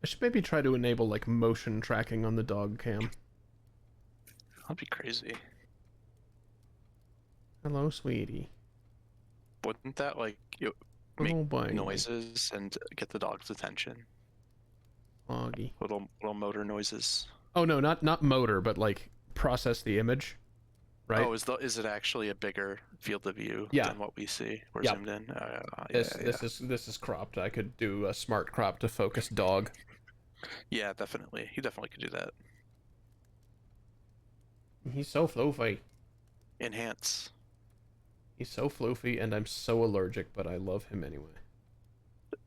I should maybe try to enable like motion tracking on the dog cam. That'd be crazy. Hello, sweetie. Wouldn't that like Hello, make baby. noises and get the dog's attention? Doggy. Little motor noises. Oh no, not motor, but like process the image. Right. Oh, is it actually a bigger field of view Yeah. than what we see? We're Yeah. zoomed in. This is cropped. I could do a smart crop to focus dog. Yeah, definitely. You definitely could do that. He's so floofy. Enhance. He's so floofy, and I'm so allergic, but I love him anyway.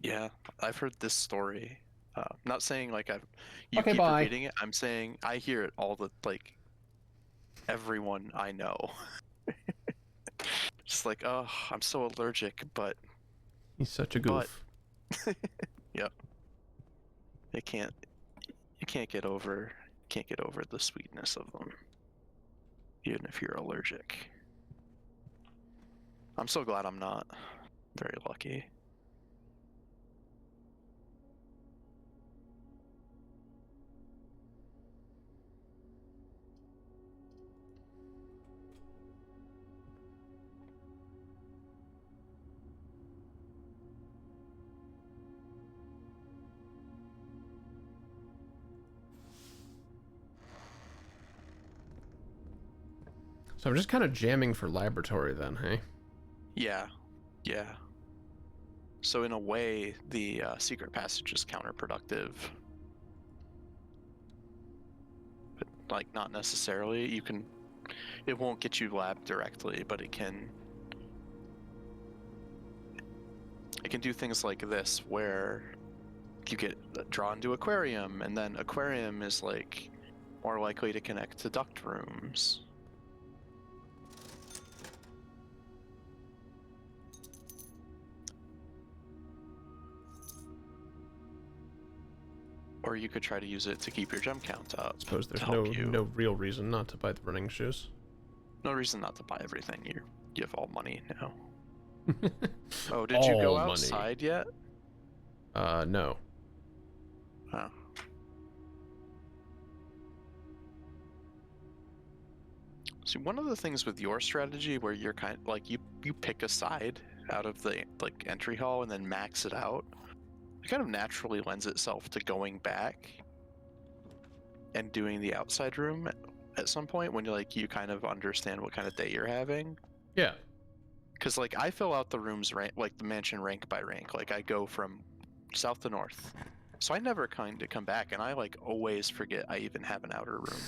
Yeah, I've heard this story. Not saying like you Okay, keep bye. repeating it. I'm saying I hear it all the like. Everyone I know. Just like, oh, I'm so allergic, but He's such a But- goof. yep. You can't get over the sweetness of them. Even if you're allergic. I'm so glad I'm not. Very lucky. So I'm just kind of jamming for laboratory then, hey? Yeah. Yeah. So in a way, the secret passage is counterproductive. But like not necessarily. It won't get you lab directly, but it can do things like this where you get drawn to aquarium, and then aquarium is like more likely to connect to duct rooms. Or you could try to use it to keep your gem count up. I suppose there's to help you. no real reason not to buy the running shoes. No reason not to buy everything. You have all money now. Oh, did you go All money. outside yet? No. Oh. See, one of the things with your strategy where you're kind like you pick a side out of the like entry hall and then max it out, it kind of naturally lends itself to going back and doing the outside room at some point when you kind of understand what kind of day you're having. Yeah. Because like I fill out the rooms rank, like the mansion rank by rank. Like I go from south to north, so I never kind of come back, and I like always forget I even have an outer room.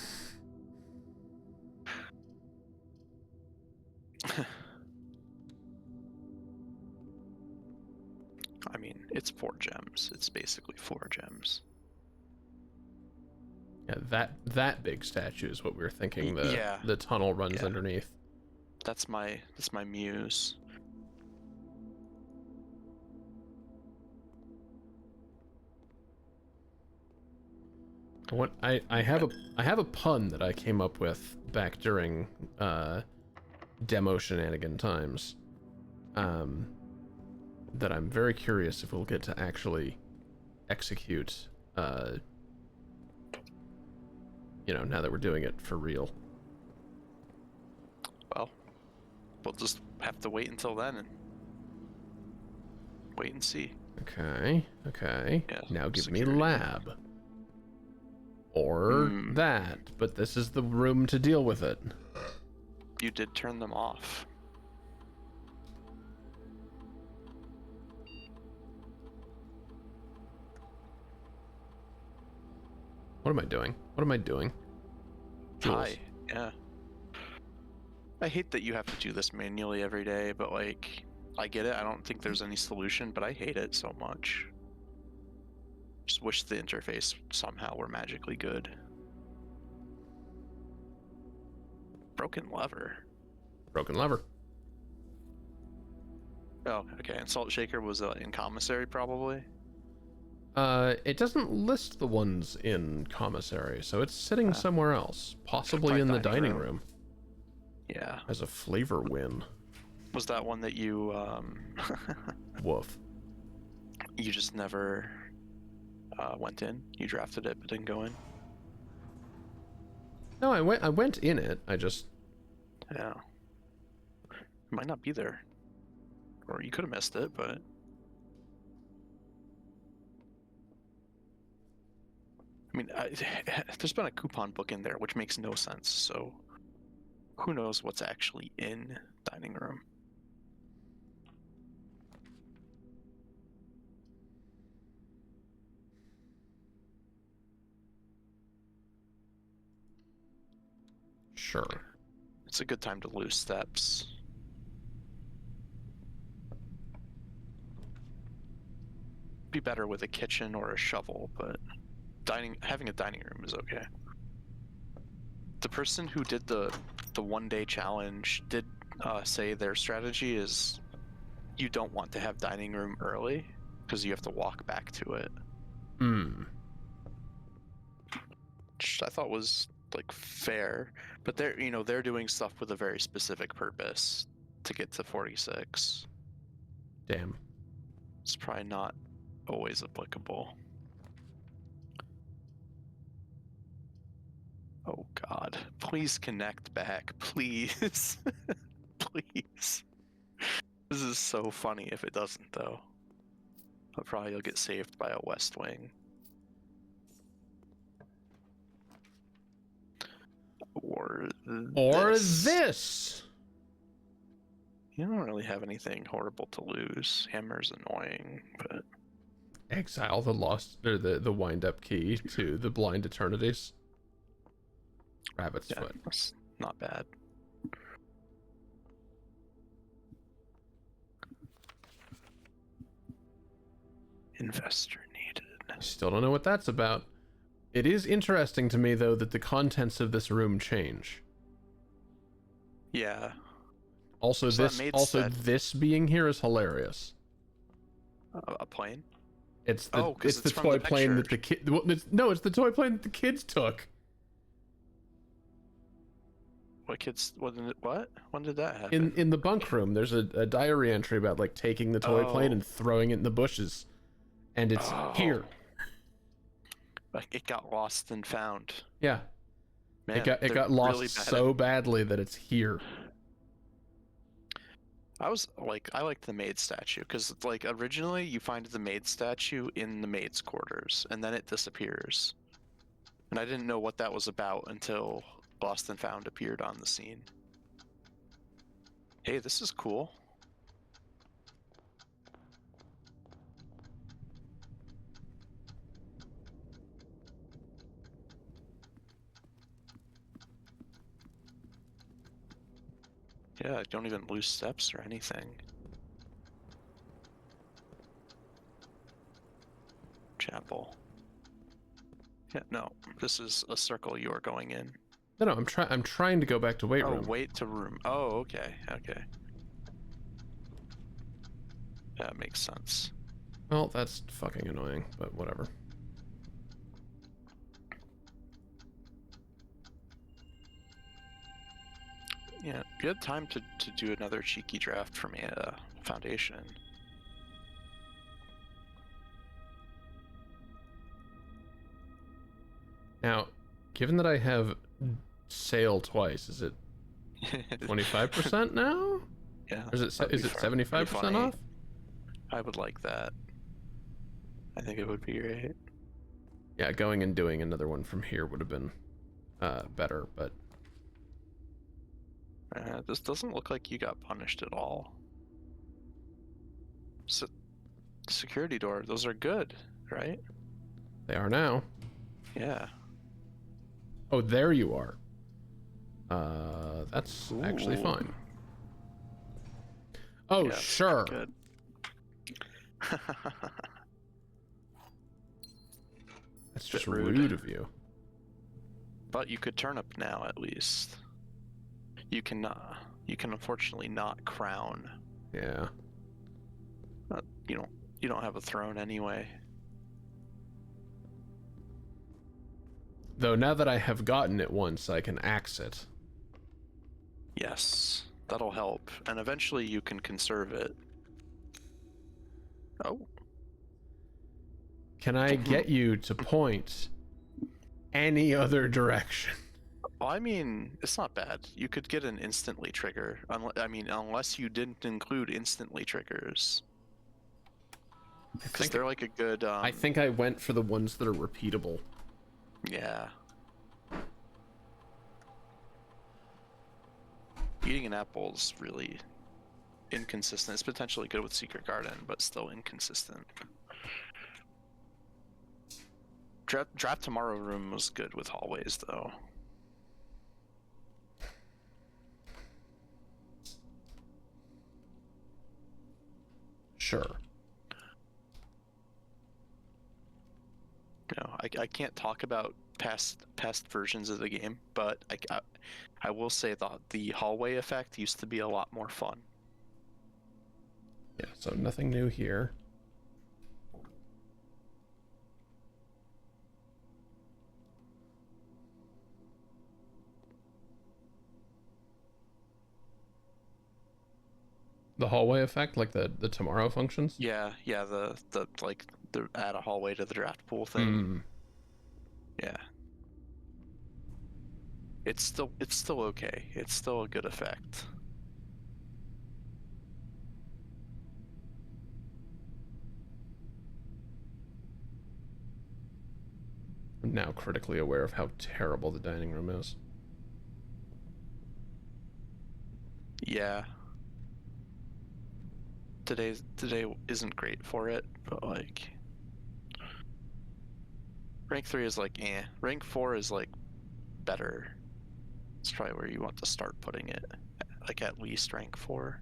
I mean, it's 4 gems. It's basically 4 gems. Yeah, that big statue is what we were thinking Yeah. the tunnel runs Yeah. underneath. That's my muse. What I have a pun that I came up with back during demo shenanigan times. That I'm very curious if we'll get to actually execute now that we're doing it for real. Well, we'll just have to wait until then and wait and see. Okay. Yeah, Now give me security. lab. Or Hmm. that, but this is the room to deal with it. You did turn them off. What am I doing? What am I doing? Jules. Hi. Yeah. I hate that you have to do this manually every day, but like, I get it. I don't think there's any solution, but I hate it so much. Just wish the interface somehow were magically good. Broken lever. Broken lever. Oh, okay. And Salt Shaker was in commissary, probably. It doesn't list the ones in commissary, so it's sitting Ah. somewhere else, possibly Probably in the dining dining room. room Yeah. as a flavor win. Was that one that you Woof. you just never went in? You drafted it but didn't go in? No, I went in it. I just Yeah. It might not be there. Or you could have missed it, but I mean, there's been a coupon book in there, which makes no sense. So, who knows what's actually in dining room? sure. It's a good time to lose steps. Be better with a kitchen or a shovel, but having a dining room is okay. The person who did the 1-day challenge did say their strategy is you don't want to have dining room early because you have to walk back to it, Hmm. which I thought was like fair. But they're doing stuff with a very specific purpose to get to 46. Damn. It's probably not always applicable. Oh God, please connect back, please. Please. This is so funny if it doesn't though. But probably you'll get saved by a West Wing. Or this. You don't really have anything horrible to lose. Hammer's annoying, but Exile the lost or the wind up key to the blind eternities. Rabbit's yeah, foot. that's not bad. Investor needed. Still don't know what that's about. It is interesting to me though that the contents of this room change. Yeah. Also, So that made sense. this being here is hilarious. A plane? It's the 'cause it's the from toy the plane that picture. the kid. No, it's the toy plane that the kids took. What kids? What? When did that happen? In the bunk room, there's a diary entry about like taking the toy plane Oh. and throwing it in the bushes, and it's here. Like it got lost and found. Yeah, Man, it they're got lost really bad so badly that it's here. I liked the maid statue because like originally you find the maid statue in the maid's quarters and then it disappears, and I didn't know what that was about until Lost and Found appeared on the scene. Hey, this is cool. Yeah, I don't even lose steps or anything. Chapel. Yeah, no, this is a circle you are going in. No, I'm trying to go back to weight Oh, room. wait to room. Oh, okay, okay. That makes sense. Well, that's fucking annoying, but whatever. Yeah, you had time to do another cheeky draft from Foundation. Now, given that I have sale twice, is it 25% now? Yeah. Or is it that'd be 75% funny. off? I would like that. I think it would be great. Yeah, going and doing another one from here would have been better, but This doesn't look like you got punished at all. Security door, those are good, right? they are now. Yeah. Oh, there you are. That's actually Ooh. fine. Oh, Yeah, it's sure. Good. That's just Bit rude. rude of you. But you could turnip now at least. You can unfortunately not crown. Yeah. You don't have a throne anyway. Though now that I have gotten it once, I can axe it. Yes, that'll help, and eventually you can conserve it. Oh, Can I get you to point any other direction? well, I mean, it's not bad. You could get an instantly trigger. Unless you didn't include instantly triggers, because they're like a good. I think I went for the ones that are repeatable. Yeah. Eating an apple is really inconsistent. It's potentially good with Secret Garden, but still inconsistent. Draft Tomorrow Room was good with hallways, though. Sure. You know, I can't talk about past versions of the game, but I will say that the hallway effect used to be a lot more fun. Yeah, so nothing new here. The hallway effect, like the tomorrow functions? Yeah, the add a hallway to the draft pool thing. Mm. Yeah. It's still okay. It's still a good effect. I'm now critically aware of how terrible the dining room is. Yeah. Today isn't great for it, but like rank 3 is like eh. Rank 4 is like better. It's probably where you want to start putting it. Like at least rank 4.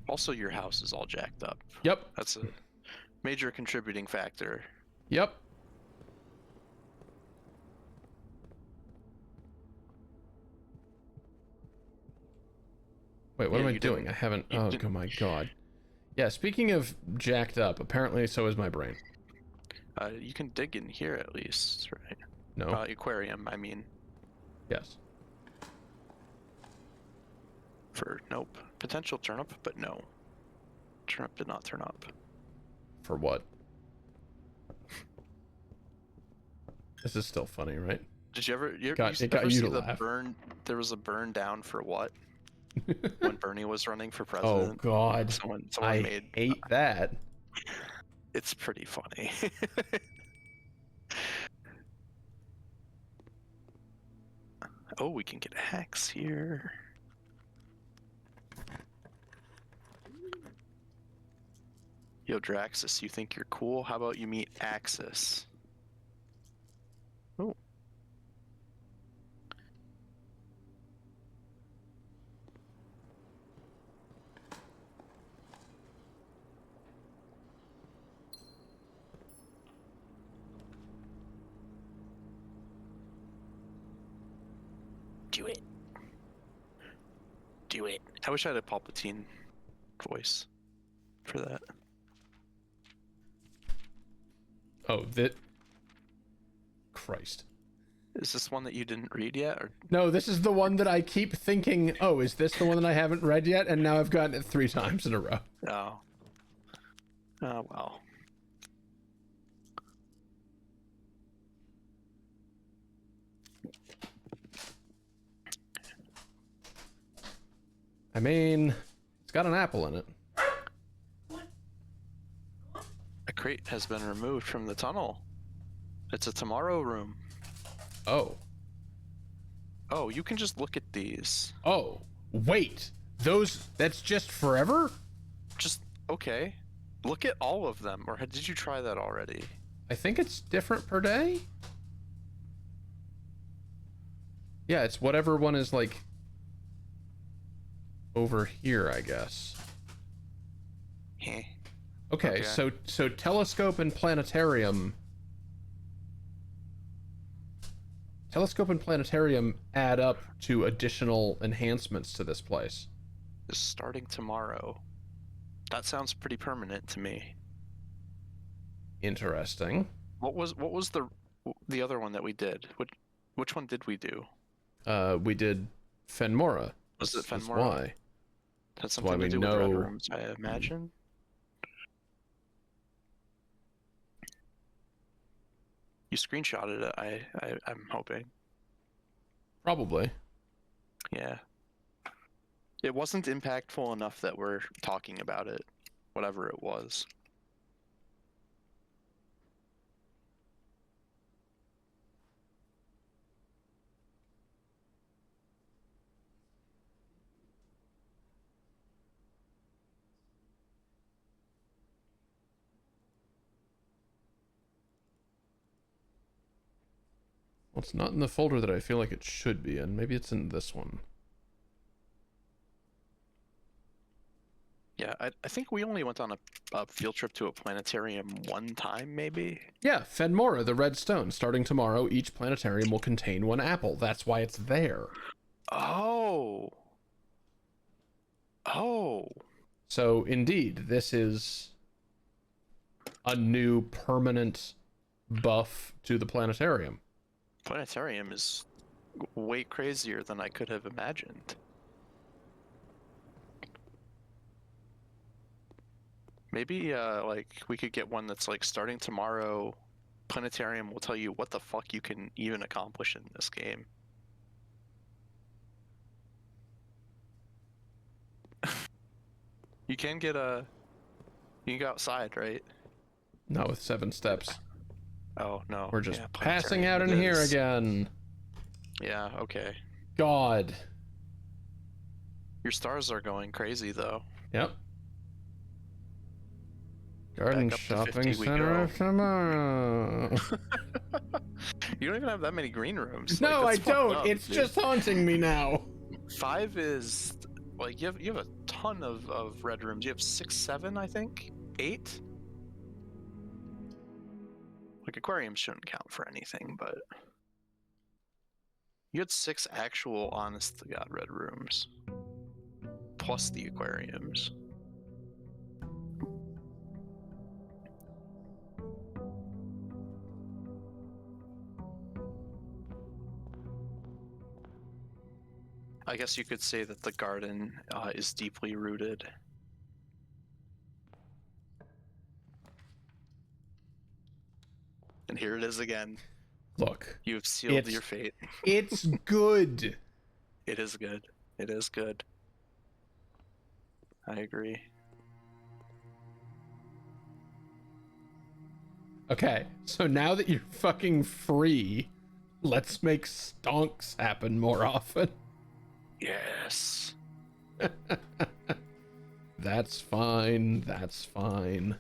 Also, your house is all jacked up. Yep. That's a major contributing factor. Yep. Wait, what Yeah, am I you doing? didn't- I haven't. you Oh, didn't- my God. Yeah, speaking of jacked up, apparently so is my brain. You can dig in here at least, right? No? Aquarium, I mean. Yes. For nope. Potential turnip, but no. Turnip did not turn up. For what? This is still funny, right? Did you ever It got ever you see to the laugh. burn? There was a burn down for what when Bernie was running for Oh, president. God. Someone I made. hate that. It's pretty funny. Oh, we can get hacks here. Yo, Draxus, you think you're cool? How about you meet Axis? Oh. Do it. Do it. I wish I had a Palpatine voice for that. Oh, that. Christ. Is this one that you didn't read yet? Or No, this is the one that I keep thinking, oh, is this the one that I haven't read yet? And now I've gotten it 3 times in a row. oh. Oh well. I mean, it's got an apple in it. A crate has been removed from the tunnel. It's a tomorrow room. Oh. Oh, you can just look at these. Oh. Wait. That's just forever? Just okay. Look at all of them, or did you try that already? I think it's different per day. Yeah, it's whatever one is like over here, I guess. Heh. Okay, Okay. so telescope and planetarium. Telescope and planetarium add up to additional enhancements to this place. Is starting tomorrow. That sounds pretty permanent to me. Interesting. What was the other one that we did? Which one did we do? We did Fenmora. Was it That's Fenmora? why. That's why something to we do with red know- rooms, I imagine. You screenshotted it. I'm hoping. Probably. Yeah. It wasn't impactful enough that we're talking about it, whatever it was. Well, it's not in the folder that I feel like it should be in. Maybe it's in this one. Yeah, I think we only went on a field trip to a planetarium one time, maybe. Yeah, Fenmora, the red stone. Starting tomorrow, each planetarium will contain one apple. That's why it's there. Oh. Oh. So, indeed, this is a new permanent buff to the planetarium. Planetarium is way crazier than I could have imagined. Maybe like we could get one that's like starting tomorrow. Planetarium will tell you what the fuck you can even accomplish in this game. You can get a. You can go outside, right? Not with 7 steps. Oh no. We're just yeah, passing planetarium out it in here is. again. Yeah. Okay. God. Your stars are going crazy though. Yep. Garden Back up to shopping 50 we center go. of tomorrow. You don't even have that many green rooms. No, I Like, that's fucked don't. up, It's dude. just haunting me now. 5 is like you have a ton of red rooms. You have 6, 7, I think, 8. Like aquariums shouldn't count for anything, but you had 6 actual, honest to God, red rooms, plus the aquariums. I guess you could say that the garden is deeply rooted. And here it is again. Look, You have sealed It's- your fate. it's good. It is good. It is good. I agree. Okay, so now that you're fucking free, let's make stonks happen more often. Yes. That's fine. That's fine.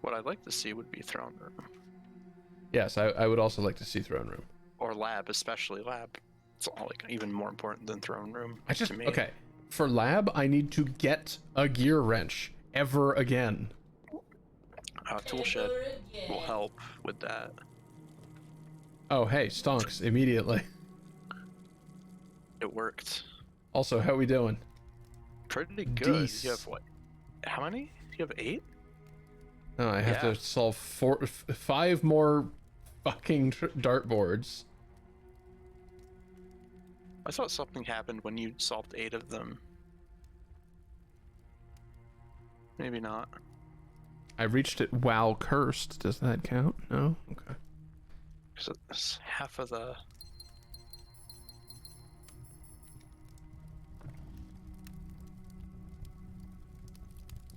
What I'd like to see would be throne room. Yes, I would also like to see throne room. Or lab, especially lab. It's all like even more important than throne room. I just to me. okay. For lab, I need to get a gear wrench ever again. Tool shed will help with that. Oh, hey, stonks immediately. It worked. Also, how we doing? Pretty good. Dece. You have what? How many? You have 8? Oh, I have Yeah. to solve 5 more fucking dartboards. I thought something happened when you solved 8 of them. Maybe not. I reached it while cursed. Does that count? No? Okay. Because it's half of the.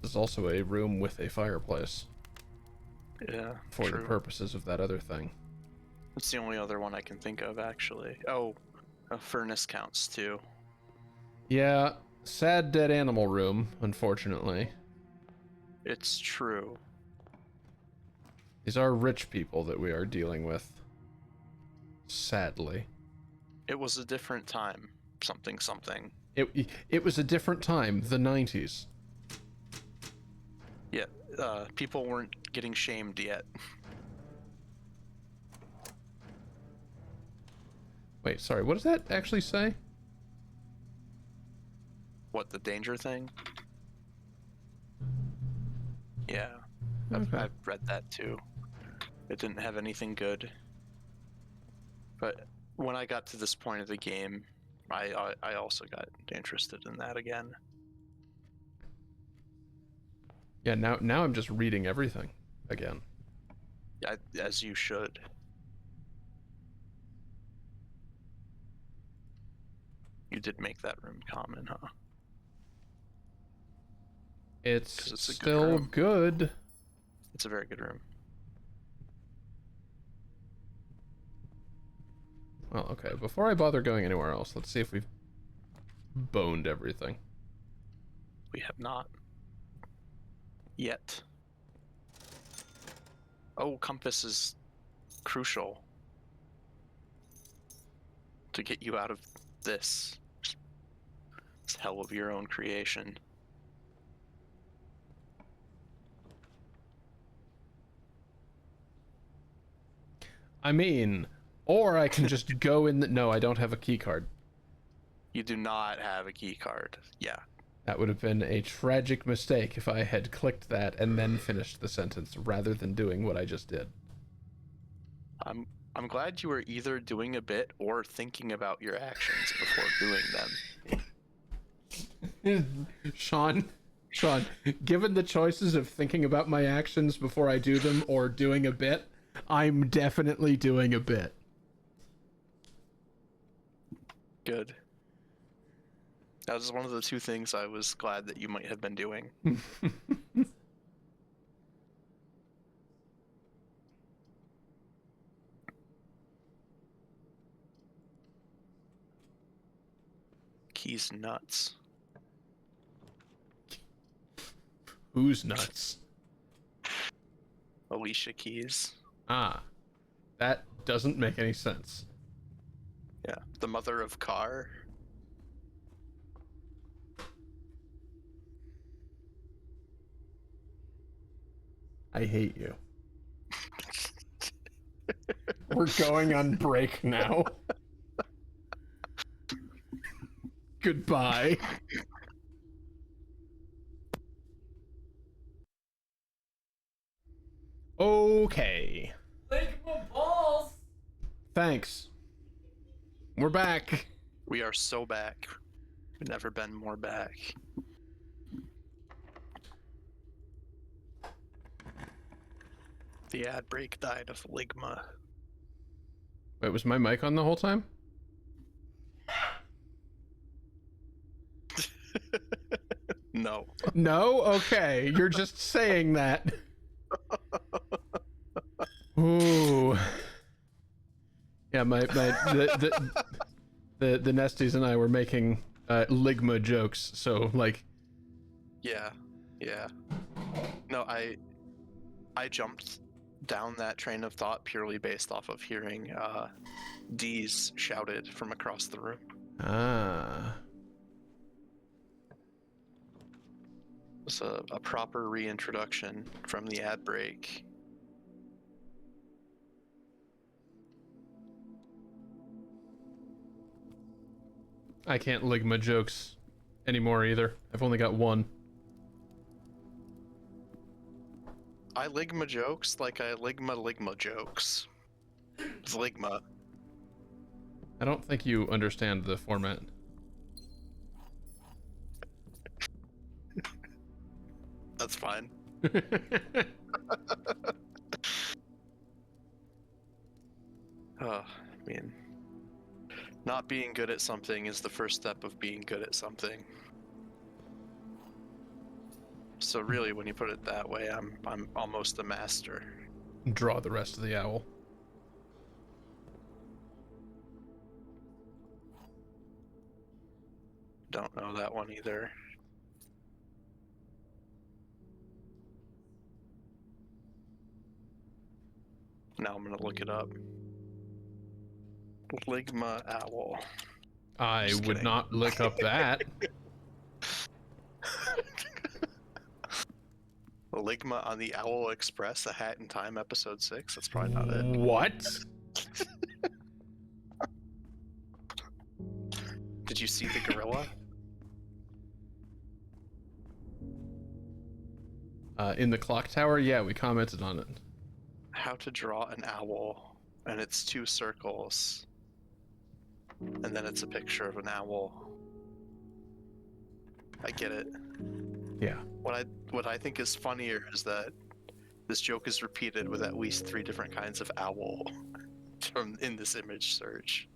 There's also a room with a fireplace Yeah. for the true. purposes of that other thing. It's the only other one I can think of, actually. Oh, a furnace counts too. Yeah, sad dead animal room, unfortunately. It's true. These are rich people that we are dealing with. Sadly. It was a different time. Something, something. It was a different time, the 90s. Yeah, people weren't getting shamed yet. Wait, sorry, what does that actually say? What, the danger thing? Yeah, Okay. I've read that too. It didn't have anything good. But when I got to this point of the game, I also got interested in that again. Yeah, now I'm just reading everything again. As you should. You did make that room common, huh? It's, 'Cause it's a good still room. good. It's a very good room. Well, okay, before I bother going anywhere else, let's see if we've boned everything. We have not. Yet. Oh, compass is crucial to get you out of this hell of your own creation. I mean, or I can just go in the... No, I don't have a key card. You do not have a key card. Yeah. That would have been a tragic mistake if I had clicked that and then finished the sentence rather than doing what I just did. I'm glad you were either doing a bit or thinking about your actions before doing them. Sean, given the choices of thinking about my actions before I do them or doing a bit, I'm definitely doing a bit. Good. That was one of the two things I was glad that you might have been doing. Keys nuts. Who's nuts? Alicia Keys. Ah, that doesn't make any sense. Yeah. The mother of Carr. I hate you. We're going on break now. Goodbye. Okay. Ligma balls! Thanks. We're back. We are so back. We've never been more back. The ad break died of Ligma. Wait, was my mic on the whole time? No. No? Okay, you're just saying that. Ooh. Yeah, the Nesties and I were making Ligma jokes, so like Yeah. Yeah. No, I jumped down that train of thought purely based off of hearing D's shouted from across the room. ah. It was a proper reintroduction from the ad break. I can't Ligma jokes anymore either. I've only got one. I Ligma jokes like I Ligma jokes. It's Ligma. I don't think you understand the format. That's fine. Oh, I mean, not being good at something is the first step of being good at something. So really, when you put it that way, I'm almost a master. Draw the rest of the owl. don't know that one either. Now I'm gonna look it up. Ligma owl. I Just would kidding. not look up that. Ligma on the Owl Express, A Hat in Time, episode 6. That's probably not it. What? Did you see the gorilla? In the clock tower? Yeah, we commented on it. How to draw an owl, and it's 2 circles, and then it's a picture of an owl. I get it. Yeah. What I think is funnier is that this joke is repeated with at least 3 different kinds of owl from in this image search.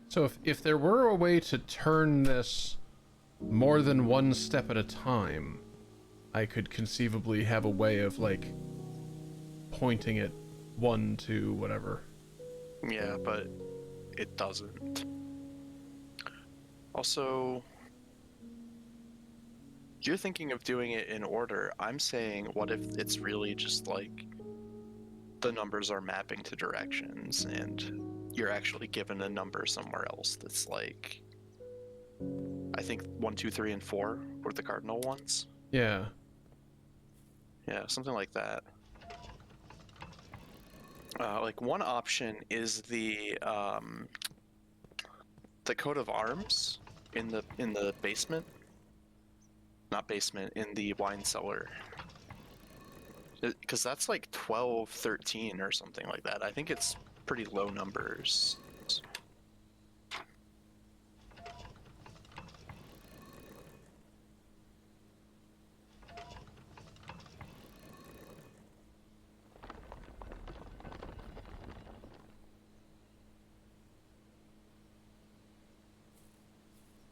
So if there were a way to turn this more than one step at a time, I could conceivably have a way of, like, pointing it 1 to whatever. Yeah, but it doesn't. Also, you're thinking of doing it in order. I'm saying, what if it's really just like the numbers are mapping to directions and you're actually given a number somewhere else that's like, I think 1, 2, 3, and 4 were the cardinal ones. Yeah. Yeah, something like that. Like one option is the coat of arms in the basement. Not basement, in the wine cellar. Because that's like 12, 13 or something like that. I think it's pretty low numbers.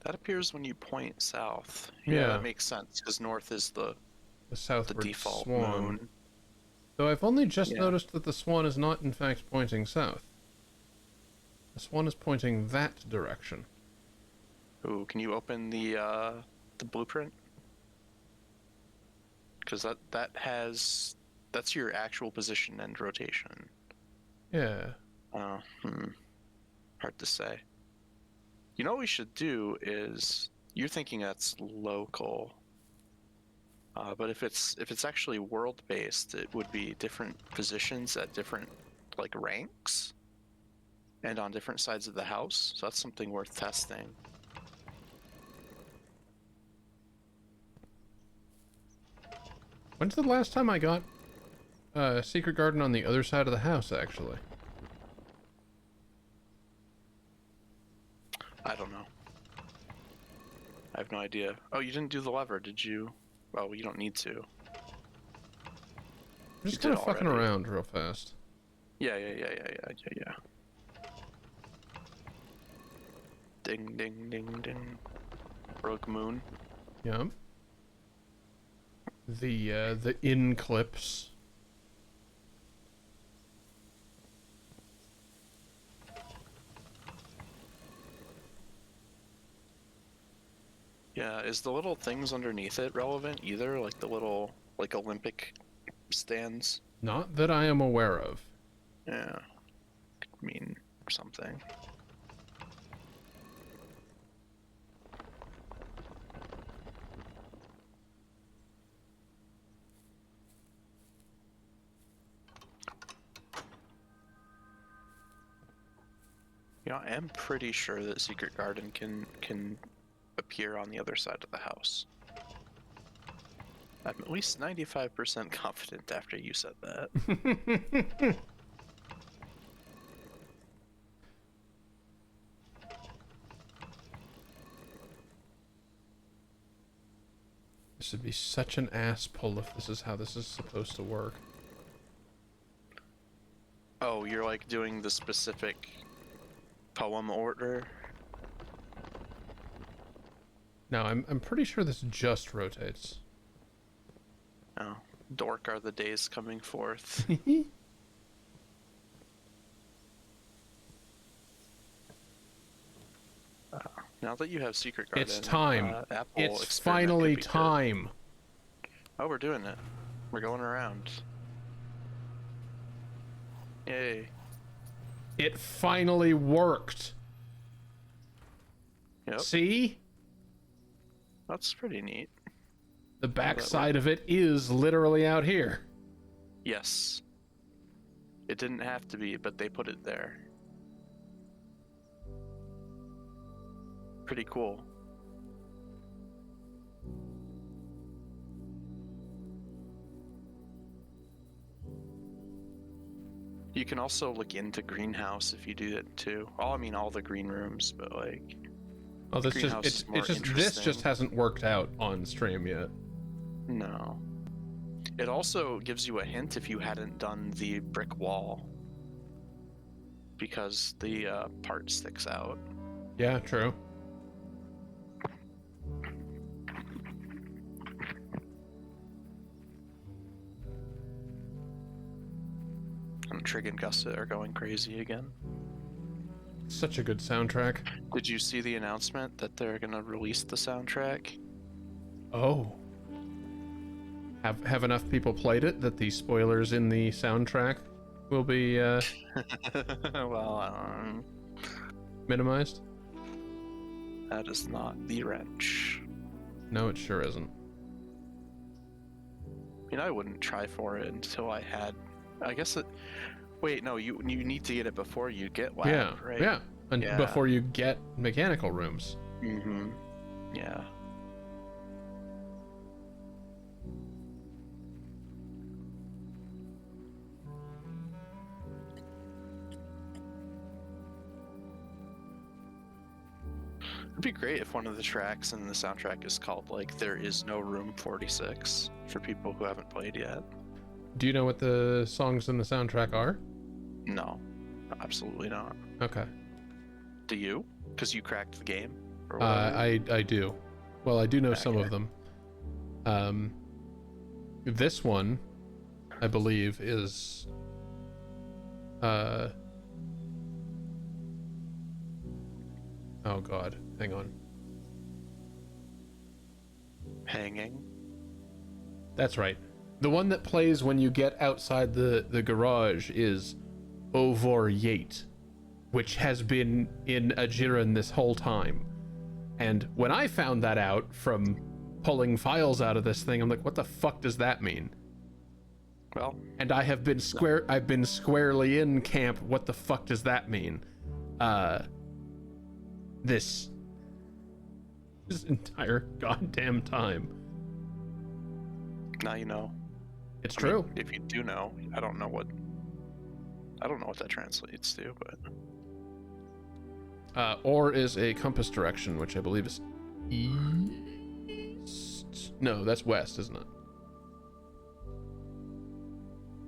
That appears when you point south. Yeah. That makes sense, because north is the southward default swan. moon. Though I've only just Yeah. noticed that the swan is not in fact pointing south. The swan is pointing that direction. Ooh, can you open the blueprint? Because that's your actual position and rotation. Yeah. Hard to say. You know what we should do is, you're thinking that's local, but if it's actually world based, it would be different positions at different like ranks, and on different sides of the house. So that's something worth testing. When's the last time I got Secret Garden on the other side of the house, actually? I don't know. I have no idea. Oh, you didn't do the lever, did you? Well, you don't need to. I'm just You kind did of fucking already. around real fast. Yeah. Ding, ding, ding, ding. Rogue Moon. Yep. The in clips. Yeah, is the little things underneath it relevant either? Like the little, like Olympic stands? Not that I am aware of. Yeah. Could mean something. Yeah, I am pretty sure that Secret Garden can appear on the other side of the house. I'm at least 95% confident after you said that. This would be such an ass pull if this is how this is supposed to work. Oh, you're like doing the specific poem order? No, I'm pretty sure this just rotates. Oh. Dork are the days coming forth. Now that you have Secret Garden, It's time. Apple It's experiment finally could be good. time. Oh, we're doing it. We're going around. Yay. It finally worked. Yep. See? That's pretty neat. The backside of it is literally out here. Yes. It didn't have to be, but they put it there. Pretty cool. You can also look into greenhouse if you do that too. I mean all the green rooms, but like Oh, this just greenhouse is more this just interesting. hasn't worked out on stream yet. No. It also gives you a hint if you hadn't done the brick wall. Because the part sticks out. Yeah, true. And Trig and Gusset are going crazy again. Such a good soundtrack. Did you see the announcement that they're gonna release the soundtrack? Oh. Have enough people played it that the spoilers in the soundtrack will be Well, minimized? that is not the wrench. No, it sure isn't. I mean, I wouldn't try for it until I had. I guess it. Wait, no, you need to get it before you get lab, Yeah, right? yeah. And Yeah. before you get mechanical rooms. Mm-hmm. Yeah. It'd be great if one of the tracks in the soundtrack is called like "There Is No Room 46" for people who haven't played yet. Do you know what the songs in the soundtrack are? No, absolutely not. Okay. Do you? Because you cracked the game. Or whatever? I do. Well, I do know some Okay. of them. This one, I believe, is oh god, hang on. Hanging. That's right. The one that plays when you get outside the garage is Ovor Yate, which has been in Ajiran this whole time. And when I found that out from pulling files out of this thing, I'm like, what the fuck does that mean? Well, And I've been squarely in camp, what the fuck does that mean? This entire goddamn time. now you know. It's I mean, true. if you do know, I don't know what that translates to, but Or is a compass direction, which I believe is east. No, that's west, isn't it?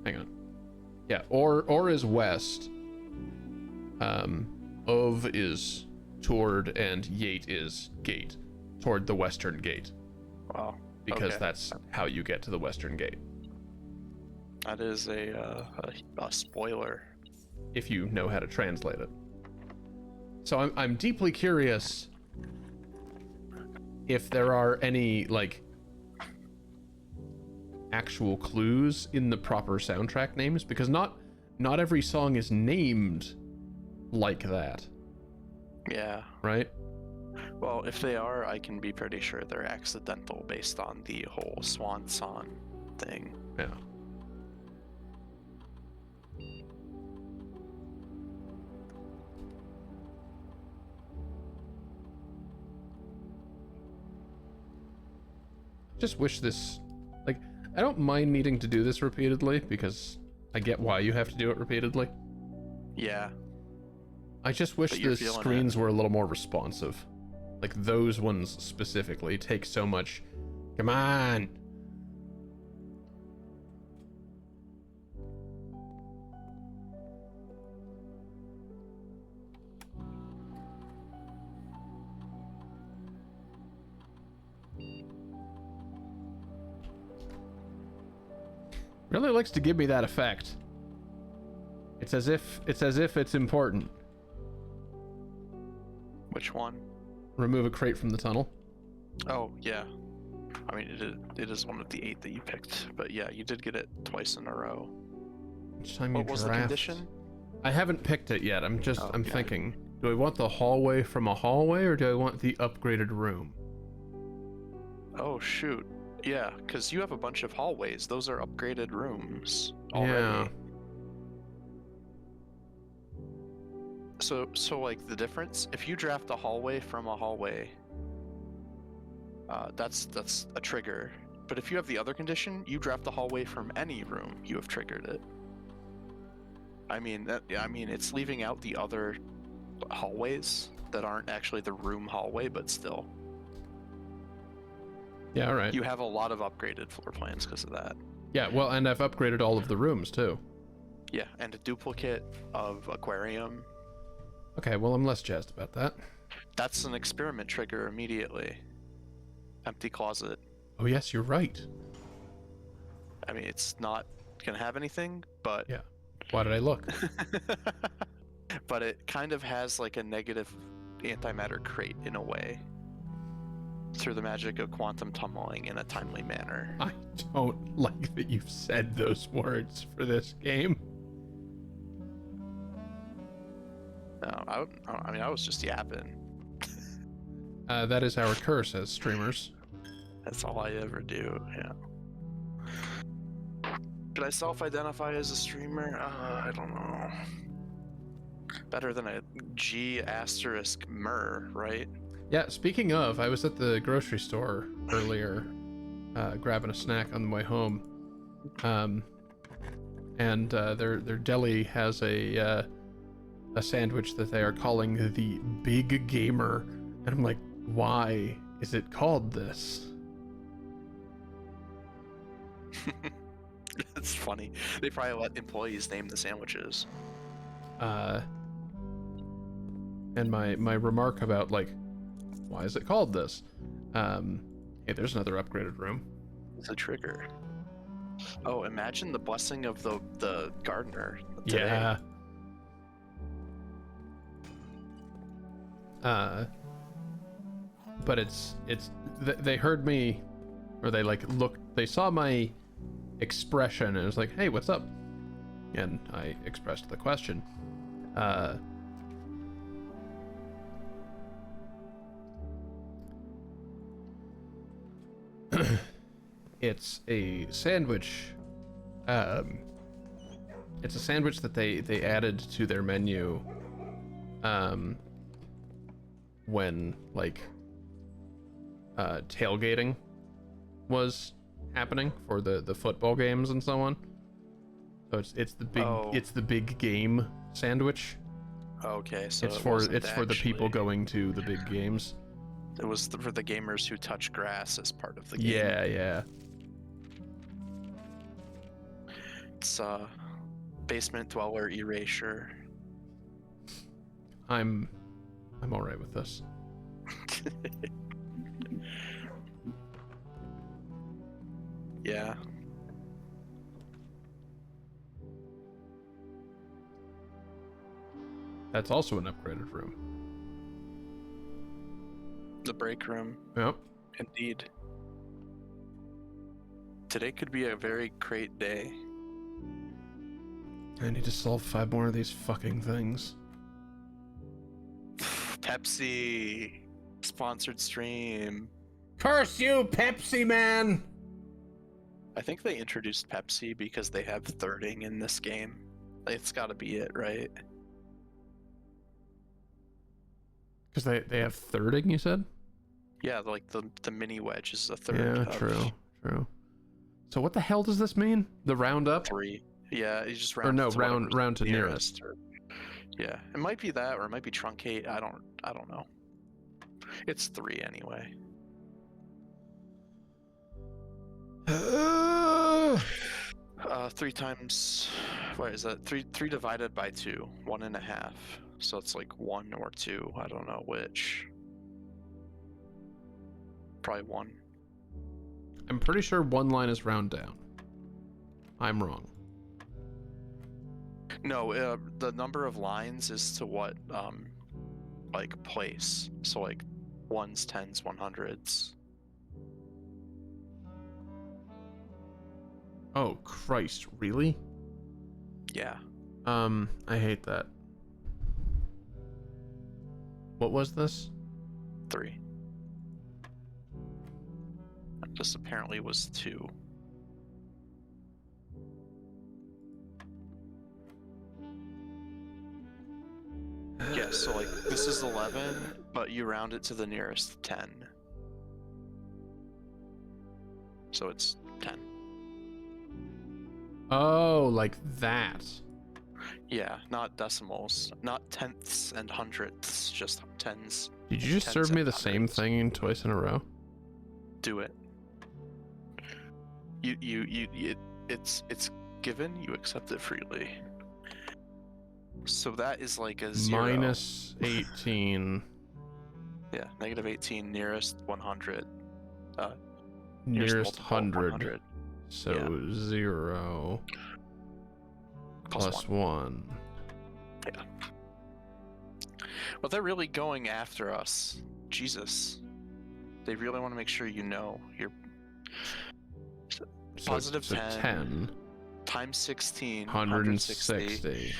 Hang on. Yeah, or is west. Ov is toward, and Yate is gate, toward the western gate, wow. because Okay. that's how you get to the western gate. That is a spoiler. If you know how to translate it. So I'm deeply curious if there are any like actual clues in the proper soundtrack names, because not every song is named like that, Yeah. right? Well, if they are, I can be pretty sure they're accidental based on the whole swan song thing. Yeah. Just wish this, like, I don't mind needing to do this repeatedly because I get why you have to do it repeatedly. Yeah. I just wish But you're the feeling screens were a little more responsive. Like those ones specifically take so much. Come on. Really likes to give me that effect. It's as if it's important. Which one? Remove a crate from the tunnel. Oh, yeah. I mean, it is one of the 8 that you picked, but yeah, you did get it twice in a row. Each time What you was the draft. condition? I haven't picked it yet. I'm Oh, yeah. thinking. Do I want the hallway from a hallway, or do I want the upgraded room? Oh, shoot. Yeah, because you have a bunch of hallways. Those are upgraded rooms already. Yeah. So like the difference, if you draft a hallway from a hallway, that's a trigger. But if you have the other condition, you draft a hallway from any room, you have triggered it. I mean, it's leaving out the other hallways that aren't actually the room hallway, but still. Yeah, all right. You have a lot of upgraded floor plans because of that. Yeah, well, and I've upgraded all of the rooms too. Yeah, and a duplicate of aquarium. Okay, well, I'm less jazzed about that. That's an experiment trigger immediately. Empty closet. Oh, yes, you're right. I mean, it's not gonna have anything, but Yeah. Why did I look? but it kind of has like a negative antimatter crate in a way. Through the magic of quantum tunneling in a timely manner. I don't like that you've said those words for this game. No, I mean, I was just yapping. That is our curse as streamers. That's all I ever do, yeah. Should I self-identify as a streamer? I don't know. Better than a G asterisk mer, right? Yeah, speaking of, I was at the grocery store earlier, grabbing a snack on the way home. And their deli has a sandwich that they are calling the Big Gamer. And I'm like, why is it called this? It's funny. They probably let employees name the sandwiches. And my remark about, like, why is it called this? Hey, there's another upgraded room. It's a trigger. Oh, imagine the blessing of the gardener today. Yeah. But they heard me, or they like looked, they saw my expression and it was like, hey, what's up? And I expressed the question. It's a sandwich. It's a sandwich that they added to their menu when like tailgating was happening for the football games and so on. So it's the big game sandwich. Okay, so It's it for wasn't the people actually- going to the big games. It was for the gamers who touch grass as part of the game. Yeah. It's basement dweller erasure. I'm all right with this. Yeah. That's also an upgraded room. The break room. Yep. Indeed. Today could be a very great day. I need to solve 5 more of these fucking things. Pepsi sponsored stream. Curse you, Pepsi Man! I think they introduced Pepsi because they have thirding in this game. It's got to be it, right? Because they have thirding, you said? Yeah, like the mini wedge is the third. Yeah, of true. So what the hell does this mean? The round up? 3. Yeah, you just Or round. no, to whatever's round to nearest. Yeah, it might be that, or it might be truncate. I don't know. It's 3 anyway. 3 times. What is that? 3 divided by 2. 1.5. So it's like 1 or 2. I don't know which. Probably 1. I'm pretty sure one line is round down. I'm wrong. No, the number of lines is to what like place. So like ones, tens, 100s. Oh Christ, really? Yeah. I hate that. What was this? 3. This apparently was 2. Yeah, so like this is 11, but you round it to the nearest 10. So it's 10. Oh, like that. Yeah, not decimals, not tenths and hundredths, just tens. Did you just Tens serve me and the same hundreds. thing twice in a row? Do it. It's given, you accept it freely. So that is like a 0. Minus 18. Yeah, negative 18 nearest 100. Nearest multiple 100. So Yeah. 0 plus 1. Yeah. Well, they're really going after us. Jesus. They really want to make sure you know. You're Positive so 10. 10. times 16, 160.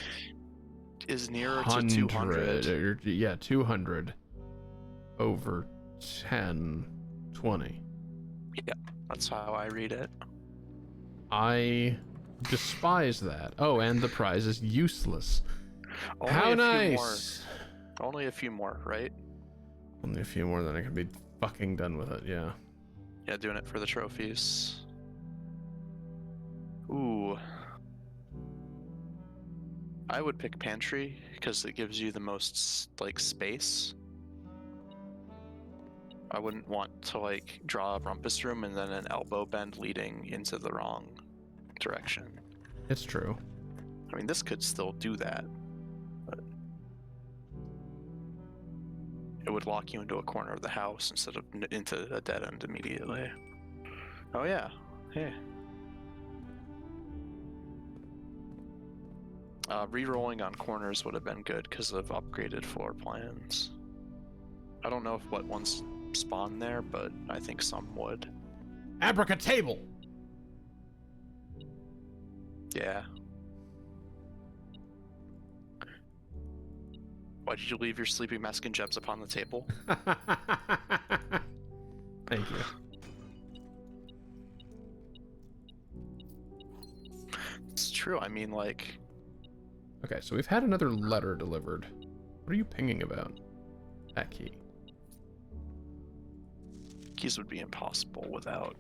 is nearer to 200. Yeah, 200 over 10, 20. That's how I read it. I despise that. Oh, and the prize is useless. Only How a few nice! more. Only a few more, right? Only a few more, then I can be fucking done with it, yeah. Yeah, doing it for the trophies. Ooh. I would pick pantry because it gives you the most like space. I wouldn't want to like draw a rumpus room and then an elbow bend leading into the wrong direction. It's true. I mean, this could still do that, but it would lock you into a corner of the house instead of into a dead end immediately. Oh yeah, yeah. Re-rolling on corners would have been good because of upgraded floor plans. I don't know if what ones spawn there, but I think some would. Abracatable! Yeah. Why did you leave your sleeping mask and gems upon the table? Thank you. It's true. I mean, like, Okay, so we've had another letter delivered. What are you pinging about? That key. keys would be impossible without.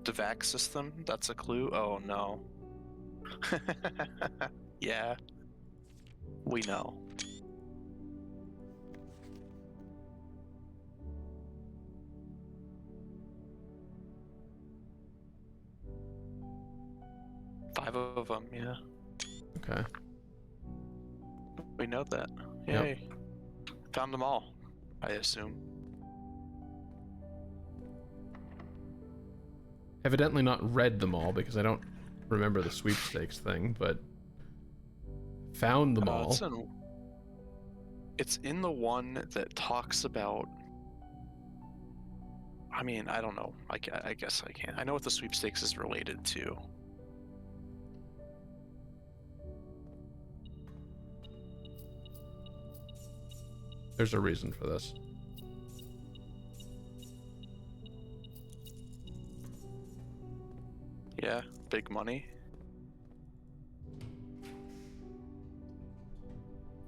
The vac system? That's a clue? Oh no. Yeah. We know. Five of them, yeah. Okay. We know that. Yep. Yay. Found them all, I assume. Evidently not read them all because I don't remember the sweepstakes thing, but found them all. It's in the one that talks about. I mean, I don't know. I guess I can't. I know what the sweepstakes is related to. There's a reason for this. Yeah, big money.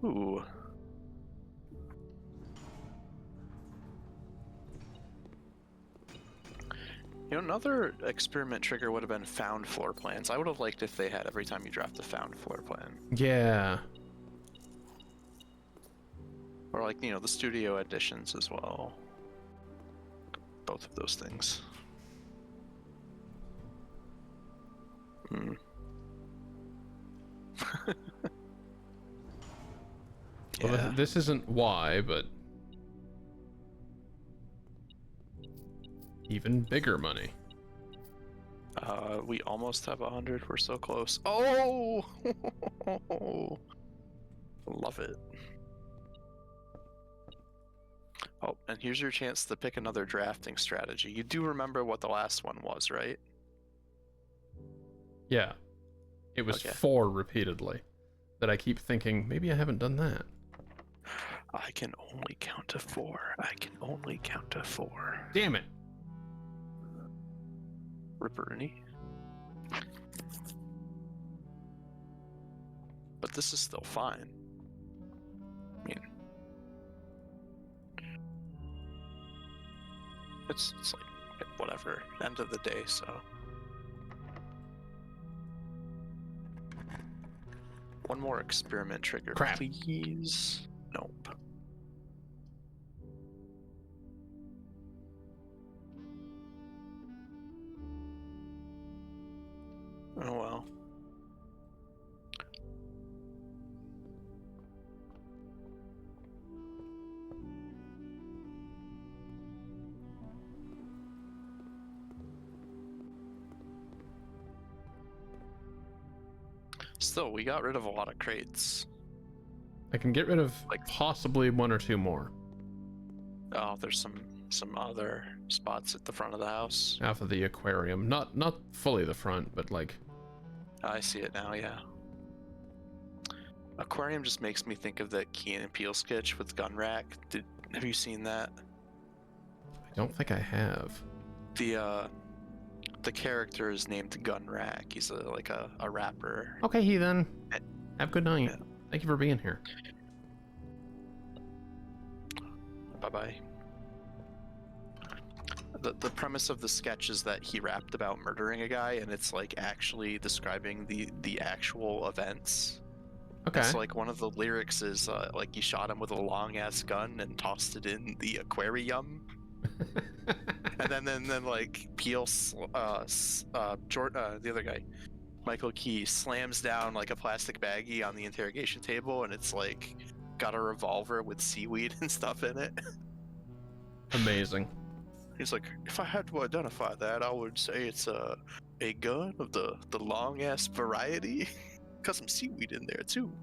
Ooh. You know, another experiment trigger would have been found floor plans. I would have liked if they had every time you draft a found floor plan. Yeah. Or like, you know, the studio editions as well. Both of those things. Hmm. Well, Yeah. this isn't why, but Even bigger money. We almost have 100. We're so close. Oh! Love it. Oh, and here's your chance to pick another drafting strategy. You do remember what the last one was, right? Yeah. It was Okay. 4 repeatedly. That I keep thinking, maybe I haven't done that. I can only count to 4. I can only count to 4. Damn it. Ripperoni. But this is still fine. I mean, it's like whatever. End of the day, so. One more experiment trigger, Crap. please. Nope. Oh well. Still, we got rid of a lot of crates. I can get rid of Like- possibly 1 or 2 more. Oh, there's some other spots at the front of the house. Half of the aquarium. Not fully the front, but like... I see it now, yeah. Aquarium just makes me think of that Key and Peele sketch with Gun Rack. Have you seen that? I don't think I have. The character is named Gun Rack. He's a rapper. Okay, Heathen. Have a good night. Yeah. Thank you for being here. Bye bye. The premise of the sketch is that he rapped about murdering a guy, and it's like actually describing the actual events. Okay. It's like one of the lyrics is like he shot him with a long ass gun and tossed it in the aquarium. And then like Peel, the other guy, Michael Key, slams down like a plastic baggie on the interrogation table, and it's like got a revolver with seaweed and stuff in it. Amazing. He's like, if I had to identify that, I would say it's a gun of the long ass variety. Got some seaweed in there too.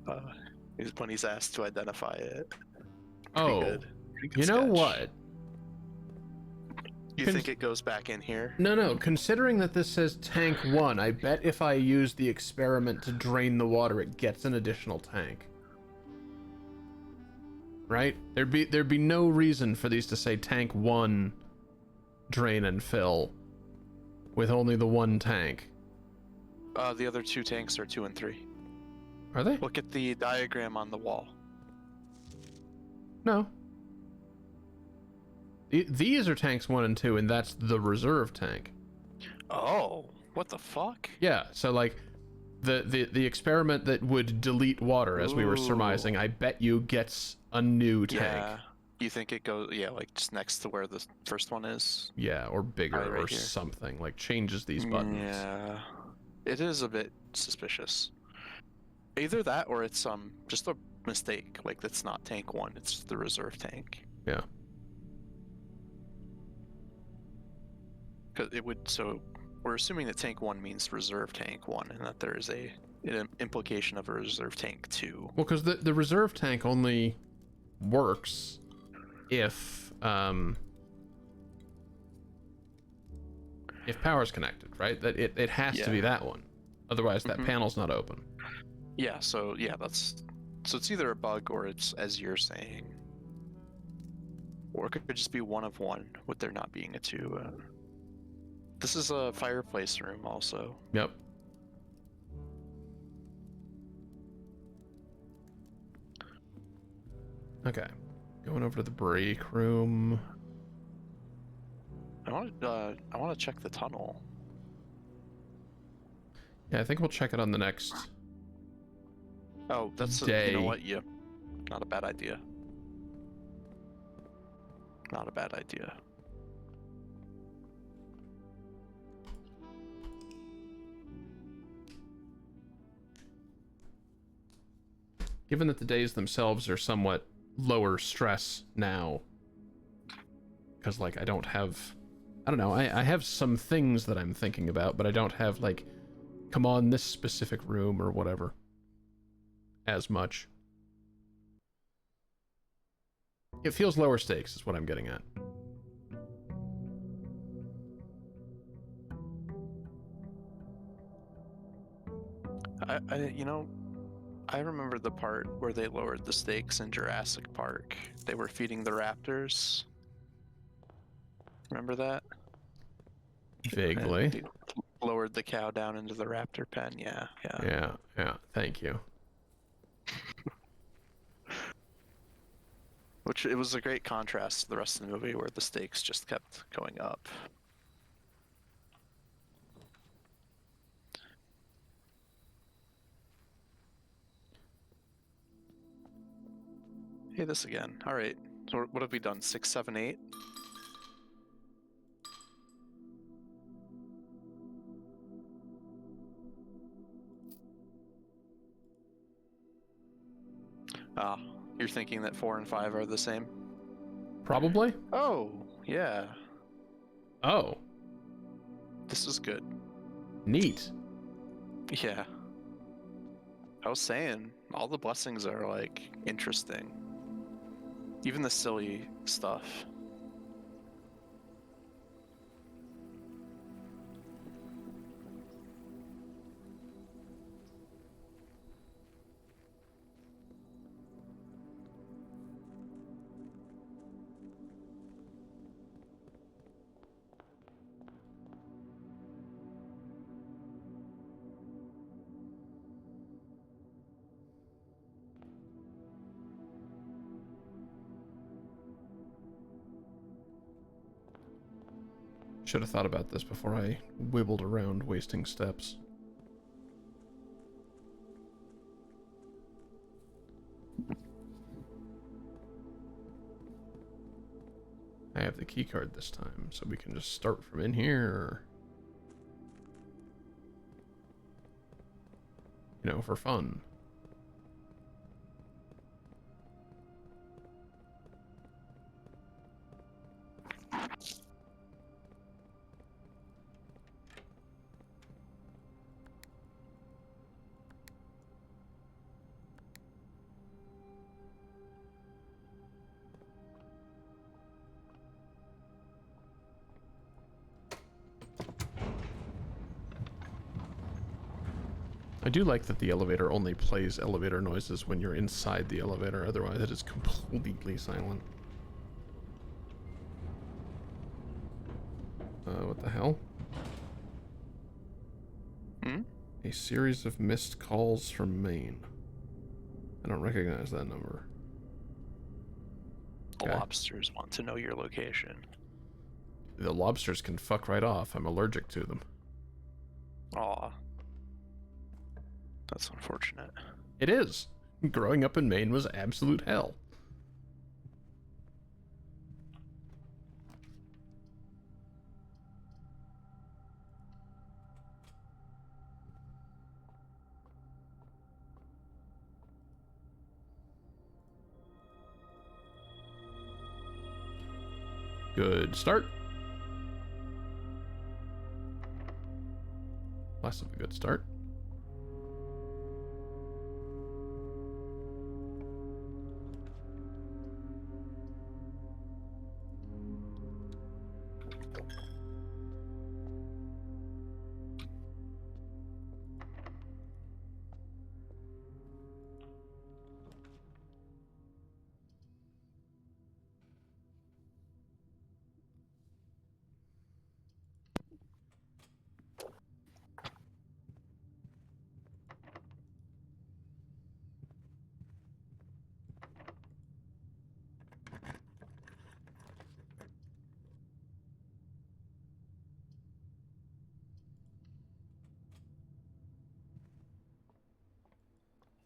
When he's asked to identify it. Pretty Oh, good. Pretty good you know sketch. what? You think it goes back in here? No. Considering that this says tank 1, I bet if I use the experiment to drain the water, it gets an additional tank. Right? There'd be no reason for these to say tank 1, drain and fill, with only the 1 tank. The other 2 tanks are 2 and 3. Are they? Look at the diagram on the wall. No. These are tanks 1 and 2, and that's the reserve tank. Oh, what the fuck? Yeah, so like the experiment that would delete water, as we were surmising, I bet you gets a new tank. Yeah. You think it goes, like just next to where the first one is? Yeah, or bigger Right or here. something. Like changes these buttons. Yeah. It is a bit suspicious. Either that or it's just a mistake. Like that's not tank 1, it's the reserve tank. Yeah. Cause it would, so we're assuming that tank 1 means reserve tank 1 and that there is an implication of a reserve tank 2. Well, because the reserve tank only works if power's connected, right? That it has to be Yeah. that one. Otherwise, that Mhm. panel's not open. Yeah, so it's either a bug or it's as you're saying. Or it could just be one of one with there not being a 2. This is a fireplace room also. Yep. Okay. Going over to the break room. I want to check the tunnel. Yeah, I think we'll check it on the next. Oh, that's you Day. know what? Yeah, not a bad idea. Not a bad idea. Given that the days themselves are somewhat lower stress now, because like I don't know, I have some things that I'm thinking about, but I don't have like, come on this specific room or whatever as much. It feels lower stakes is what I'm getting at. I remember the part where they lowered the stakes in Jurassic Park. They were feeding the raptors. Remember that? Vaguely. They lowered the cow down into the raptor pen. Yeah. Yeah, thank you. Which it was a great contrast to the rest of the movie where the stakes just kept going up. Hey, this again. All right. So what have we done? 6, 7, 8? Ah, you're thinking that 4 and 5 are the same? Probably? Oh, yeah. Oh, This is good. neat. Yeah. I was saying, all the blessings are, like, interesting. Even the silly stuff. Should have thought about this before I wibbled around wasting steps. I have the key card this time, so we can just start from in here, or, you know, for fun. I do like that the elevator only plays elevator noises when you're inside the elevator, otherwise it is completely silent. What the hell? Hmm? A series of missed calls from Maine. I don't recognize that number. The Okay. lobsters want to know your location. The lobsters can fuck right off. I'm allergic to them. Aw. That's unfortunate. It is. Growing up in Maine was absolute hell. Good start. Less of a good start.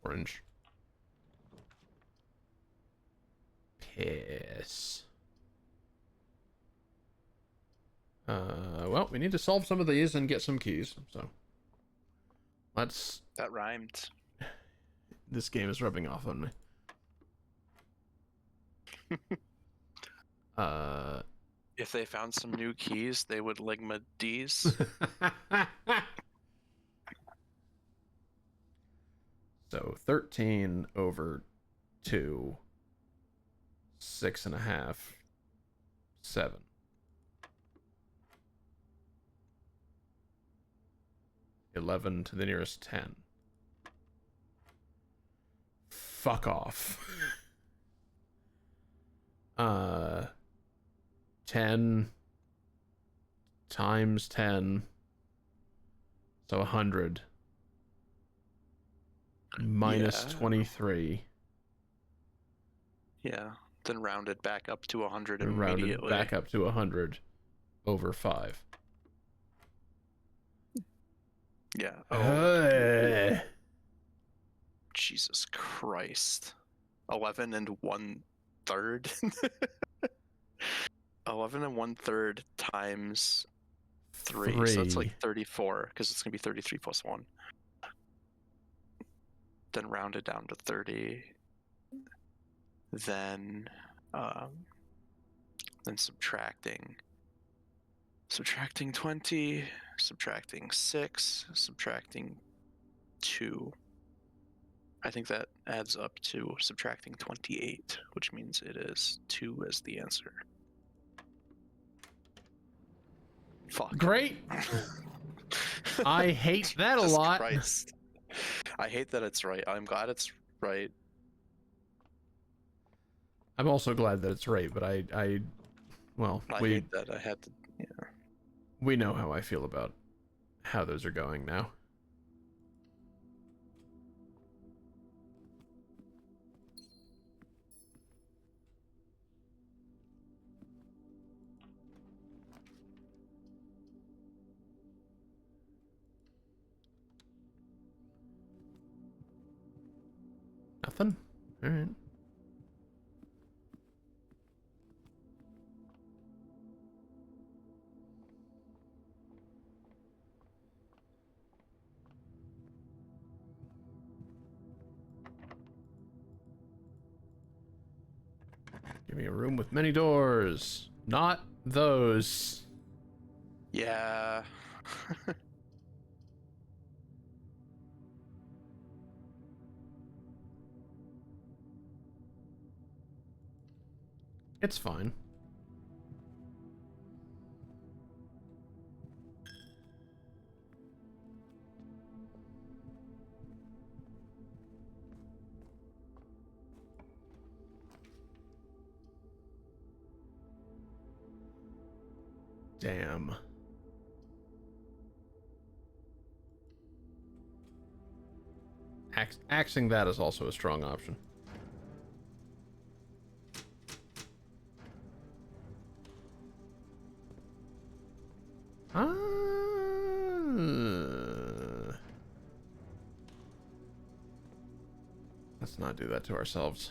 Orange. Piss. Well, we need to solve some of these and get some keys, so let's... That rhymed. This game is rubbing off on me. If they found some new keys, they would Ligma D's. So 13 over 2, 6.5, 7. 11 to the nearest 10. Fuck off. 10 times 10, so 100 minus Yeah. 23. Yeah. Then rounded back up to 100 And rounded immediately. back up to 100 over 5. Yeah. Hey. Jesus Christ. 11 and 1/3. 11 and 1/3 times 3. So it's like 34, because it's going to be 33 plus 1. Then rounded down to 30. Then subtracting 20, subtracting 6, subtracting 2. I think that adds up to subtracting 28, which means it is 2 as the answer. Fuck. Great. I hate that a Jesus lot. Christ. I hate that it's right. I'm glad it's right. I'm also glad that it's right, but I hate that I had to. Yeah. we know how I feel about how those are going now. Nothing? All right. Give me a room with many doors. Not those. Yeah. It's fine. Damn. Axing that is also a strong option. Let's not do that to ourselves.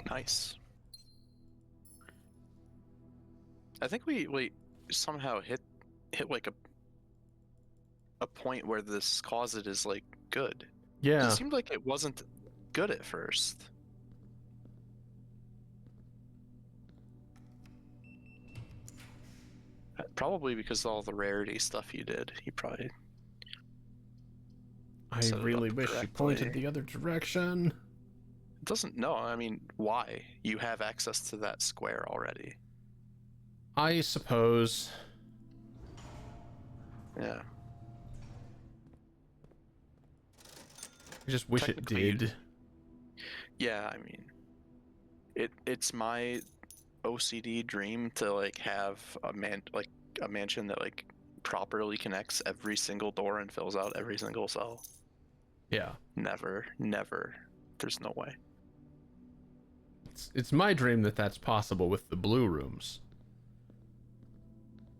Nice. I think we somehow hit like a point where this closet is like good. Yeah. It seemed like it wasn't good at first. Probably because of all the rarity stuff you did. You probably I set it really up wish you correctly. pointed the other direction. It doesn't. No, I mean, why? You have access to that square already. I suppose. Yeah. I just wish it Technically, did. Yeah, I mean, it's my OCD dream to like have a mansion that like properly connects every single door and fills out every single cell. Yeah. Never. There's no way. It's my dream that that's possible with the blue rooms.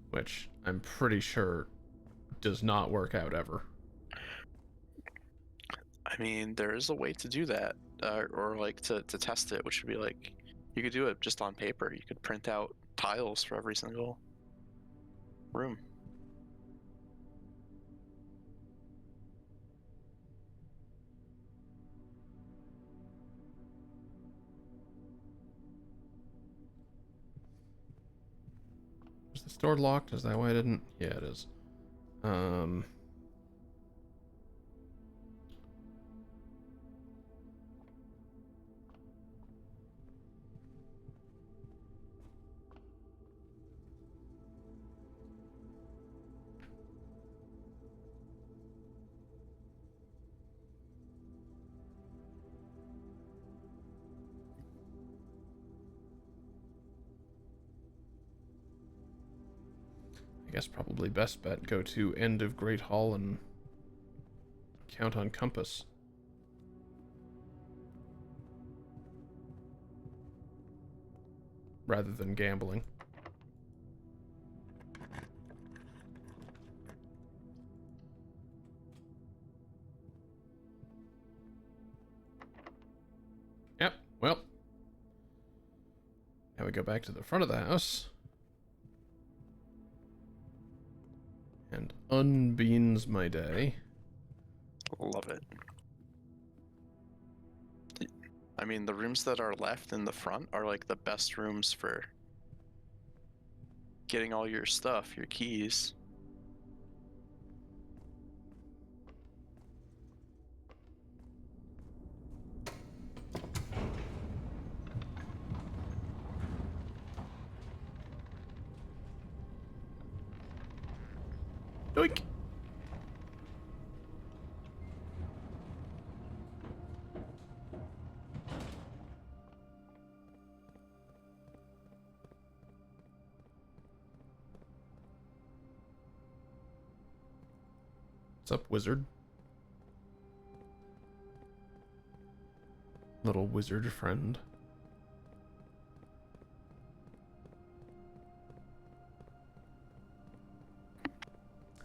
Which I'm pretty sure does not work out ever. I mean, there is a way to do that, or like to test it, which would be like, you could do it just on paper. You could print out tiles for every single room. Is the store locked? Is that why I didn't? Yeah, it is. I guess probably best bet go to end of Great Hall and count on compass. Rather than gambling. Yep, well. Now we go back to the front of the house. And unbeans my day. Love it. I mean, the rooms that are left in the front are like the best rooms for getting all your stuff, your keys. Yoink! What's up, wizard? Little wizard friend.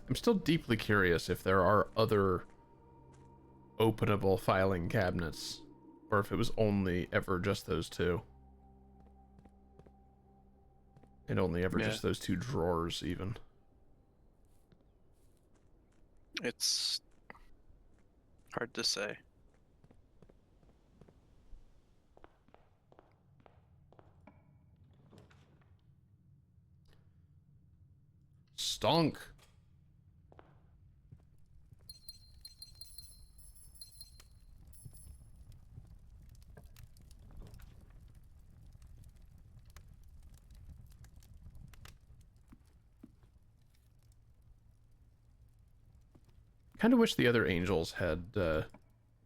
I'm still deeply curious if there are other openable filing cabinets, or if it was only ever just those two. And only ever just those two drawers, even. It's hard to say. Stonk. Kind of wish the other angels had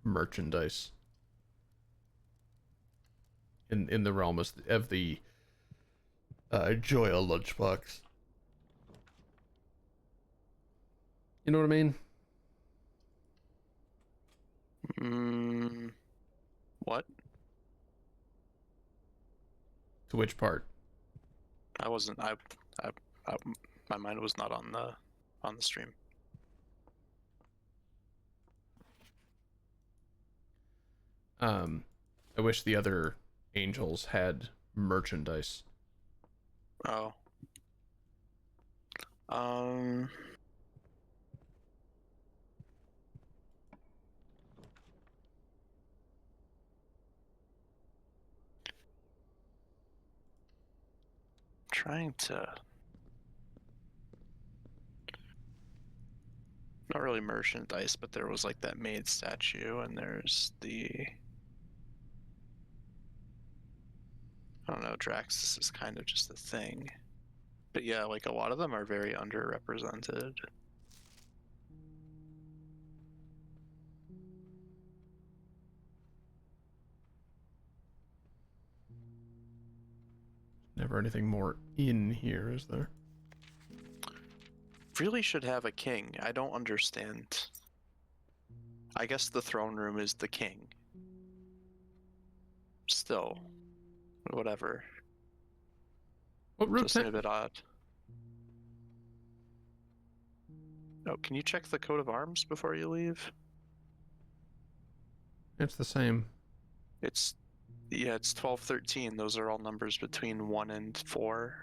merchandise in the realm of the Joya lunchbox. You know what I mean? What? To which part? I wasn't. I my mind was not on the stream. I wish the other angels had merchandise. Oh. Trying to. Not really merchandise, but there was like that maid statue, and there's the. I don't know, Draxus is kind of just a thing. But yeah, like a lot of them are very underrepresented. Never anything more in here, is there? Really should have a king. I don't understand. I guess the throne room is the king. Still. Whatever. What room? Just seems a bit odd. Oh, can you check the coat of arms before you leave? It's the same. It's yeah, it's 12, 13. Those are all numbers between 1 and 4.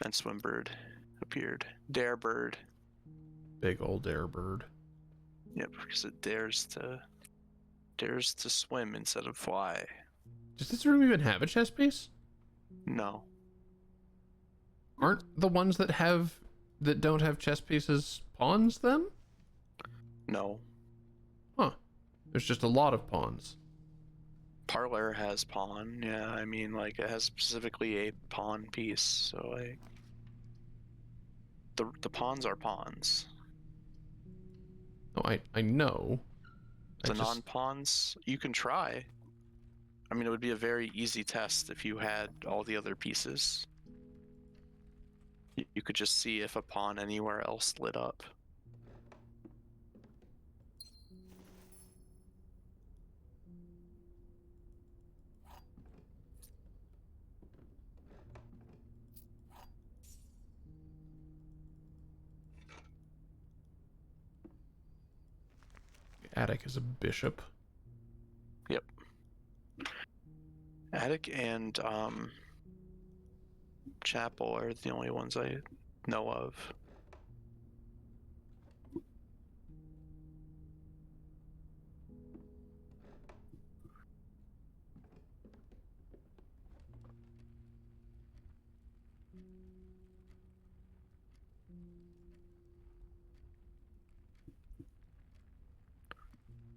And Swimbird appeared. Darebird. Big old air bird. Yep, because it dares to swim instead of fly. Does this room even have a chess piece? No. Aren't the ones that don't have chess pieces pawns then? No. Huh. There's just a lot of pawns. Parlor has pawn. Yeah, I mean, like, it has specifically a pawn piece, so like the pawns are pawns. Oh, I know. The non-pawns, you can try. I mean, it would be a very easy test if you had all the other pieces. You could just see if a pawn anywhere else lit up. Attic is a bishop. Yep. Attic and Chapel are the only ones I know of.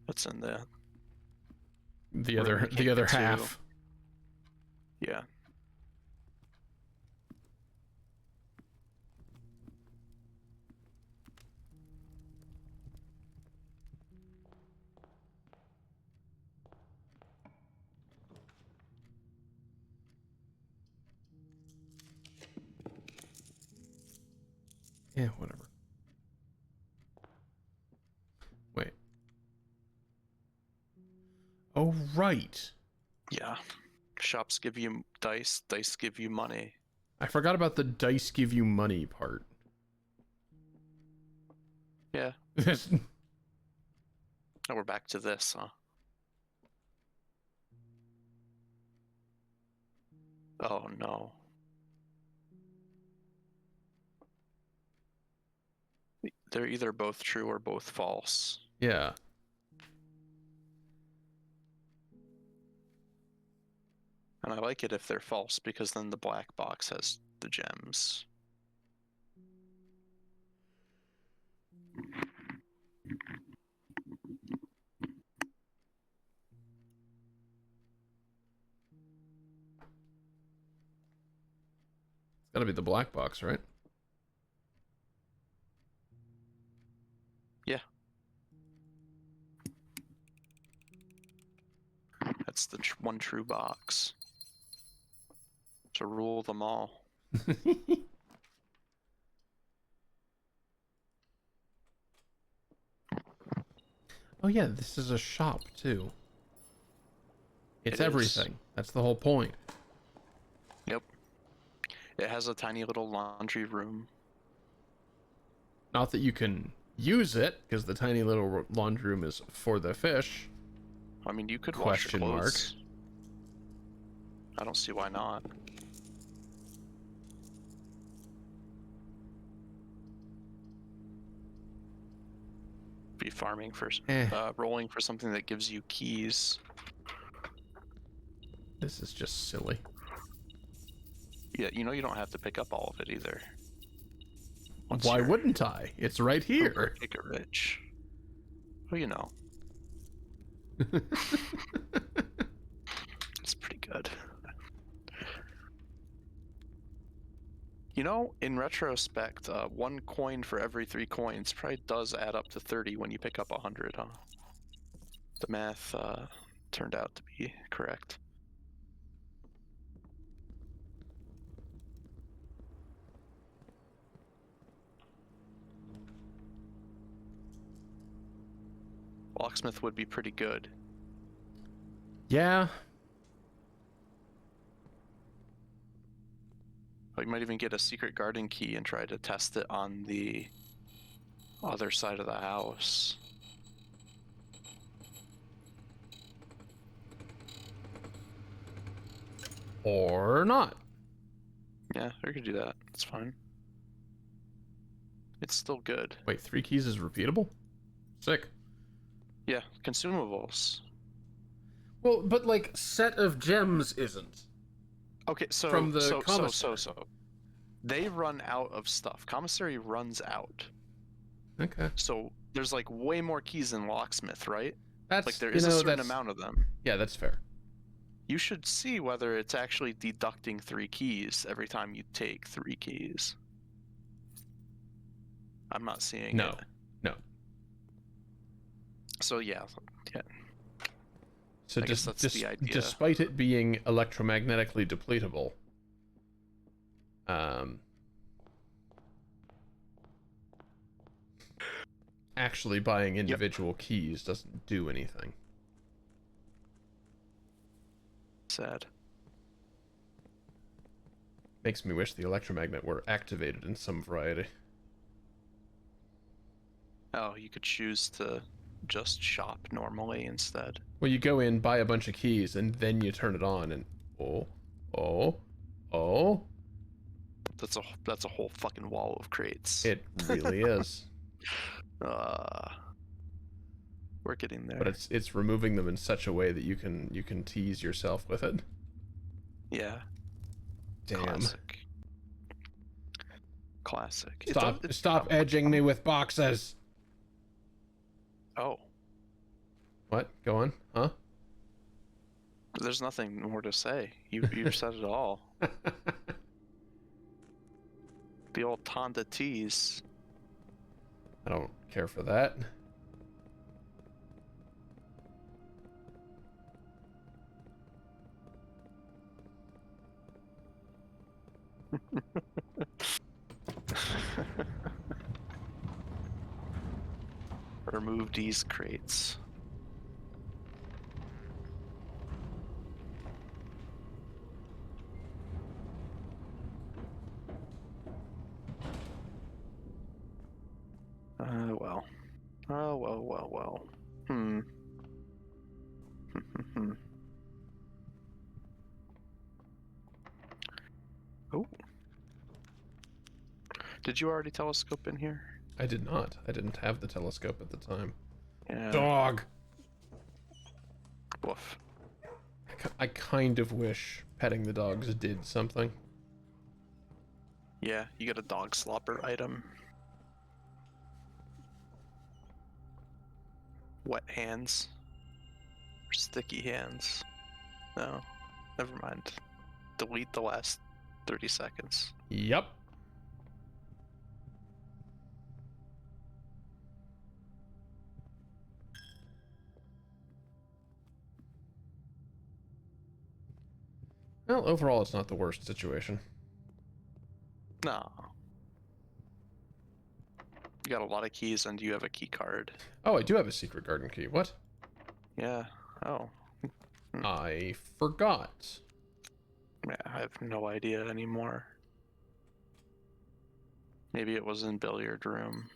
What's in the The Room other we can't the other get to. half. yeah. Yeah, whatever. Wait. Oh, right. Yeah. Shops give you dice, dice give you money. I forgot about the dice give you money part. Yeah. Now we're back to this, huh? Oh no. They're either both true or both false. Yeah. And I like it if they're false because then the black box has the gems. It's gotta be the black box, right? Yeah. That's the one true box. To rule them all. Oh yeah, this is a shop too. It's It is. everything. That's the whole point. Yep. It has a tiny little laundry room. Not that you can use it, because the tiny little laundry room is for the fish. I mean, you could Question wash your mark. clothes. I don't see why not. Be farming for, rolling for something that gives you keys. This is just silly. Yeah, you know you don't have to pick up all of it either. Once Why you're wouldn't I? It's right here. Make it rich. Well, you know, it's pretty good. You know, in retrospect, 1 coin for every 3 coins probably does add up to 30 when you pick up 100, huh? The math turned out to be correct. Locksmith would be pretty good. Yeah. You might even get a secret garden key and try to test it on the other side of the house. Or not. Yeah, we could do that. It's fine. It's still good. Wait, 3 keys is repeatable? Sick. Yeah, consumables. Well, but like set of gems isn't. Okay, so From the so commissary. they run out of stuff. Commissary runs out. Okay. So there's like way more keys than locksmith, right? That's Like there you is a know, certain that's, amount of them. Yeah, that's fair. You should see whether it's actually deducting 3 keys every time you take 3 keys. I'm not seeing No. it. No. So yeah. So I guess that's the idea. despite it being electromagnetically depletable, actually buying individual keys doesn't do anything. Sad. Makes me wish the electromagnet were activated in some variety. Oh, you could choose to just shop normally instead. Well, you go in, buy a bunch of keys, and then you turn it on, and oh, That's a whole fucking wall of crates. it really is. We're getting there. But it's removing them in such a way that you can tease yourself with it. Yeah. Damn. Classic. Stop edging me with boxes. Oh, What? Go on. Huh? there's nothing more to say. You said it all. The old Tonda tease. I don't care for that. Remove these crates. Well. Oh, well. Oh. Did you already telescope in here? I did not. I didn't have the telescope at the time. Yeah. Dog! Woof. I kind of wish petting the dogs did something. Yeah, you get a dog slopper item. Wet hands. Or sticky hands. No, never mind. Delete the last 30 seconds. Yep. Well, overall, it's not the worst situation. No. You got a lot of keys and you have a key card. Oh, I do have a secret garden key. What? Yeah. Oh. I forgot. Yeah, I have no idea anymore. Maybe it was in billiard room.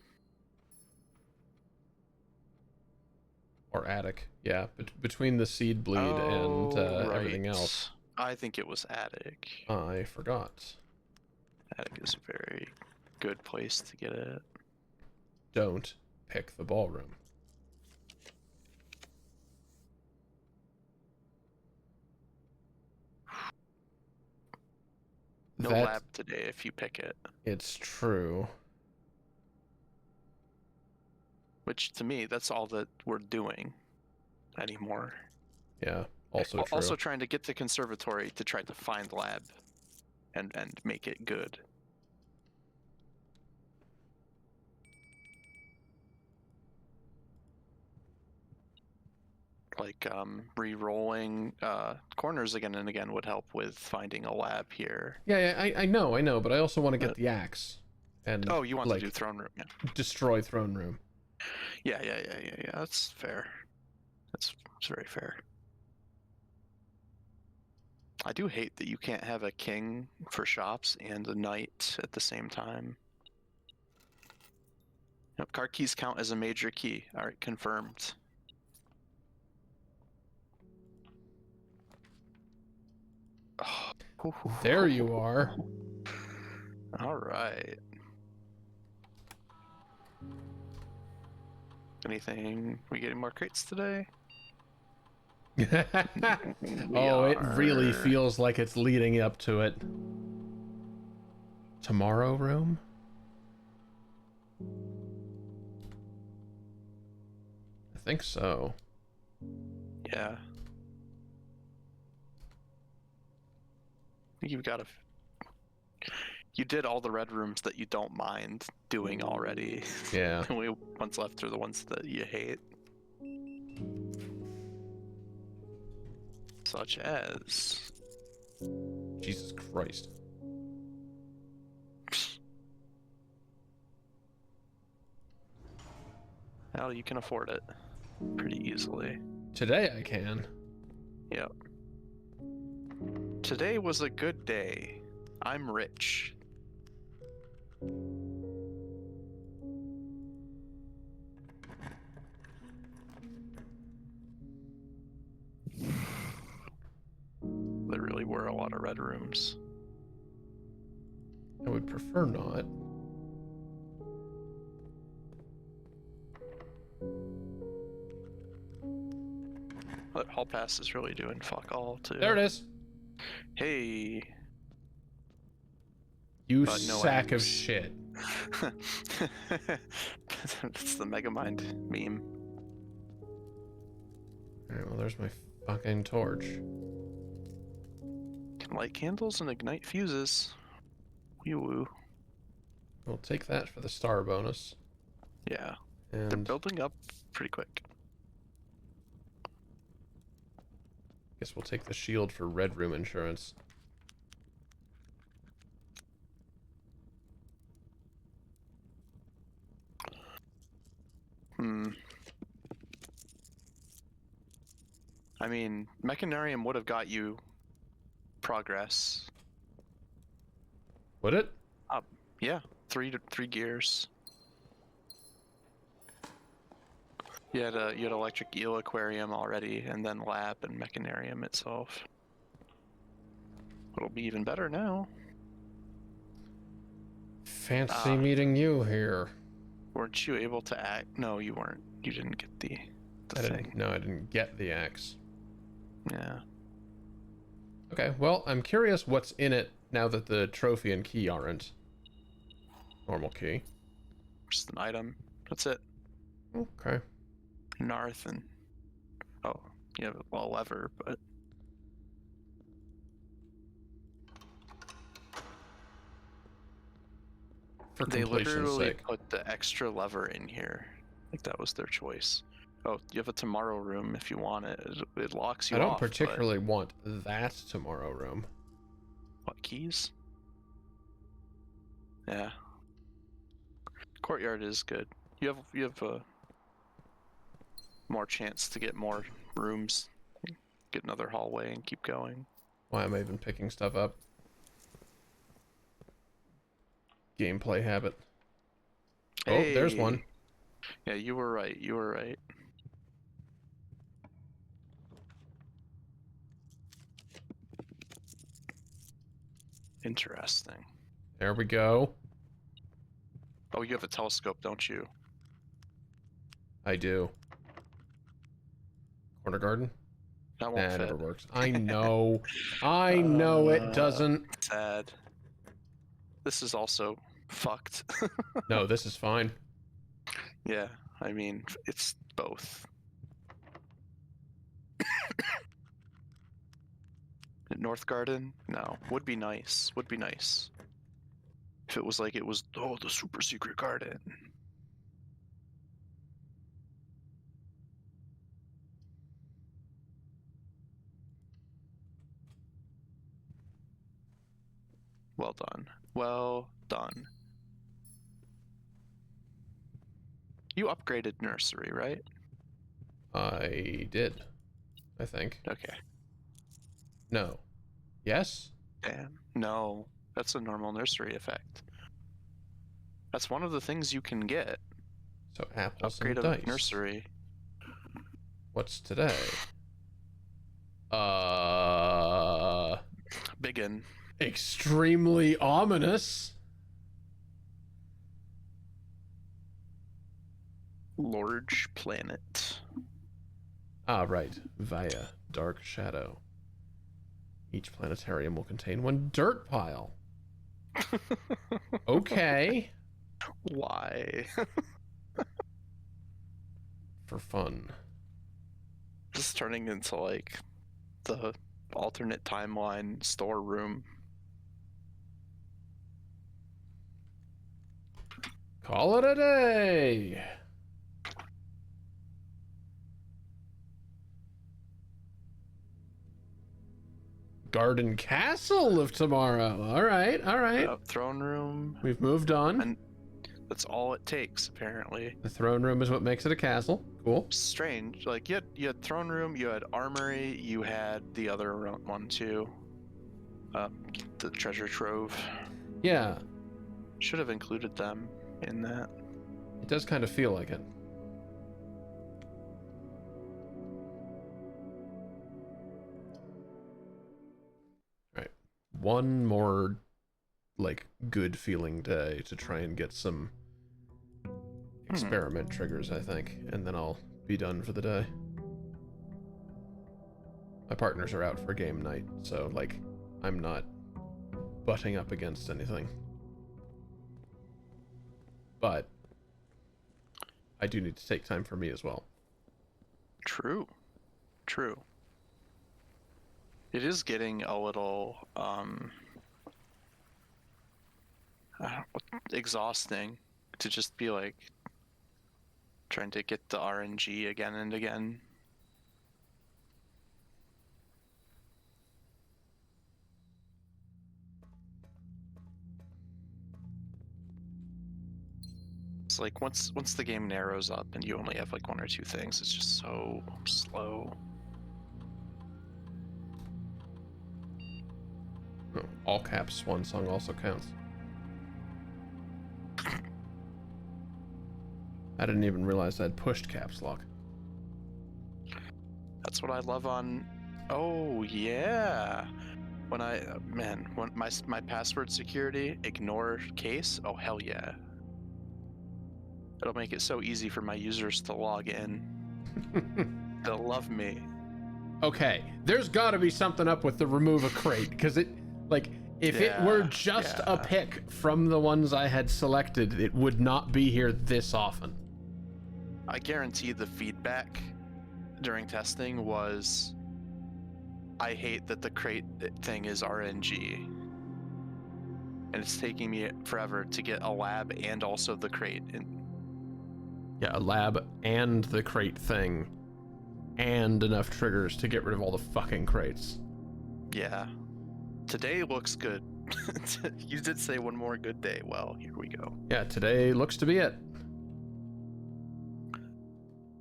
Or attic. Yeah, between the seed bleed and everything else. I think it was attic. I forgot. Attic is a very good place to get it. Don't pick the ballroom. No lab today if you pick it. It's true. Which to me, that's all that we're doing anymore. Yeah, also true. Also trying to get the conservatory to try to find lab and make it good. Like re-rolling corners again and again would help with finding a lab here. Yeah, I know, but I also want to get the axe. And oh, you want like, to do throne room? Yeah. Destroy throne room. Yeah. That's fair. That's very fair. I do hate that you can't have a king for shops and a knight at the same time. Yep, car keys count as a major key. All right, confirmed. There you are. All right. Anything? We getting more crates today? Oh, it really are. feels like it's leading up to it. Tomorrow room? I think so. Yeah. I think you've got You did all the red rooms that you don't mind doing already. Yeah. The only ones left are the ones that you hate. Such as... Jesus Christ. Well, you can afford it pretty easily. Today I can. Yep. Today was a good day. I'm rich. There really were a lot of red rooms. I would prefer not. But Hall Pass is really doing fuck all too. There it is. Hey. You But no sack of eggs. shit. That's the Megamind meme. Alright, well, there's my fucking torch. Can light candles and ignite fuses. Wee woo. We'll take that for the star bonus. Yeah. They're And building up pretty quick. guess we'll take the shield for red room insurance. I mean, Mechanarium would have got you progress. Would it? Yeah, three gears. You had electric eel aquarium already, and then lab and Mechanarium itself. It'll be even better now. Fancy meeting you here. Weren't you able to act? No, you weren't. You didn't get the I thing. didn't, no, I didn't get the axe. Yeah. Okay, well, I'm curious what's in it now that the trophy and key aren't. Normal key. Just an item. That's it. Okay. Narth and... Oh, you have a lever, but... For They completion's literally sake. put the extra lever in here. Like that was their choice. Oh, you have a tomorrow room if you want it. It locks you I off. don't but- particularly want that tomorrow room. What, keys? Yeah. Courtyard is good. You have a more chance to get more rooms, get another hallway, and keep going. Why am I even picking stuff up? Gameplay habit. Oh, there's one. Hey! Yeah, you were right. You were right. Interesting. There we go. Oh, you have a telescope, don't you? I do. Corner garden? That Nah, won't it fit. never works. I know. I know it doesn't. Sad. This is also fucked. No, this is fine. Yeah, I mean, it's both. North Garden? No. Would be nice. Would be nice. If it was like it was, oh, the super secret garden. Well done. Well done. You upgraded nursery, right? I did. I think. Okay. No. Yes? Damn. No, that's a normal nursery effect. That's one of the things you can get. So apples Upgrade and of dice. nursery. What's today? Biggin. Extremely ominous. Large planet. Ah, right. Via Dark Shadow. Each planetarium will contain one dirt pile. Okay. Why? For fun. Just turning into like the alternate timeline storeroom. Call it a day. Garden Castle of tomorrow. All right, all right. Throne room. We've moved on. And that's all it takes, apparently. The throne room is what makes it a castle. Cool. Strange. Like you had throne room, you had armory, you had the other one too. The treasure trove. Yeah, Should have included them in that. it does kind of feel like it. Right. One more, like, good feeling day to try and get some experiment triggers, I think, and then I'll be done for the day. My partners are out for game night, so, like, I'm not butting up against anything. But I do need to take time for me as well. True. True. It is getting a little exhausting to just be like trying to get the RNG again and again. It's like once the game narrows up and you only have like one or two things, it's just so slow. Oh, all caps Swan Song also counts. I didn't even realize I'd pushed caps lock. That's what I love on. Oh yeah, when when my password security ignore case. Oh hell yeah. It'll make it so easy for my users to log in. They'll love me. Okay, there's got to be something up with the remove a crate, because it, like, if it were just a pick from the ones I had selected, it would not be here this often. I guarantee the feedback during testing was, I hate that the crate thing is RNG. And it's taking me forever to get a lab and also the crate. Yeah, a lab and the crate thing, and enough triggers to get rid of all the fucking crates. Yeah. Today looks good. You did say one more good day. Well, here we go. Yeah, today looks to be it.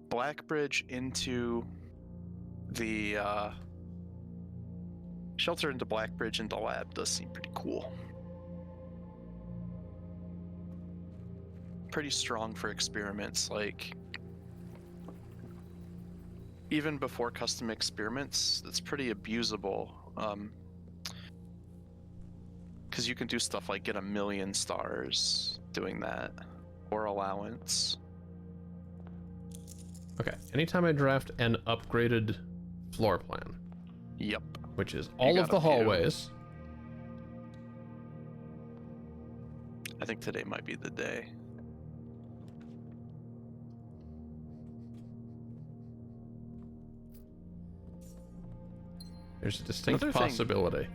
Blackbridge into the shelter into Blackbridge into lab does seem pretty cool. Pretty strong for experiments, like even before custom experiments, it's pretty abusable. Because you can do stuff like get 1,000,000 stars doing that, or allowance. Okay, anytime I draft an upgraded floor plan, Yep. which is all of got the a few. hallways, I think today might be the day. there's a distinct Another thing- possibility.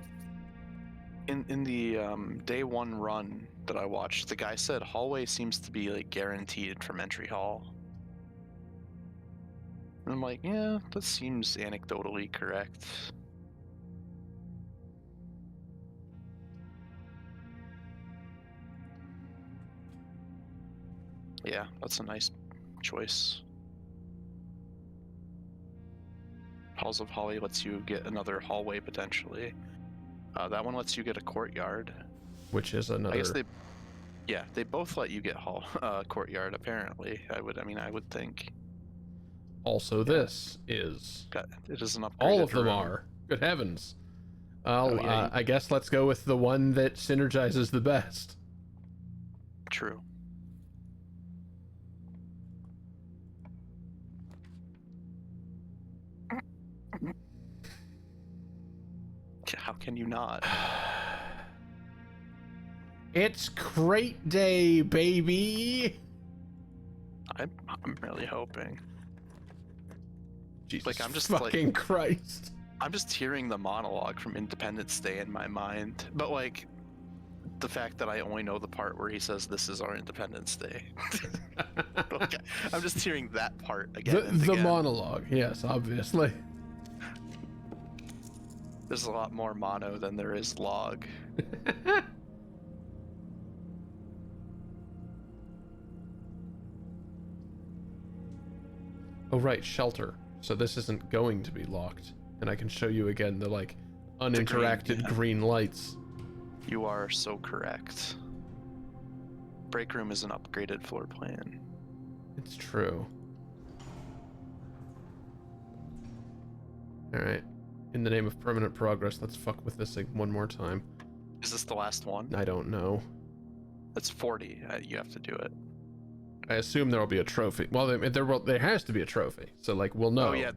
In the day one run that I watched, the guy said hallway seems to be like guaranteed from entry hall. And I'm like, yeah, that seems anecdotally correct. Yeah, that's a nice choice. Halls of Holly lets you get another hallway potentially. That one lets you get a courtyard. Which is I guess another Yeah, they both let you get hall courtyard. Apparently, I would think. Also, this is It is an upgraded all of them room. are. Good heavens. Oh, yeah, I guess let's go with the one that synergizes the best. True. How can you not? It's crate day, baby. I'm really hoping. Jesus Like, I'm just fucking Christ. I'm just hearing the monologue from Independence Day in my mind, but like the fact that I only know the part where he says this is our Independence Day. Okay. I'm just hearing that part again and The again. monologue, yes, obviously. There's a lot more mono than there is log. Oh right, shelter. So this isn't going to be locked, and I can show you again the like uninteracted green lights. You are so correct. Break room is an upgraded floor plan. It's true. All right. In the name of permanent progress, let's fuck with this thing one more time. Is this the last one? I don't know. It's 40. You have to do it. I assume there will be a trophy. Well, there has to be a trophy. So like we'll know. Oh yeah,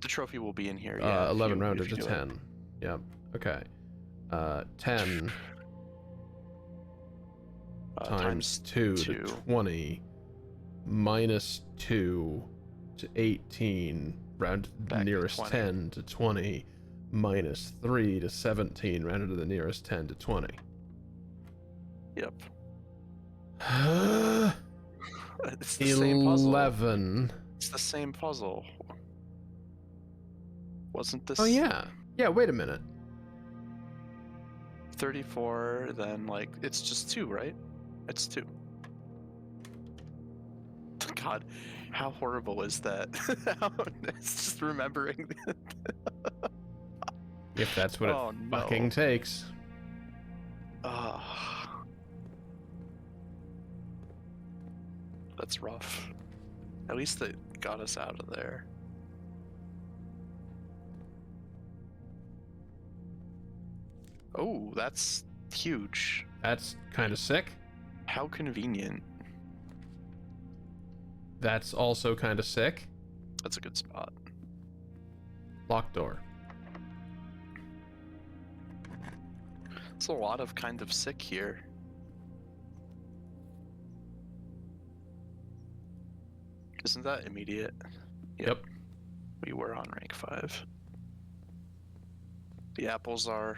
the trophy will be in here. Yeah, 11 rounded to 10. Yep. Okay. 10 times 2 to 20 minus 2 to 18 round to the nearest 10 to 20 minus 3 to 17 rounded to the nearest 10 to 20. Yep. It's the same puzzle. 11. It's the same puzzle. Wasn't this? Oh yeah. Yeah, wait a minute. 34, then like it's just 2, right? It's 2. God, how horrible is that? It's just remembering. If that's what Oh, it no. fucking takes. That's rough. At least they got us out of there. Oh, that's huge. That's kind of sick. How convenient. That's also kind of sick. That's a good spot. Locked door. It's a lot of kind of sick here. Isn't that immediate? Yep. We were on rank 5. The apples are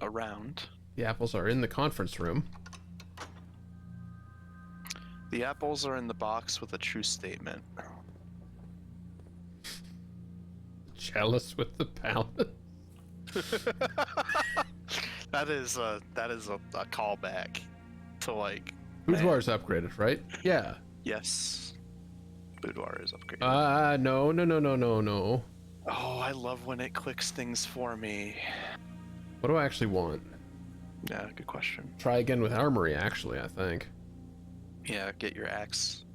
around. The apples are in the conference room. The apples are in the box with a true statement. Jealous with the palette. That is a callback to like. Boudoir's upgraded, right? Yeah. Yes. Boudoir is upgraded. No. Oh, I love when it clicks things for me. What do I actually want? Yeah, good question. Try again with armory, actually, I think. Yeah, get your axe.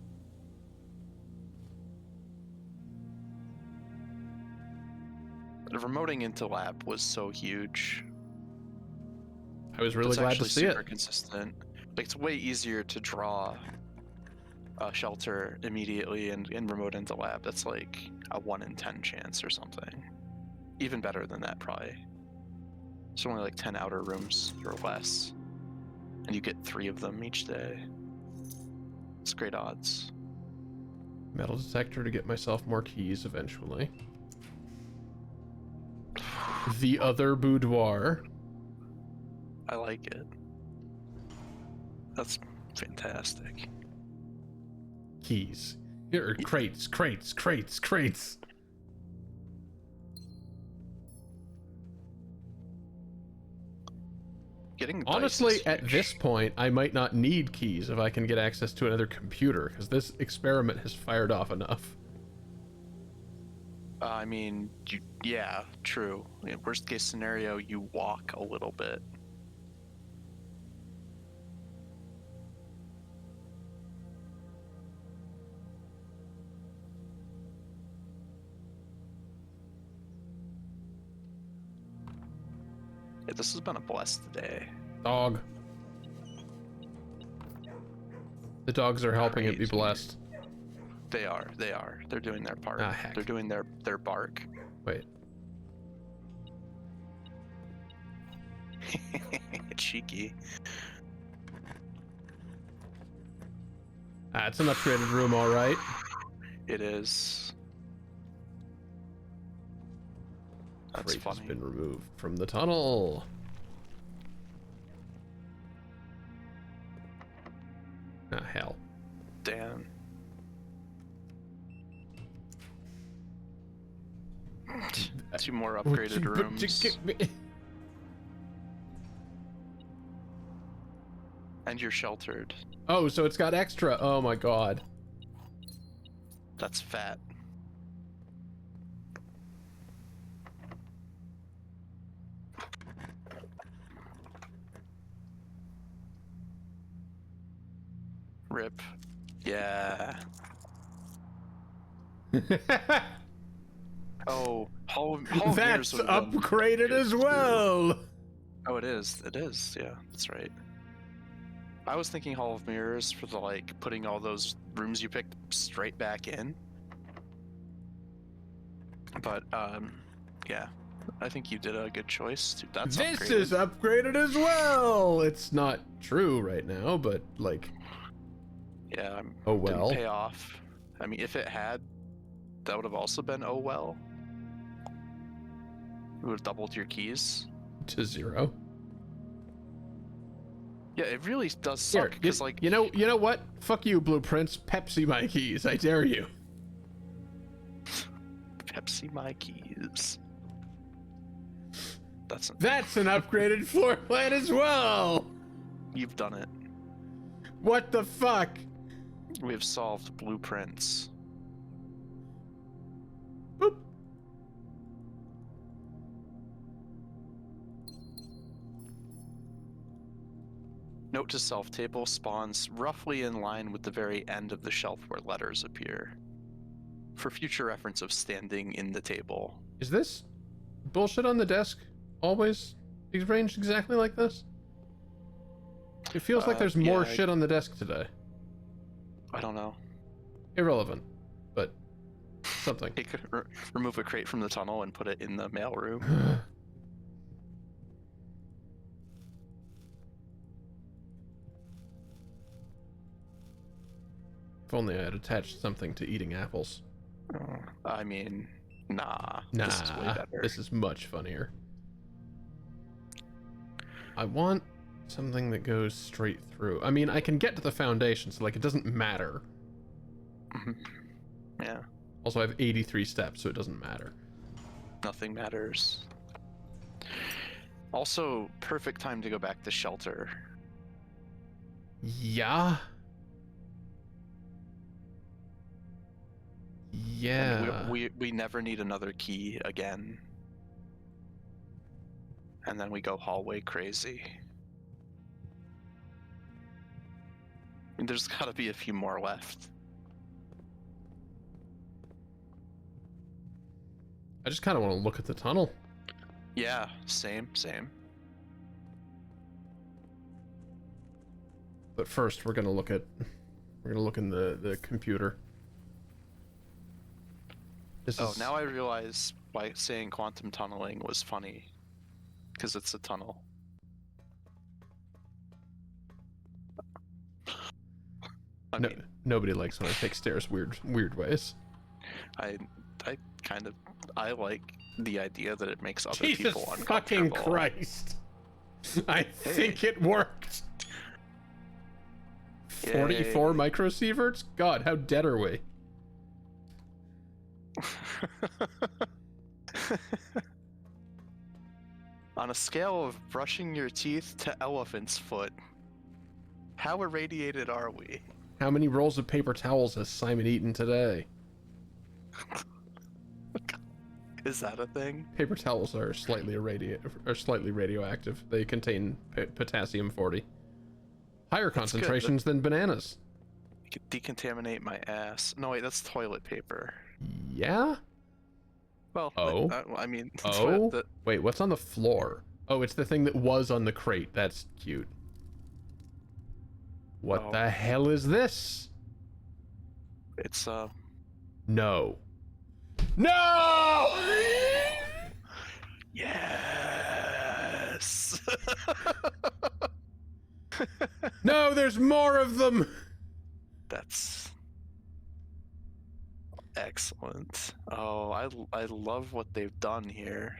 The remoting into lab was so huge. I was really It's glad to actually see super it. consistent. Like, it's way easier to draw a shelter immediately and remote into lab. That's like a 1 in 10 chance or something. Even better than that, probably. It's only like 10 outer rooms or less. And you get 3 of them each day. It's great odds. Metal detector to get myself more keys eventually. The other boudoir. I like it. That's fantastic. Keys. Here are crates. Getting dice Honestly, is at huge. this point, I might not need keys if I can get access to another computer, because this experiment has fired off enough. I mean, yeah, true. In worst case scenario, you walk a little bit. Yeah, this has been a blessed day. Dog. The dogs are helping it be Crazy. blessed. They are. They're doing their part. Ah, heck. They're doing their bark. Wait. Cheeky. Ah, it's an upgraded room, all right. It is. That's Crate has funny. been removed from the tunnel. Ah, hell. Dan. Two more upgraded rooms. And you're sheltered. Oh, so it's got extra. Oh my god. That's fat. Rip. Yeah. Oh, Hall of That's Mirrors would've been upgraded good as too. well. Oh, it is. It is. Yeah, that's right. I was thinking Hall of Mirrors for the like putting all those rooms you picked straight back in. But yeah, I think you did a good choice. That's This upgraded. is upgraded as well. It's not true right now, but like, Yeah. oh Didn't well. pay off. I mean, if it had, that would have also been oh well. It would have doubled your keys. To 0. Yeah, it really does Here, suck because like you know what? Fuck you, Blueprints. Pepsi my keys. I dare you. Pepsi my keys. That's an upgraded floor plan as well. You've done it. What the fuck? We have solved blueprints. Boop. Note to self: table spawns roughly in line with the very end of the shelf where letters appear. For future reference of standing in the table. Is this bullshit on the desk always arranged exactly like this? It feels like there's more yeah, shit on the desk today. I don't know. Irrelevant, but something. He could remove a crate from the tunnel and put it in the mail room. If only I had attached something to eating apples. I mean, nah. Nah, This is way better. this is much funnier. I want something that goes straight through. I mean, I can get to the foundation, so like it doesn't matter. Mhm. Yeah, Also, I have 83 steps, so it doesn't matter. nothing matters. Also, perfect time to go back to shelter. Yeah. Yeah. And we never need another key again. And then we go hallway crazy. I mean, there's gotta be a few more left. I just kind of want to look at the tunnel. Yeah, same. But first, we're gonna look in the computer. This Oh, is... now I realize why saying quantum tunneling was funny. Because it's a tunnel. I No, mean, nobody likes when I take stairs weird ways. I like the idea that it makes other Jesus people fucking uncomfortable. Christ! I think it worked. 44 Yay. microsieverts? God, how dead are we? On a scale of brushing your teeth to elephant's foot, how irradiated are we? How many rolls of paper towels has Simon eaten today? Is that a thing? Paper towels are slightly radioactive. They contain potassium 40. Higher That's good. concentrations than bananas. I could decontaminate my ass. No, wait, that's toilet paper. Yeah? Well, Oh? I mean, Oh? the- Wait, what's on the floor? Oh, it's the thing that was on the crate. That's cute. What Oh. the hell is this? It's No. No! yes. No, there's more of them! That's excellent. Oh, I love what they've done here.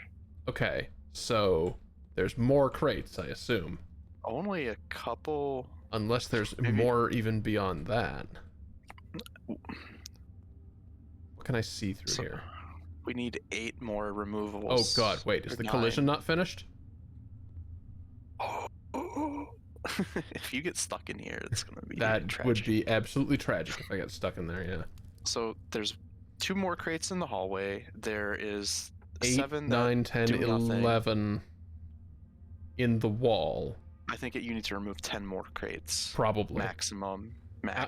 Okay, so there's more crates, I assume. Only a couple. Unless there's Maybe- more even beyond that. What can I see through So- here? We need 8 more Oh removables. god, wait, is Or the collision 9. not finished? Oh. If you get stuck in here, it's gonna be That tragic. would be absolutely tragic if I got stuck in there, yeah. So there's 2 more crates in the hallway. There is 8, 7 9, 10, do nothing. 11 in the wall, I think you need to remove 10 more crates. probably. Maximum.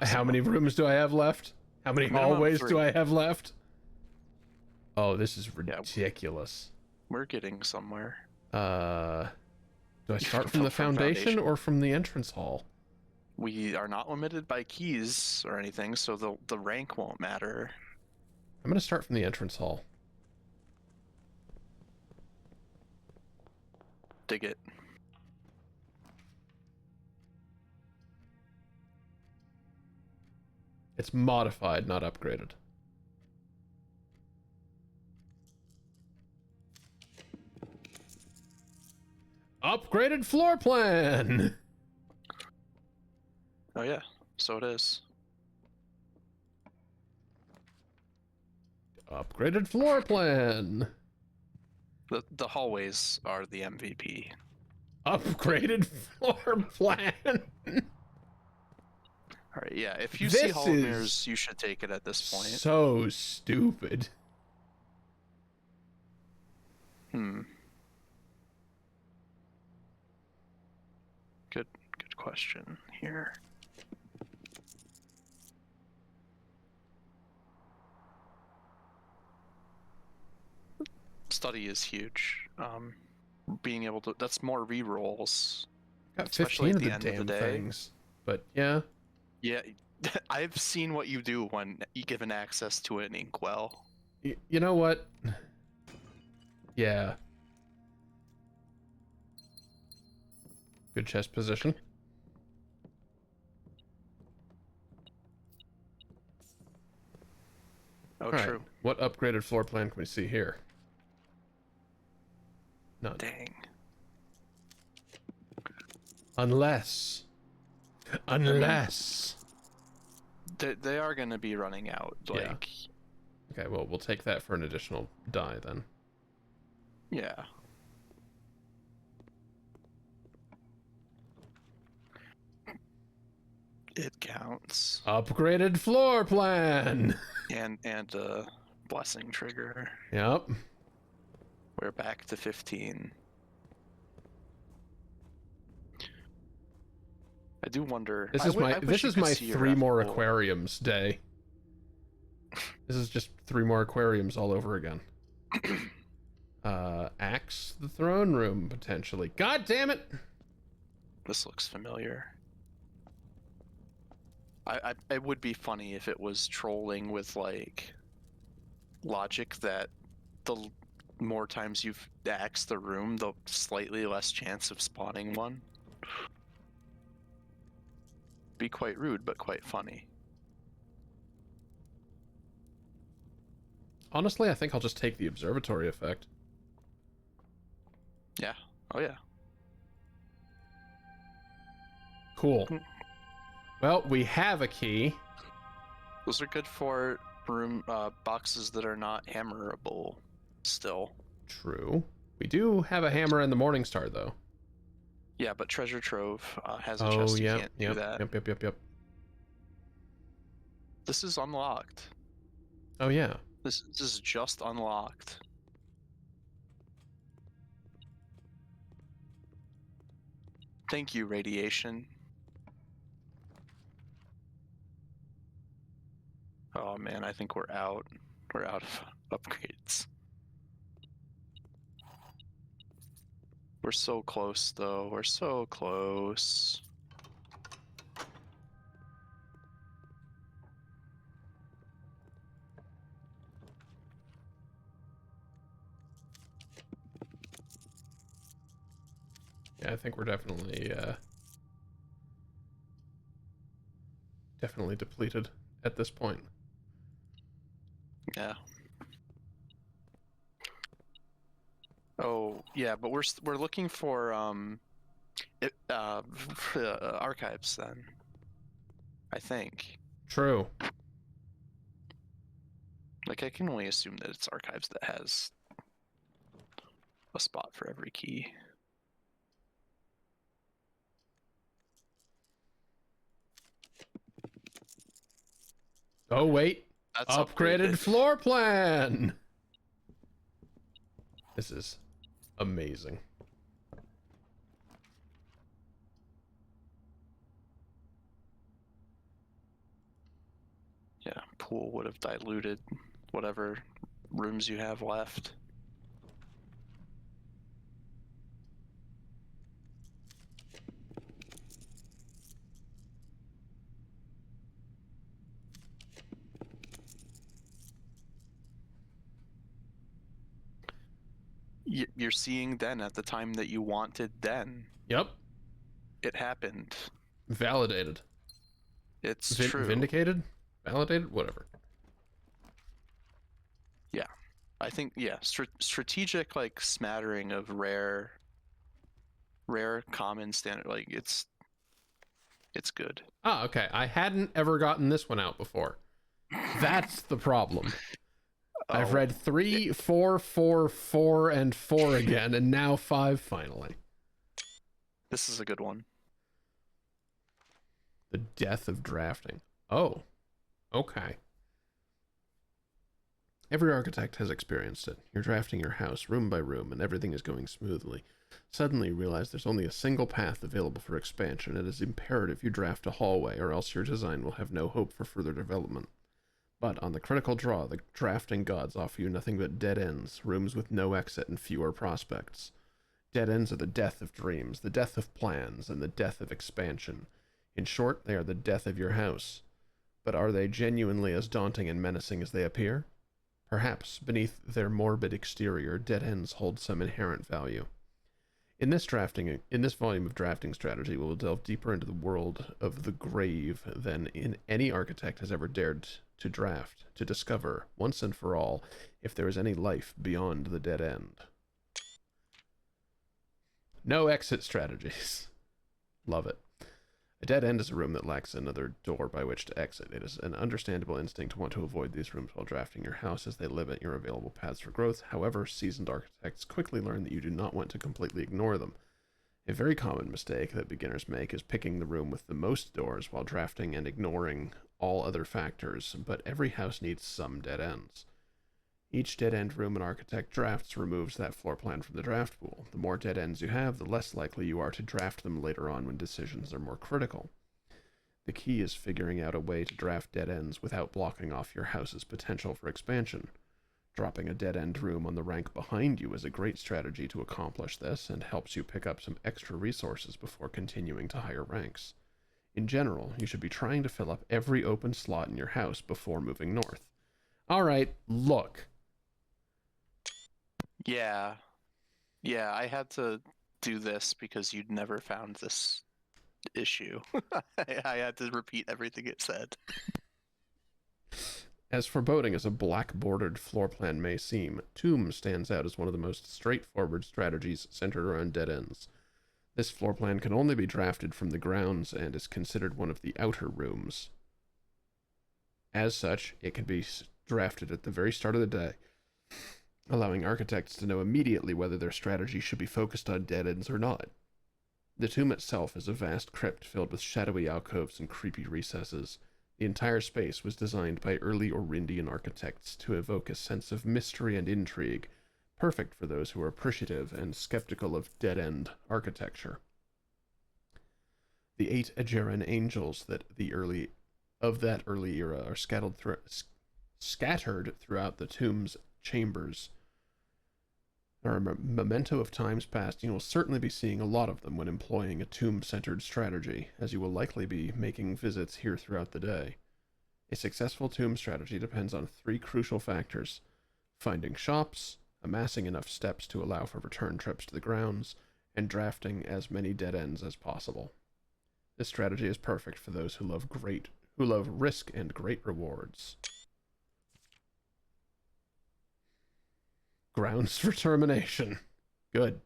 How many rooms do I have left? How many Minimum hallways 3. do I have left? Oh, this is Yeah. ridiculous. We're getting somewhere. Do I You start can from go the from foundation foundation. or from the entrance hall? We are not limited by keys or anything, so the rank won't matter. I'm gonna start from the entrance hall. Dig it. It's modified, not upgraded. Upgraded floor plan! Oh yeah, so it is. Upgraded floor plan! The hallways are the MVP. Upgraded floor plan! All right, yeah. If you see This Hall of is Mirrors, you should take it at this point. So stupid. Good question here. Study is huge. Being able to, that's more re-rolls. Got Especially 15 at of the the end of damn the day. things. But yeah, Yeah, I've seen what you do when you given access to an inkwell. you know what? Yeah. Good chest position. Oh, Alright, true. what upgraded floor plan can we see here? None. Dang. Unless. They are going to be running out. Yeah. Like, Okay, well, we'll take that for an additional die then. yeah. It counts. Upgraded floor plan! And blessing trigger. Yep. We're back to 15. I do wonder. This I is wi- my I wish this you is could my see your 3 more F pool. aquariums day. This is just 3 more aquariums all over again. Axe the throne room potentially. God damn it! This looks familiar. It would be funny if it was trolling with like logic that the more times you've axed the room, the slightly less chance of spawning one. Be quite rude, but quite funny. Honestly, I think I'll just take the observatory effect. Yeah. Oh yeah. Cool. Well, we have a key. Those are good for room boxes that are not hammerable. Still. True. We do have a hammer in the Morning Star, though. Yeah, but Treasure Trove has a Oh, chest. You yep, can't yep, do that. yep. This is unlocked. Oh, yeah. This is just unlocked. Thank you, radiation. Oh man, I think we're out. We're out of upgrades. We're so close, though. We're so close. Yeah, I think we're definitely depleted at this point. Yeah. Oh, yeah, but we're looking for archives then. I think. True. Like, I can only assume that it's archives that has a spot for every key. Oh wait, That's upgraded upgraded. floor plan. This is amazing. Yeah, pool would have diluted whatever rooms you have left. You're seeing Den at the time that you wanted Den. Yep. It happened. Validated. It's true. Vindicated? Validated? Whatever. Yeah. I think, yeah, strategic, like, smattering of rare common standard, like, it's good. Ah, okay. I hadn't ever gotten this one out before. That's the problem. I've Oh, read 3, 4, 4, 4, and 4 again, and now 5 finally. this is a good one. The death of drafting. Oh, okay. Every architect has experienced it. You're drafting your house room by room, and everything is going smoothly. Suddenly you realize there's only a single path available for expansion. It is imperative you draft a hallway, or else your design will have no hope for further development. But on the critical draw, the drafting gods offer you nothing but dead ends, rooms with no exit and fewer prospects. Dead ends are the death of dreams, the death of plans, and the death of expansion. In short, they are the death of your house. But are they genuinely as daunting and menacing as they appear? Perhaps, beneath their morbid exterior, dead ends hold some inherent value. In this volume of drafting strategy, we will delve deeper into the world of the grave than any architect has ever dared to draft, to discover, once and for all, if there is any life beyond the dead end. No exit strategies. Love it. A dead end is a room that lacks another door by which to exit. It is an understandable instinct to want to avoid these rooms while drafting your house, as they limit your available paths for growth. However, seasoned architects quickly learn that you do not want to completely ignore them. A very common mistake that beginners make is picking the room with the most doors while drafting and ignoring all other factors, but every house needs some dead ends. Each dead-end room an architect drafts removes that floor plan from the draft pool. The more dead ends you have, the less likely you are to draft them later on when decisions are more critical. The key is figuring out a way to draft dead ends without blocking off your house's potential for expansion. Dropping a dead-end room on the rank behind you is a great strategy to accomplish this, and helps you pick up some extra resources before continuing to higher ranks. In general, you should be trying to fill up every open slot in your house before moving north. Alright, look. Yeah. Yeah, I had to do this because you'd never found this issue. I had to repeat everything it said. As foreboding as a black-bordered floor plan may seem, Tomb stands out as one of the most straightforward strategies centered around dead ends. This floor plan can only be drafted from the grounds and is considered one of the outer rooms. As such, it can be drafted at the very start of the day, allowing architects to know immediately whether their strategy should be focused on dead ends or not. The tomb itself is a vast crypt filled with shadowy alcoves and creepy recesses. The entire space was designed by early Orindian architects to evoke a sense of mystery and intrigue, perfect for those who are appreciative and skeptical of dead-end architecture. The 8 Aegeran angels that early era are scattered throughout the tomb's chambers. They're a memento of times past, and you will certainly be seeing a lot of them when employing a tomb-centered strategy, as you will likely be making visits here throughout the day. A successful tomb strategy depends on 3 crucial factors: finding shops, amassing enough steps to allow for return trips to the grounds, and drafting as many dead ends as possible. This strategy is perfect for those who love risk and great rewards. Grounds for termination. Good.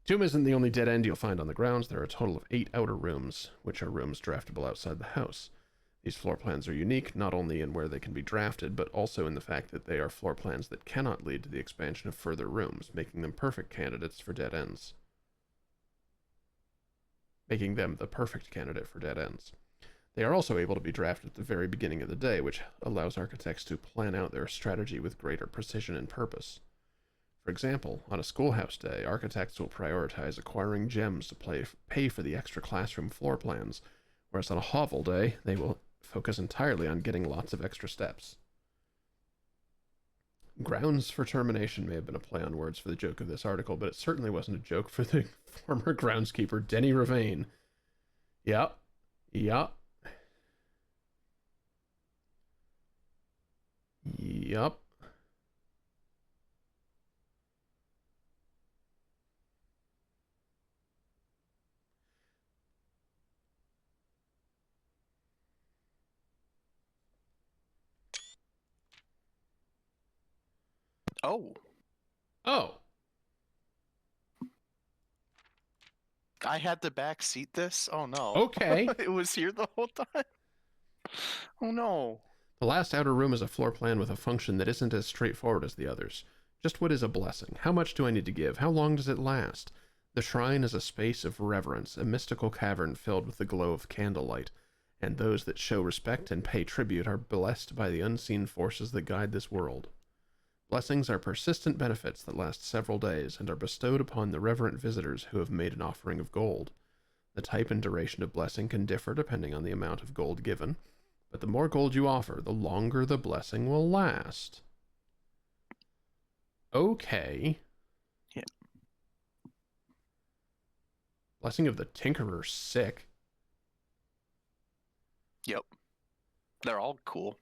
Tomb isn't the only dead end you'll find on the grounds. There are a total of 8 outer rooms, which are rooms draftable outside the house. These floor plans are unique, not only in where they can be drafted, but also in the fact that they are floor plans that cannot lead to the expansion of further rooms, making them perfect candidates for dead ends. Making them the perfect candidate for dead ends. They are also able to be drafted at the very beginning of the day, which allows architects to plan out their strategy with greater precision and purpose. For example, on a schoolhouse day, architects will prioritize acquiring gems to pay for the extra classroom floor plans, whereas on a hovel day, they will focus entirely on getting lots of extra steps. Grounds for termination may have been a play on words for the joke of this article, but it certainly wasn't a joke for the former groundskeeper, Denny Ravane. Yep. Yep. Yep. Oh, Oh. I had to backseat this? Oh no. Okay. It was here the whole time? Oh no. The last outer room is a floor plan with a function that isn't as straightforward as the others. Just what is a blessing? How much do I need to give? How long does it last? The shrine is a space of reverence, a mystical cavern filled with the glow of candlelight, and those that show respect and pay tribute are blessed by the unseen forces that guide this world. Blessings are persistent benefits that last several days and are bestowed upon the reverent visitors who have made an offering of gold. The type and duration of blessing can differ depending on the amount of gold given, but the more gold you offer, the longer the blessing will last. Okay. Yeah. Blessing of the Tinkerer, sick. Yep. They're all cool.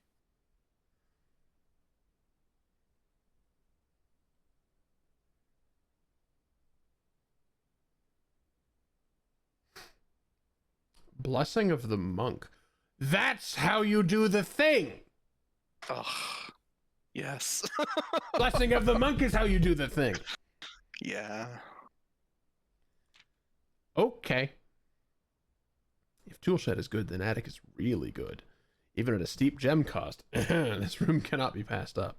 Blessing of the Monk. That's how you do the thing! Ugh. Yes. Blessing of the Monk is how you do the thing. Yeah. Okay. If Toolshed is good, then Attic is really good. Even at a steep gem cost, this room cannot be passed up.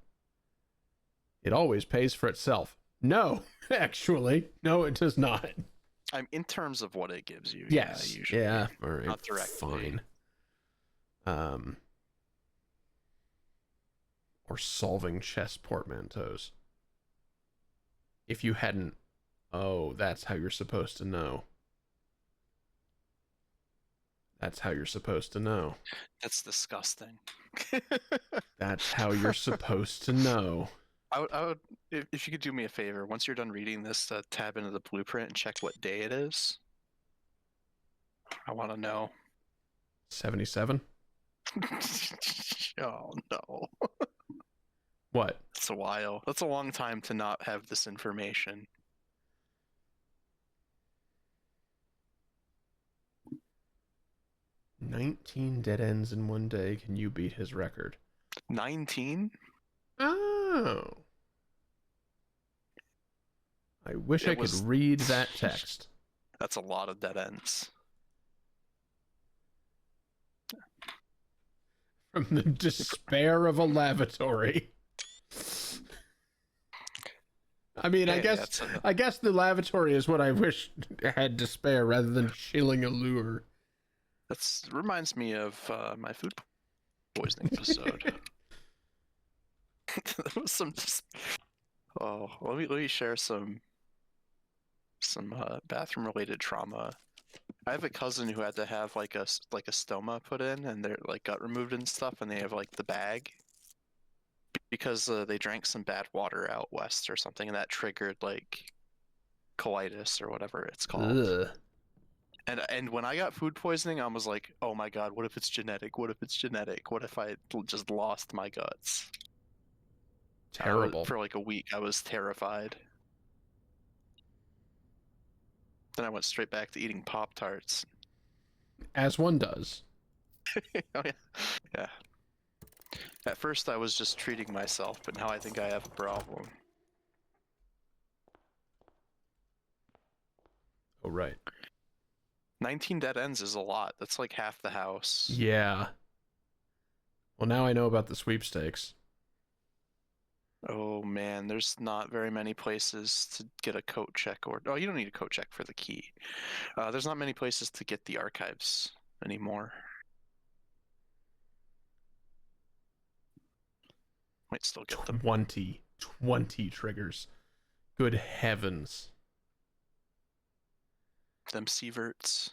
It always pays for itself. No, actually. No, it does not. In terms of what it gives you. Yes. Yeah, usually. Yeah, all right. Not directly. Fine. Or solving chess portmanteaus. If you hadn't... Oh, that's how you're supposed to know. That's how you're supposed to know. That's disgusting. That's how you're supposed to know. I would, if you could do me a favor, once you're done reading this, tab into the blueprint and check what day it is. I want to know. 77? Oh no. What? That's a while. That's a long time to not have this information. "19 dead ends in one day. Can you beat his record?" 19? Oh. I wish I could read that text. That's a lot of dead ends. From the despair of a lavatory. I mean, Hey, I guess the lavatory is what I wish had despair rather than chilling allure. That reminds me of my food poisoning episode. There was some. Oh, let me share some bathroom related trauma. I have a cousin who had to have like a stoma put in and their like gut removed and stuff, and they have like the bag because they drank some bad water out west or something, and that triggered like colitis or whatever it's called. Ugh. And when I got food poisoning, I was like, oh my god, what if it's genetic? What if it's genetic? What if I just lost my guts? Terrible. For like a week, I was terrified. Then I went straight back to eating Pop-Tarts. As one does. Oh yeah. Yeah. At first I was just treating myself, but now I think I have a problem. Oh, right. 19 dead ends is a lot. That's like half the house. Yeah. Well, now I know about the sweepstakes. Oh man, there's not very many places to get a coat check or oh, you don't need a coat check for the key. There's not many places to get the archives anymore. Might still get them. 20 triggers. Good heavens. Them sieverts.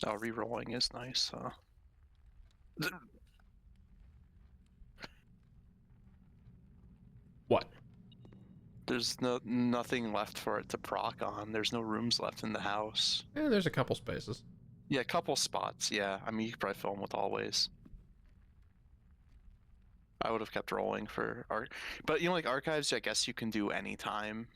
Oh, re-rolling is nice, huh? What? There's nothing left for it to proc on. There's no rooms left in the house. There's a couple spaces. Yeah, a couple spots. Yeah, I mean you could probably fill them with always. I would have kept rolling for but you know, like archives, I guess you can do anytime.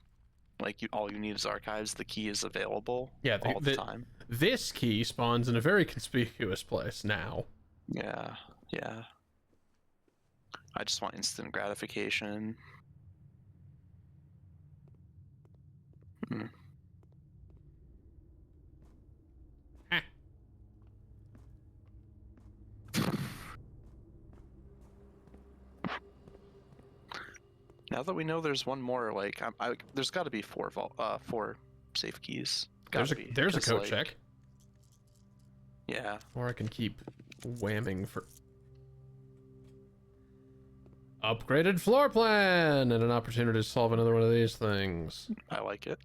Like all you need is archives. The key is available. Yeah, all the time. This key spawns in a very conspicuous place now. Yeah, yeah. I just want instant gratification. Hmm. Now that we know there's one more, like, there's got to be four safe keys. There's a code like, check. Yeah. Or I can keep whamming for upgraded floor plan and an opportunity to solve another one of these things. I like it.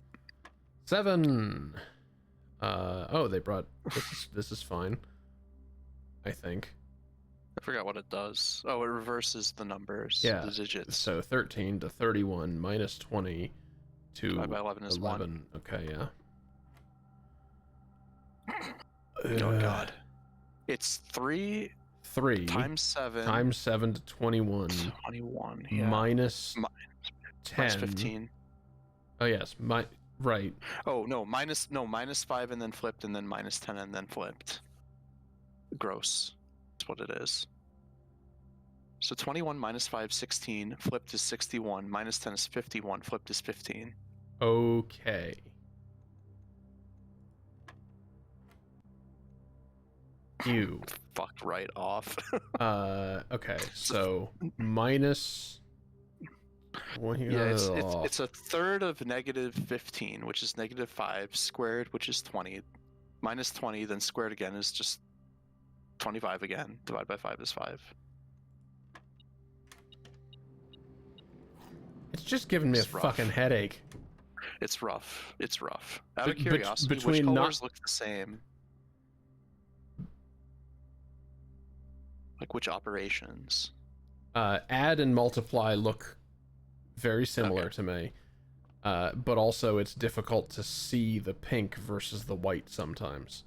7. Oh, they brought this is fine. I think. I forgot what it does. Oh, it reverses the numbers. Yeah. The digits. So 13 to 31 minus 20 to Divided by 11 is 11. Okay, yeah. Oh god. It's 3 times 7 times 7 to 21 21. Yeah. minus 10 minus 15. Oh yes, right. Oh no, minus 5 and then flipped and then minus 10 and then flipped. Gross. That's what it is. So 21 minus 5 16, flipped is 61, minus 10 is 51, flipped is 15. Okay. You Fucked right off. okay, so minus Yeah, it's a third of negative 15, which is negative 5, squared, which is 20, minus 20, then squared again is just 25 again. Divided by 5 is 5. It's just giving me It's a rough. fucking headache. It's rough. It's rough. Out of Bet- curiosity, which between colors look the same? Like which operations? Add and multiply look very similar Okay. to me. But also it's difficult to see the pink versus the white sometimes.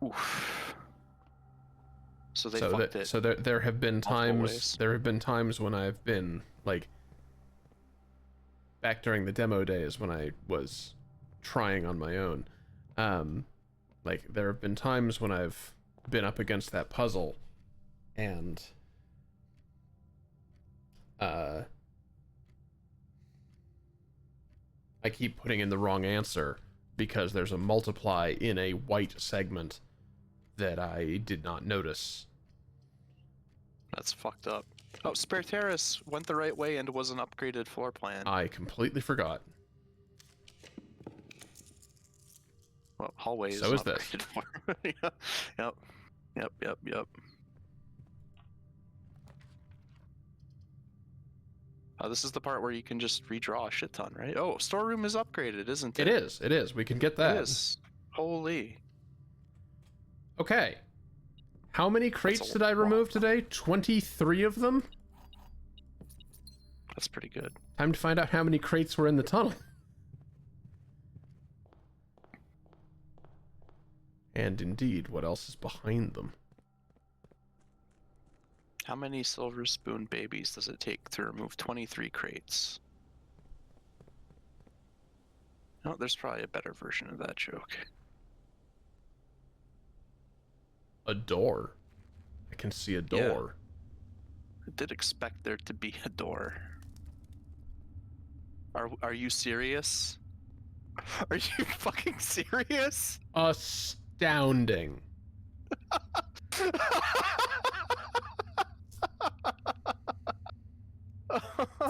Oof. So they So fucked that it. so there have been multiple times ways. when I've been like back during the demo days when I was trying on my own. Like there have been times when I've been up against that puzzle and I keep putting in the wrong answer because there's a multiply in a white segment that I did not notice. That's fucked up. Oh, Spare Terrace went the right way and was an upgraded floor plan. I completely forgot. Well, hallway is So an is this. upgraded floor. Yeah. Yep. This is the part where you can just redraw a shit ton, right? Oh, storeroom is upgraded, isn't it? It is. It is. We can get that. It is. Holy. Okay. How many crates a did I lot. remove today? 23 of them? That's pretty good. Time to find out how many crates were in the tunnel. And indeed, what else is behind them? How many silver spoon babies does it take to remove 23 crates? No, there's probably a better version of that joke. A door. I can see a door. I did expect there to be a door. Are you serious? Are you fucking serious? Astounding.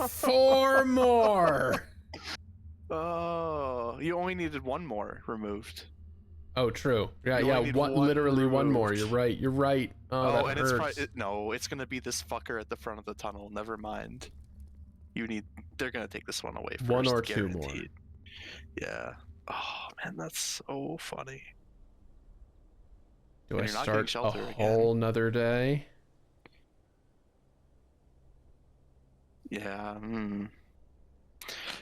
4 more. Oh, you only needed one more removed. Oh, true. Yeah, You yeah. only need One, one literally one more. removed. You're right. You're right. Oh, that and hurts. it's no, it's gonna be this fucker at the front of the tunnel. Never mind. They're gonna take this one away first. One or two more. guaranteed. Yeah. Oh man, that's so funny. Do And I you're not getting start a shelter again. whole nother day? Yeah.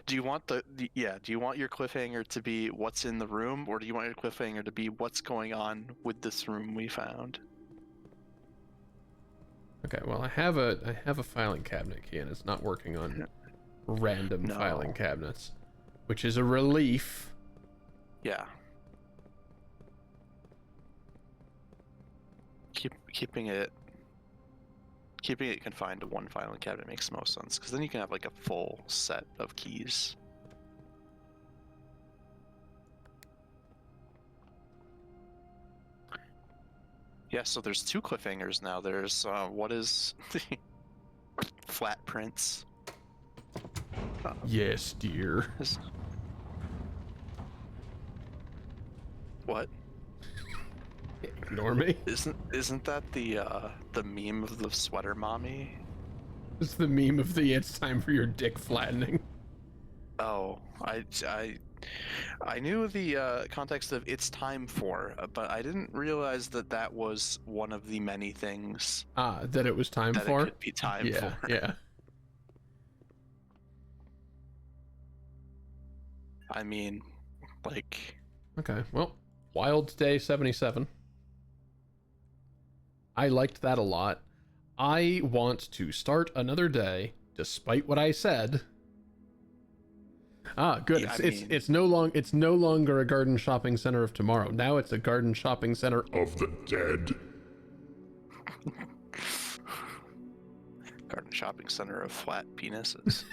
Do you want do you want your cliffhanger to be what's in the room, or do you want your cliffhanger to be what's going on with this room we found? Okay, well, I have a filing cabinet key, and it's not working on random No. filing cabinets, which is a relief. Yeah. Keeping it confined to one filing cabinet makes the most sense, because then you can have like a full set of keys. Yeah, so there's 2 cliffhangers now. There's what is flat prints. Yes, dear. What? Ignore me. Isn't that the meme of the sweater mommy? It's the meme of the "it's time for your dick flattening." Oh, I knew the context of "it's time for," but I didn't realize that was one of the many things That it was time that for. it could be time Yeah, for. yeah. I mean, like, Okay, well, Wild Day 77. I liked that a lot. I want to start another day, despite what I said. Good. Yeah, It's no longer a garden shopping center of tomorrow. Now it's a garden shopping center of the dead. garden shopping center of flat penises.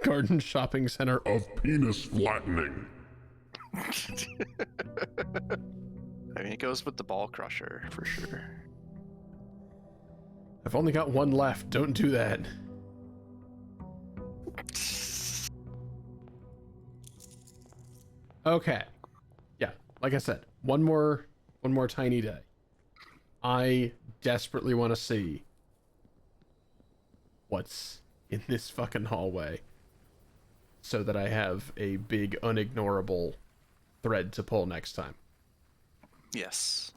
garden shopping center. Of penis flattening. I mean, it goes with the ball crusher for sure. I've only got one left. Don't do that. Okay. Yeah, like I said, one more tiny day. I desperately want to see what's in this fucking hallway so that I have a big unignorable thread to pull next time. Yes.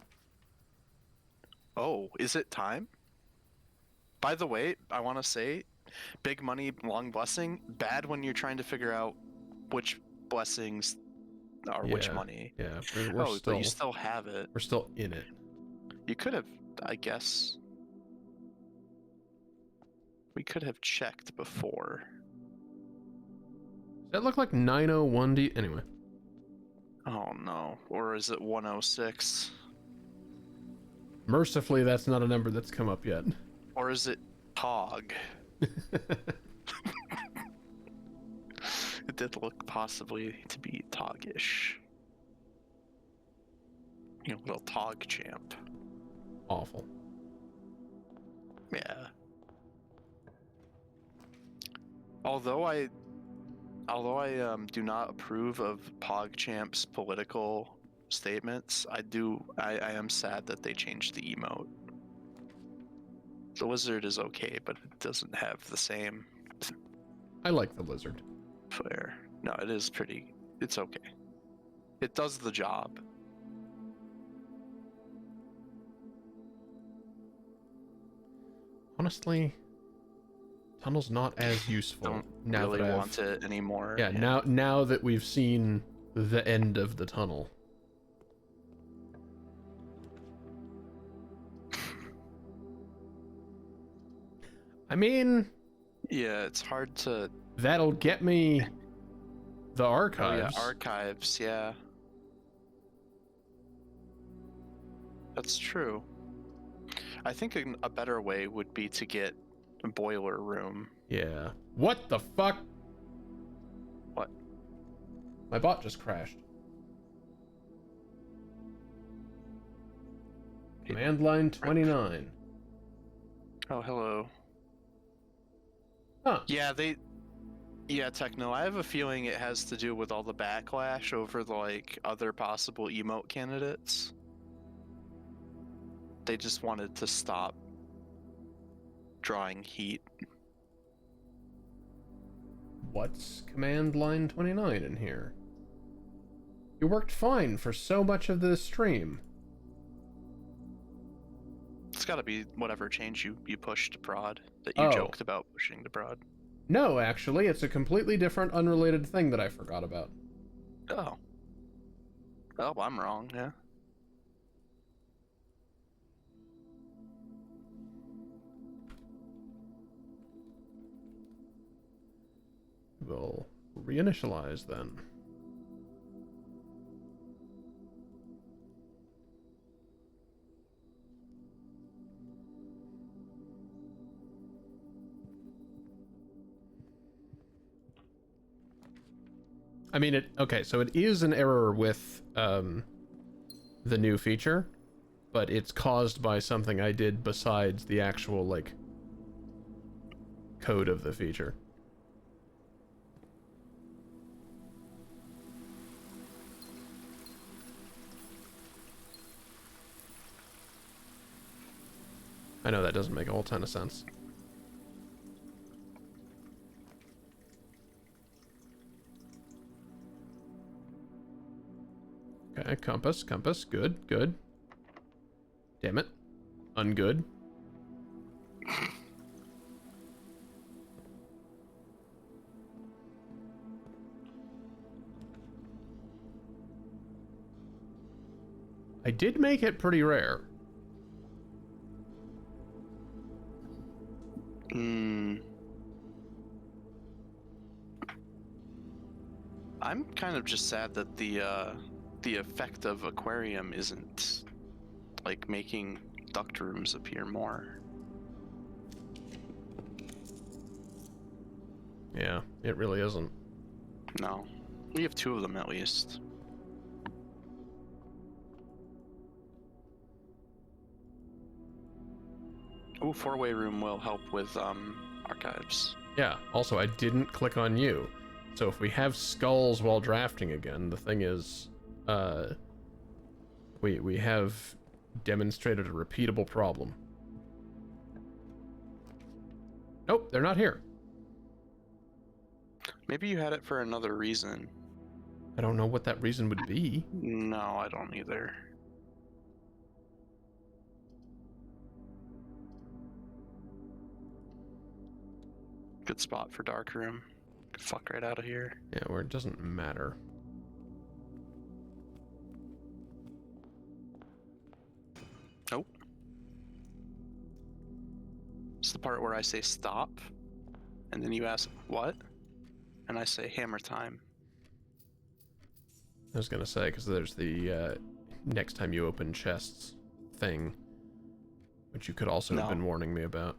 Oh, is it time? By the way, I want to say, big money, long blessing, bad when you're trying to figure out which blessings are which Yeah, money. Yeah, we're But still you still have it. we're still in it. You could have, I guess. We could have checked before. Does that look like 901D? Anyway. Oh no. Or is it 106? Mercifully, that's not a number that's come up yet. Or is it TOG? It did look possibly to be TOG-ish. You know, little TOG champ. Awful. Yeah. Although I do not approve of PogChamp's political statements, I am sad that they changed the emote. The lizard is okay, but it doesn't have the same I like the lizard. flair. No, it is pretty. It's okay. It does the job. Honestly, tunnel's not as useful Don't now really that I've... want it anymore. Yeah, now that we've seen the end of the tunnel. I mean, Yeah, it's hard to. that'll get me the Oh archives. yeah, archives. Yeah, that's true. I think a better way would be to get a boiler room. Yeah. What the fuck? What? My bot just crashed. Command line 29. Oh, hello. Huh. Yeah, Yeah, Techno, I have a feeling it has to do with all the backlash over the, like, other possible emote candidates. They just wanted to stop drawing heat. What's command line 29 in here? You worked fine for so much of the stream. It's gotta be whatever change you pushed to prod that you Oh. joked about pushing to prod. No, actually, it's a completely different, unrelated thing that I forgot about. Oh. Oh, I'm wrong, yeah. We'll reinitialize then. I mean, okay, so it is an error with the new feature, but it's caused by something I did besides the actual, like, code of the feature. I know that doesn't make a whole ton of sense. Okay, compass, good, good. Damn it. Ungood. I did make it pretty rare. I'm kind of just sad that the effect of aquarium isn't like making duct rooms appear more. Yeah, it really isn't. No. We have 2 of them at least. Ooh, 4-way room will help with archives. Yeah, also I didn't click on you. So if we have skulls while drafting again, the thing is, we have demonstrated a repeatable problem. Nope, they're not here. Maybe you had it for another reason. I don't know what that reason would be. No, I don't either. Good spot for dark room. Fuck right out of here. Yeah, where it doesn't matter. Nope. It's the part where I say stop, and then you ask what, and I say hammer time. I was gonna say, because there's the next time you open chests thing, which you could also have No. been warning me about.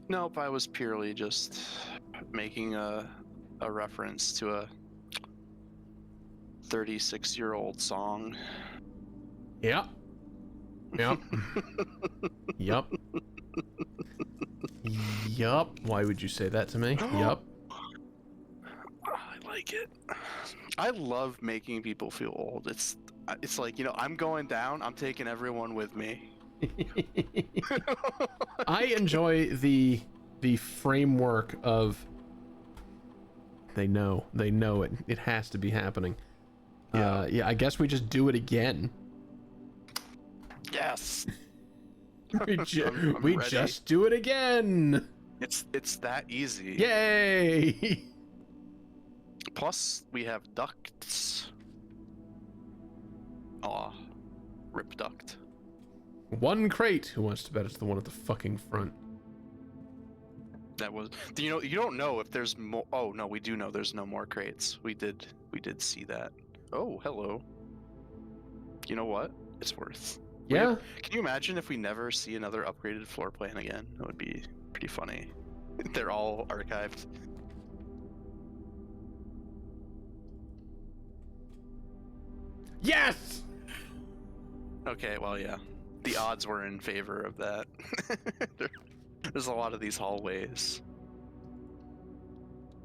Nope, I was purely just making a reference to a 36-year-old song. Yep. Yep. Yup. Yup. Why would you say that to me? Yup. I like it. I love making people feel old. It's like, you know, I'm going down, I'm taking everyone with me. I enjoy the framework of they know it has to be happening. Yeah, I guess we just do it again. Yes. we I'm ready. just do it again. It's that easy. Yay! Plus, we have ducts. Aw. Rip duct. One crate. Who wants to bet it's the one at the fucking front? That was. You don't know if there's more. Oh no, we do know there's no more crates. We did see that. Oh, hello. You know what? It's worth. Yeah. Can you imagine if we never see another upgraded floor plan again? That would be pretty funny. They're all archived. Yes! Okay, well, yeah. The odds were in favor of that. There's a lot of these hallways.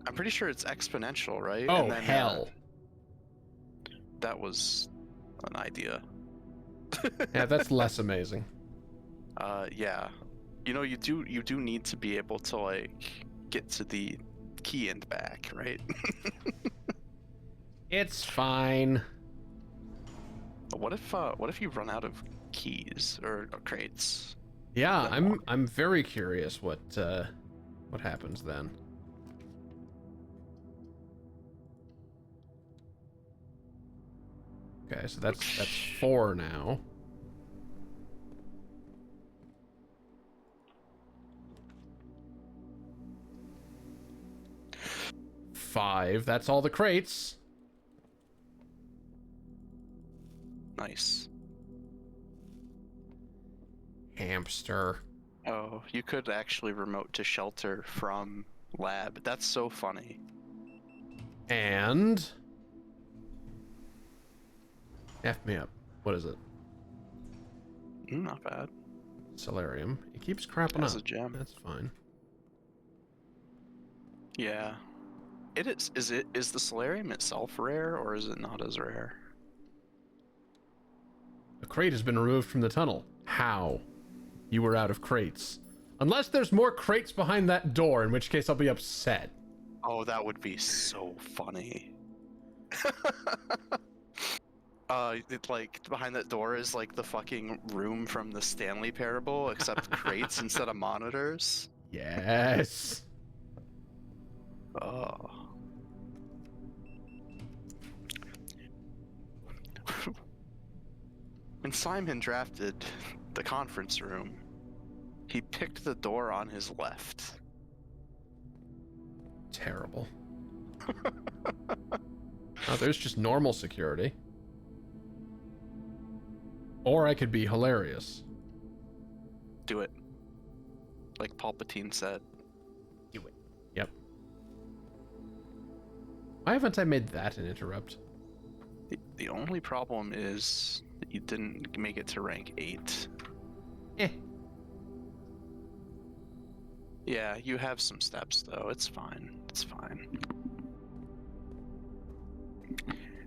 I'm pretty sure it's exponential, right? Oh, And then, hell. That was an idea. Yeah, that's less amazing. Yeah. You do need to be able to, like, get to the key and back, right? It's fine. What if you run out of keys or crates? Yeah, Then I'm very curious what happens then. Okay, so that's 4 now. Five. That's all the crates. Nice. Hamster. Oh, you could actually remote to shelter from lab. That's so funny. And F me up. What is it? Not bad. Solarium. It keeps crapping That's up. a gem. That's fine. Yeah. It is. Is the solarium itself rare, or is it not as rare? A crate has been removed from the tunnel. How? You were out of crates. Unless there's more crates behind that door, in which case I'll be upset. Oh, that would be so funny. Like behind that door is like the fucking room from the Stanley Parable, except crates instead of monitors. Yes. Oh. When Simon drafted the conference room, he picked the door on his left. Terrible. Oh, there's just normal security. Or I could be hilarious. Do it. Like Palpatine said. Do it. Yep. Why haven't I made that an interrupt? The only problem is that you didn't make it to rank 8. Eh. Yeah, you have some steps though. It's fine. It's fine.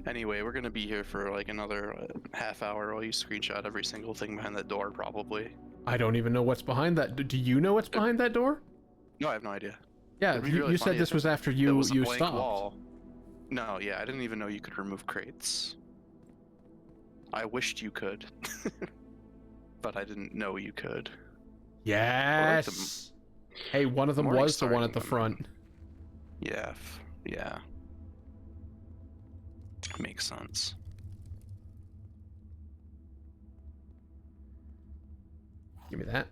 Anyway, we're gonna be here for like another half hour while you screenshot every single thing behind that door, probably. I don't even know what's behind that. Do you know what's behind that door? No, I have no idea. Yeah, It'd be you really said funny this if was after It you was a blank stopped. wall. No, yeah, I didn't even know you could remove crates. I wished you could, but I didn't know you could. Yes. Hey, one of them Morning was the one at starting the them. front. Yeah, yeah. Makes sense. Give me that.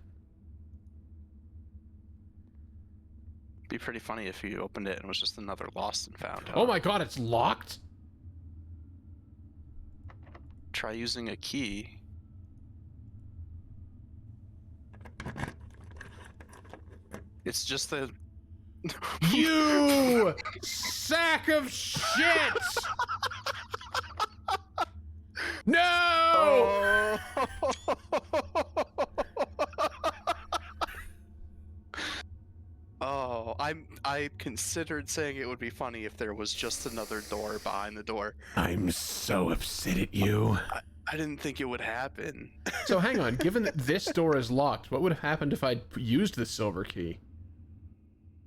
Be pretty funny if you opened it and it was just another lost and found. Oh my god, it's locked? Try using a key. It's just the. You sack of shit! No! Oh, I considered saying it would be funny if there was just another door behind the door. I'm so upset at you. I didn't think it would happen. So hang on, given that this door is locked, what would have happened if I'd used the silver key?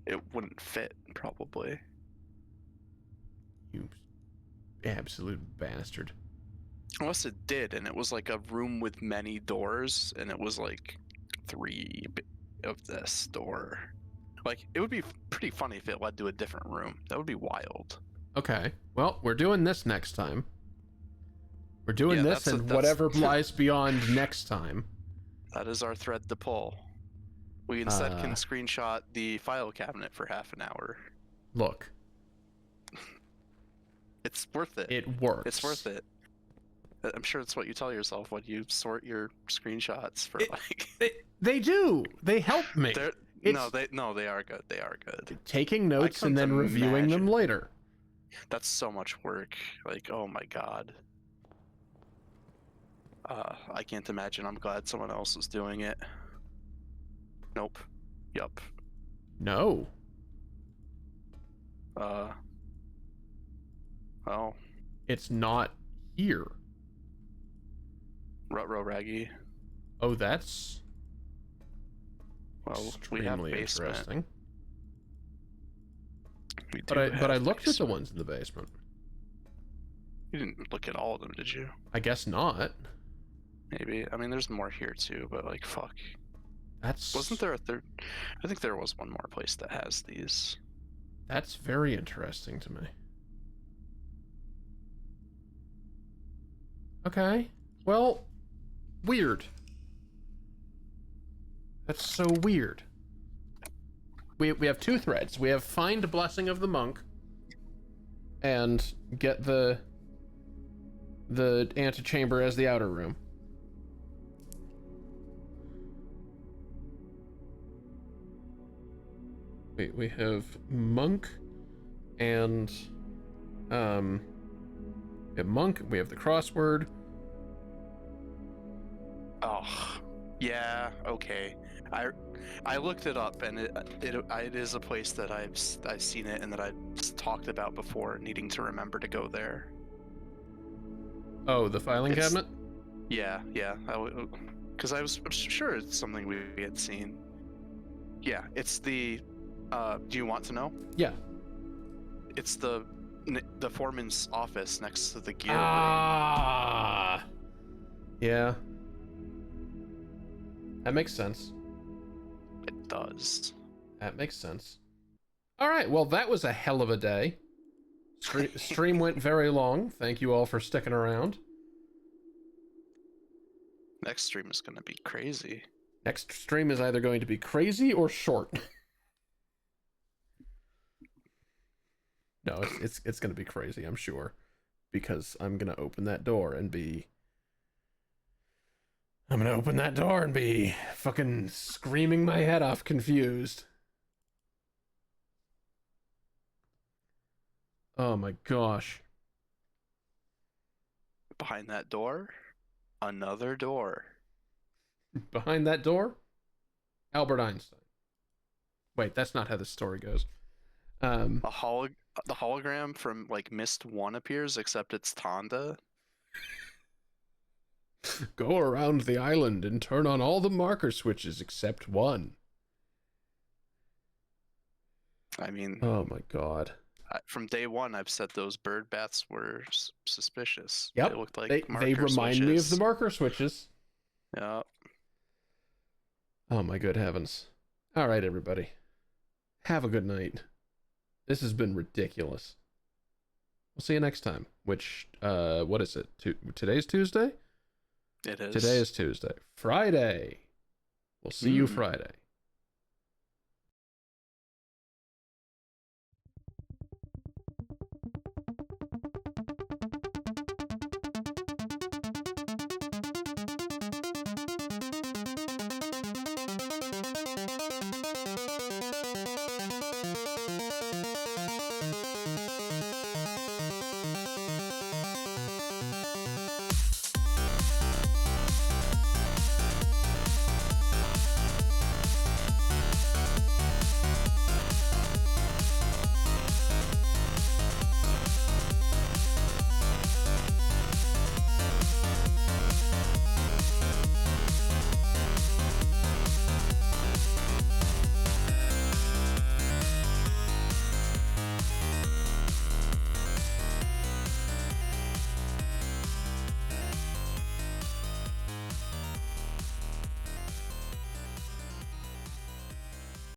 It wouldn't fit, probably. You absolute bastard. Unless it did, and it was like a room with many doors, and it was like 3 of this door. Like, it would be pretty funny if it led to a different room. That would be wild. Okay, well, we're doing this next time. We're doing Yeah, this, and whatever lies beyond next time. That is our thread to pull. We instead can screenshot the file cabinet for half an hour. Look, It's worth it. it works. It's worth it. I'm sure it's what you tell yourself when you sort your screenshots for like. They do. They help me. They are good. They are good. Taking notes and then couldn't reviewing them imagine. later. That's so much work. Like, oh my god. I can't imagine. I'm glad someone else is doing it. Nope. Yup. No. Well, It's not here. Rutro Raggy. Oh, that's Well, we have extremely basement. interesting. We But do I have looked at the basement. ones in the basement. You didn't look at all of them, did you? I guess not. Maybe. I mean, there's more here too, but like, fuck. That's Wasn't there a third? I think there was one more place that has these. That's very interesting to me. Okay. Well, weird. That's so weird. We have 2 threads. We have find Blessing of the Monk and get the antechamber as the outer room. We have Monk and we have Monk, we have the crossword. Oh, yeah. Okay. I looked it up, and it is a place that I've seen it and that I've talked about before, needing to remember to go there. Oh, the filing It's- cabinet? Yeah, yeah. Because I was sure it's something we had seen. Yeah, it's the. Do you want to know? Yeah. It's the foreman's office next to the gear room. Ah. Yeah. That makes sense. It does. That makes sense. All right, well, that was a hell of a day. Stream went very long. Thank you all for sticking around. Next stream is gonna be crazy. Next stream is either going to be crazy or short. No, it's going to be crazy, I'm sure, because I'm going to open that door and be fucking screaming my head off confused. Oh my gosh. Behind that door, another door. Behind that door, Albert Einstein. Wait, that's not how the story goes. The hologram from like Mist 1 appears, except it's Tonda. Go around the island and turn on all the marker switches except one. I mean, Oh my god. from day one, I've said those bird bats were suspicious. Yep, They looked like They marker remind me of switches. the marker switches. Yeah. Oh my good heavens. All right, everybody. Have a good night. This has been ridiculous. We'll see you next time. Which, what is it? Today's Tuesday? It is. Today is Tuesday. Friday. We'll see you Friday.